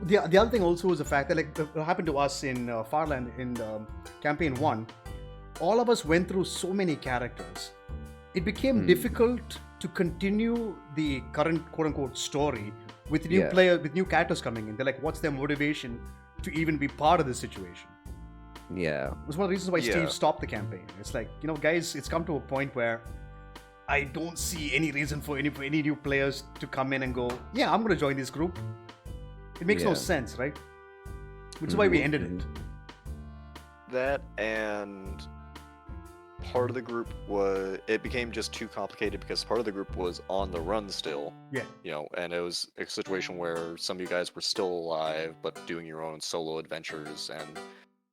the other thing also is the fact that like what happened to us in Farland in campaign 1, all of us went through so many characters. It became difficult to continue the current quote unquote story with new with new characters coming in. They're like, what's their motivation to even be part of this situation? Yeah. It was one of the reasons why Yeah. Steve stopped the campaign. It's like, guys, it's come to a point where I don't see any reason for any new players to come in and go, yeah, I'm going to join this group. It makes no Yeah. sense, right? Which is why we ended it. That and part of the group it became just too complicated because part of the group was on the run still. Yeah. And it was a situation where some of you guys were still alive but doing your own solo adventures, and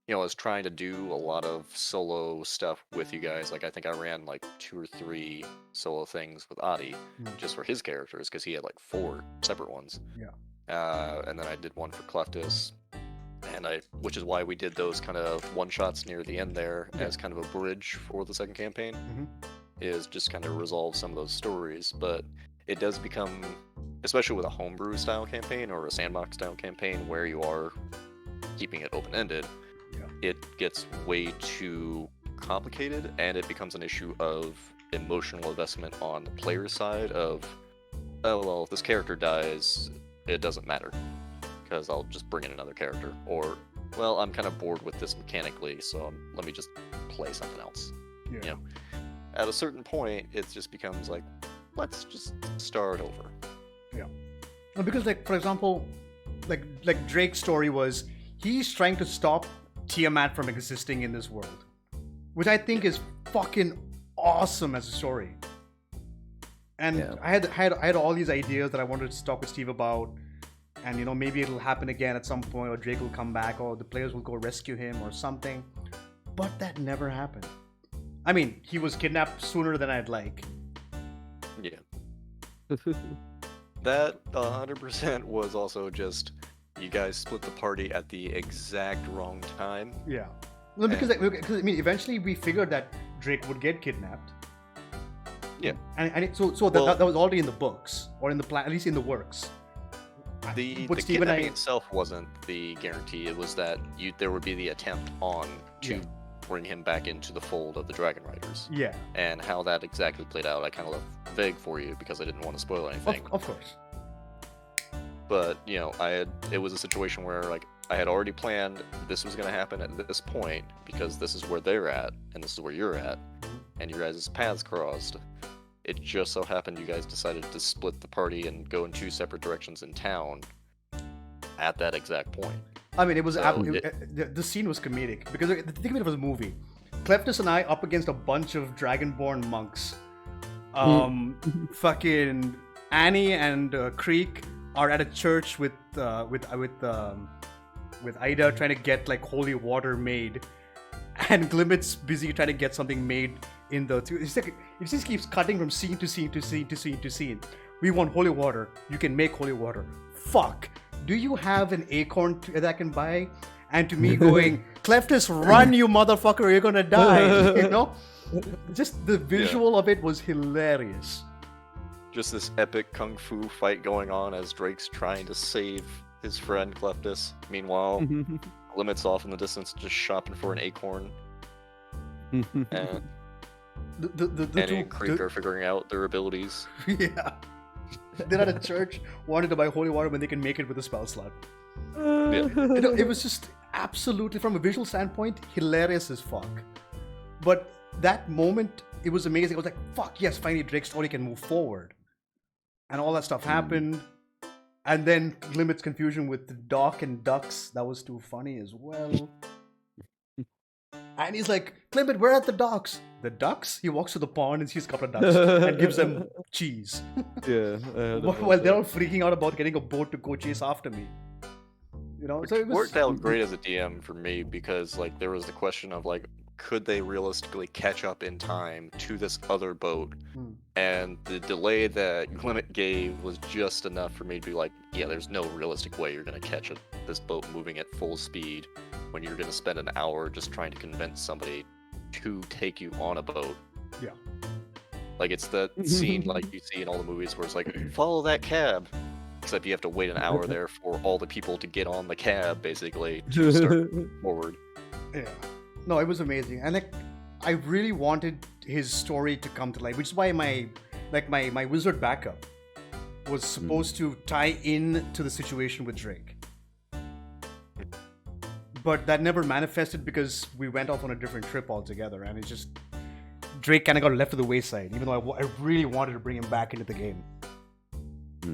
I was trying to do a lot of solo stuff with you guys. Like I think I ran like 2 or 3 solo things with Adi just for his characters because he had like 4 separate ones. Yeah. And then I did one for Cleftus, which is why we did those kind of one-shots near the end there as kind of a bridge for the second campaign, is just kind of resolve some of those stories. But it does become, especially with a homebrew style campaign or a sandbox style campaign where you are keeping it open-ended, it gets way too complicated, and it becomes an issue of emotional investment on the player side of oh well, if this character dies, it doesn't matter, because I'll just bring in another character. Or, well, I'm kind of bored with this mechanically, so let me just play something else. Yeah. You know, at a certain point, it just becomes like, let's just start over. Yeah. No, because like for example, like Drake's story was he's trying to stop Tiamat from existing in this world, which I think is fucking awesome as a story. And Yeah. I had all these ideas that I wanted to talk with Steve about, and maybe it'll happen again at some point, or Drake will come back, or the players will go rescue him, or something. But that never happened. I mean, he was kidnapped sooner than I'd like. Yeah. That 100% was also just you guys split the party at the exact wrong time. Yeah. No, because I mean, eventually we figured that Drake would get kidnapped. Yeah. So that was already in the books, or in the plan, at least in the works. The But Steve and I- kidnapping itself wasn't the guarantee. It was that there would be the attempt on to Yeah. bring him back into the fold of the Dragon Riders. Yeah. And how that exactly played out, I kind of left vague for you because I didn't want to spoil anything. Of course. But it was a situation where like I had already planned this was going to happen at this point because this is where they're at and this is where you're at, and your guys' paths crossed. It just so happened you guys decided to split the party and go in two separate directions in town at that exact point. I mean, it was So the scene was comedic because think of it as a movie. Cleftus and I up against a bunch of Dragonborn monks. Fucking Annie and Creek are at a church with Ida trying to get like holy water made, and Glimit's busy trying to get something made in the. It just keeps cutting from scene to scene to scene to scene to scene. We want holy water. You can make holy water. Fuck. Do you have an acorn that I can buy? And to me going, Cleftus, run, you motherfucker, you're gonna die. Just the visual of it was hilarious. Just this epic kung fu fight going on as Drake's trying to save his friend Cleftus. Meanwhile, Limit's off in the distance just shopping for an acorn. And Annie and Creek are figuring out their abilities. Yeah. They're at a church, wanted to buy holy water when they can make it with a spell slot. Yeah. It was just absolutely, from a visual standpoint, hilarious as fuck. But that moment, it was amazing. I was like, fuck, yes, finally Drake's story can move forward. And all that stuff happened. And then Limit's confusion with the Doc and ducks, that was too funny as well. And he's like, Clement, we're at the docks. The ducks? He walks to the pond and sees a couple of ducks and gives them cheese. Yeah. While they're all freaking out about getting a boat to go chase after me. So it Worked out great as a DM for me because like there was the question of like, could they realistically catch up in time to this other boat? And the delay that Limit gave was just enough for me to be like, yeah, there's no realistic way you're going to catch this boat moving at full speed when you're going to spend an hour just trying to convince somebody to take you on a boat. Yeah. Like it's the scene like you see in all the movies where it's like, follow that cab. Except you have to wait an hour there for all the people to get on the cab, basically, to start forward. Yeah. No, it was amazing. And like, I really wanted his story to come to life, which is why my wizard backup was supposed to tie in to the situation with Drake. But that never manifested because we went off on a different trip altogether, and it's just Drake kind of got left to the wayside, even though I really wanted to bring him back into the game.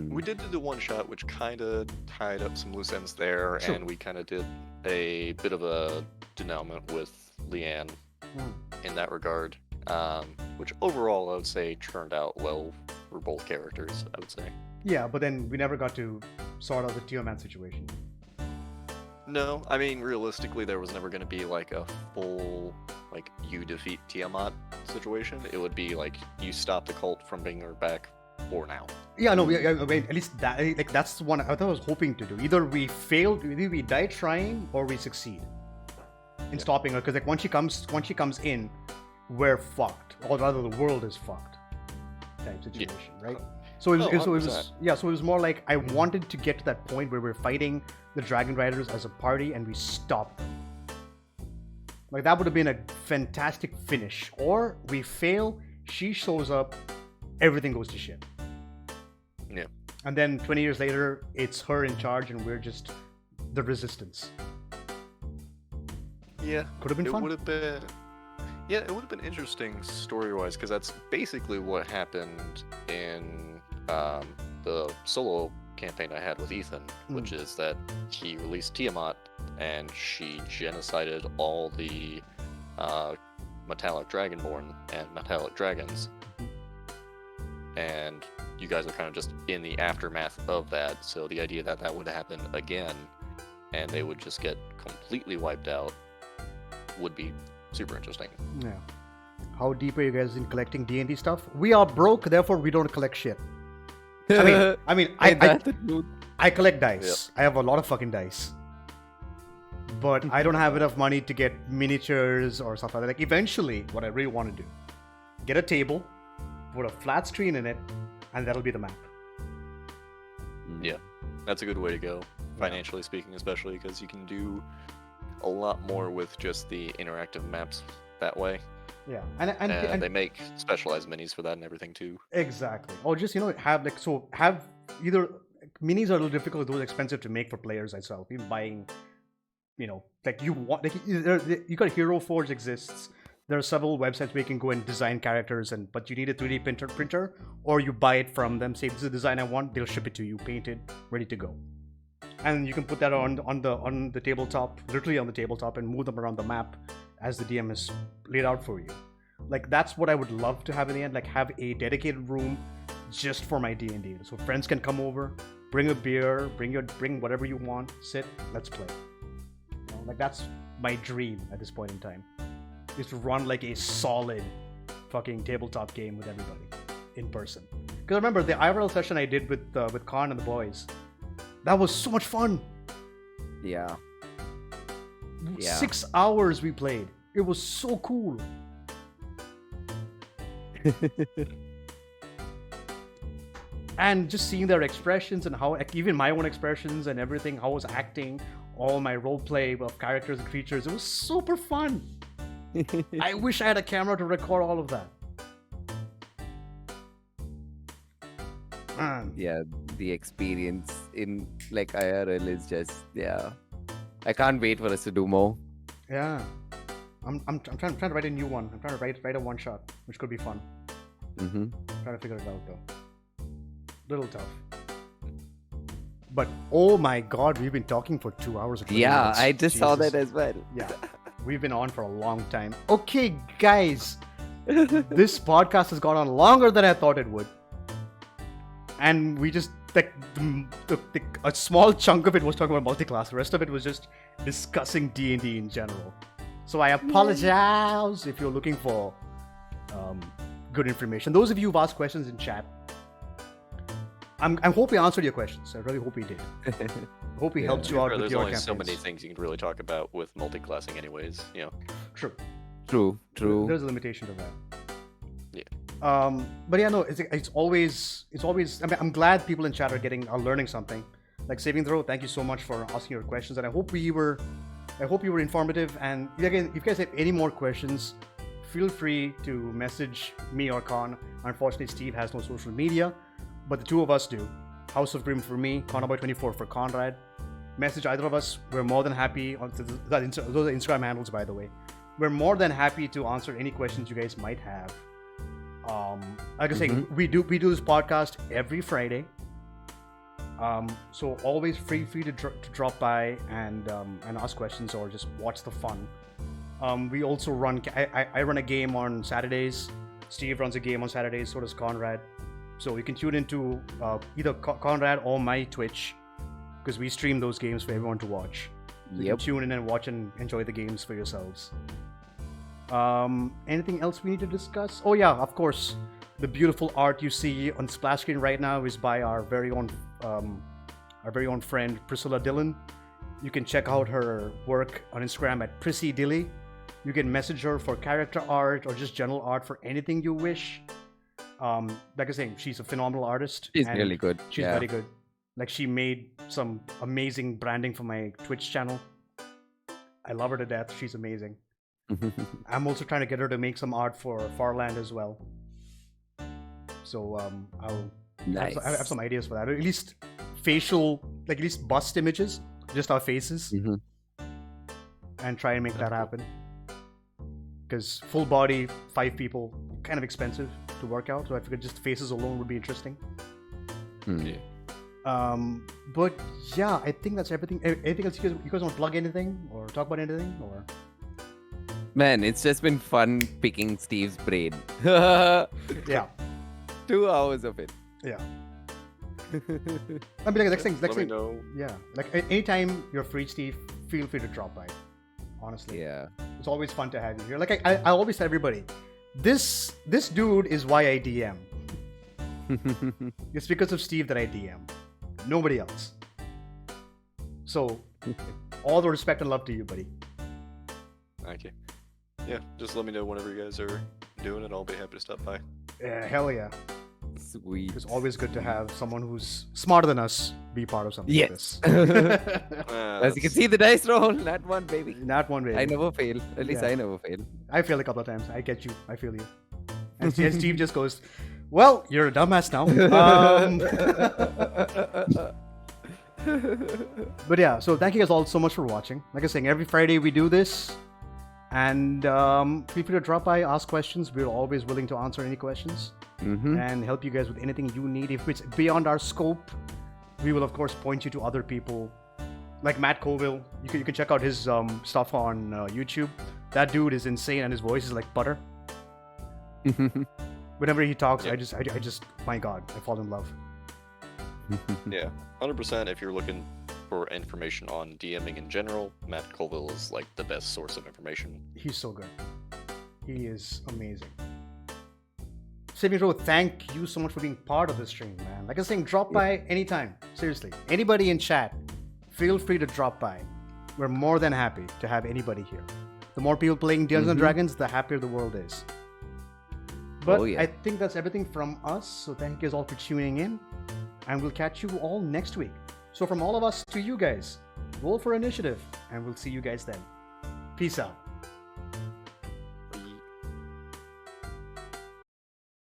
We did do the one shot, which kind of tied up some loose ends there, Sure. and we kind of did a bit of a denouement with Leanne in that regard, which overall I would say turned out well for both characters, I would say. Yeah, but then we never got to sort out the Tiamat situation. No, I mean, realistically, there was never going to be like a full, like, you defeat Tiamat situation. It would be like, you stop the cult from bringing her back for now. Yeah, no, I mean, at least that's the one I thought I was hoping to do. Either we die trying, or we succeed in stopping her. Because like once she comes in, we're fucked, or rather the world is fucked, type situation, right? So it was more like I wanted to get to that point where we're fighting the Dragon Riders as a party and we stop them. Like that would have been a fantastic finish. Or we fail, she shows up, everything goes to shit. Yeah. And then 20 years later, it's her in charge, and we're just the resistance. Yeah. Could have been It fun. would have been. Yeah, it would have been interesting story-wise, because that's basically what happened in the solo campaign I had with Ethan, which is that he released Tiamat, and she genocided all the metallic dragonborn and metallic dragons. And you guys are kind of just in the aftermath of that, so the idea that that would happen again, and they would just get completely wiped out, would be super interesting. Yeah. How deep are you guys in collecting D&D stuff? We are broke, therefore we don't collect shit. I collect dice. I have a lot of fucking dice. But I don't have enough money to get miniatures or stuff like that. Like, eventually, what I really want to do, get a table, put a flat screen in it, and that'll be the map. Yeah, that's a good way to go, financially speaking, especially because you can do a lot more with just the interactive maps that way. Yeah, and they make specialized minis for that and everything too. Exactly. Or just, have either minis are a little difficult, those are expensive to make for players itself. Even buying, you got Hero Forge exists. There are several websites where you can go and design characters, but you need a 3D printer, or you buy it from them. Say, this is the design I want, they'll ship it to you, painted, ready to go. And you can put that on the tabletop, literally on the tabletop, and move them around the map as the DM is laid out for you. Like, that's what I would love to have in the end. Like, have a dedicated room just for my D&D, so friends can come over, bring a beer, bring whatever you want, sit, let's play. Like, that's my dream at this point in time, is to run like a solid fucking tabletop game with everybody in person. Because remember the IRL session I did with Khan and the boys, that was so much fun. Yeah. 6 hours we played. It was so cool. And just seeing their expressions and how, even my own expressions and everything, how I was acting, all my role play of characters and creatures, it was super fun. I wish I had a camera to record all of that. Yeah, the experience in like IRL is just, I can't wait for us to do more. Yeah. I'm trying to write a new one. I'm trying to write a one shot, which could be fun. Mm-hmm. Trying to figure it out though. Little tough. But oh my god, we've been talking for 2 hours. And 20 minutes. I just saw Jesus. that as well. Yeah, we've been on for a long time. Okay, guys, this podcast has gone on longer than I thought it would, and we just a small chunk of it was talking about multiclass. The rest of it was just discussing D&D in general. So I apologize if you're looking for good information. Those of you who've asked questions in chat, I hope we answered your questions. I really hope we did. I hope we helped you out with There's your only campaigns. so many things you can really talk about with multiclassing anyways, True. True. There's a limitation to that. Yeah. But yeah, no, it's always. I mean, I'm glad people in chat are learning something. Like Saving Throw, thank you so much for asking your questions, and I hope you were informative. And again, if you guys have any more questions, feel free to message me or Khan. Unfortunately, Steve has no social media, but the two of us do. House of Grim for me, Connorboy24 for Conrad. Message either of us. We're more than happy. Those are Instagram handles, by the way. We're more than happy to answer any questions you guys might have. Like I was saying, we do this podcast every Friday. So always free to drop by and ask questions or just watch the fun. We also run. I run a game on Saturdays. Steve runs a game on Saturdays. So does Conrad. So you can tune into either Conrad or my Twitch, because we stream those games for everyone to watch. So you can tune in and watch and enjoy the games for yourselves. Anything else we need to discuss? Oh yeah, of course. The beautiful art you see on splash screen right now is by our very own friend Priscilla Dillon. You can check out her work on Instagram at Prissy Dilly. You can message her for character art or just general art for anything you wish. Like I was saying, she's a phenomenal artist. She's really good. She's very good. Like, she made some amazing branding for my Twitch channel. I love her to death. She's amazing. I'm also trying to get her to make some art for Farland as well. So Nice. I have some ideas for that. At least facial, like at least bust images, just our faces, Mhm. and try and make that That's cool. happen. Because full body, 5 people, kind of expensive to work out. So I figured just faces alone would be interesting. Hmm. Yeah. But yeah, I think that's everything. Anything else you guys want to plug anything or talk about anything or? Man, it's just been fun picking Steve's brain. Yeah, 2 hours of it. yeah. I mean, like, next Let me thing. know. Yeah, like anytime you're free, Steve, feel free to drop by. Honestly, Yeah. it's always fun to have you here. Like I always tell everybody, this dude is why I DM. It's because of Steve that I DM. Nobody else. So, all the respect and love to you, buddy. Thank you. Yeah, just let me know whenever you guys are doing it. I'll be happy to stop by. Yeah, hell yeah. Sweet. It's always good to have someone who's smarter than us be part of something Yes. like this. As you can see, the dice roll, not one, baby. Not one way. I never fail. At least Yeah. I never fail. I failed a couple of times. I get you. I feel you. And Steve just goes, "Well, you're a dumbass now." But yeah, so thank you guys all so much for watching. Like I was saying, every Friday we do this. And feel free to drop by, ask questions. We're always willing to answer any questions and help you guys with anything you need. If it's beyond our scope, we will, of course, point you to other people. Like Matt Colville. You can check out his stuff on YouTube. That dude is insane and his voice is like butter. Whenever he talks, Yep. I just, my God, I fall in love. Yeah, 100%. If you're looking for information on DMing in general, Matt Colville is like the best source of information. He's so good. He is amazing. Saving Row, thank you so much for being part of this stream, man. Like I was saying, drop by anytime. Seriously. Anybody in chat, feel free to drop by. We're more than happy to have anybody here. The more people playing Dungeons and Dragons, the happier the world is. But Oh, yeah. I think that's everything from us. So thank you guys all for tuning in. And we'll catch you all next week. So from all of us to you guys, roll for initiative. And we'll see you guys then. Peace out.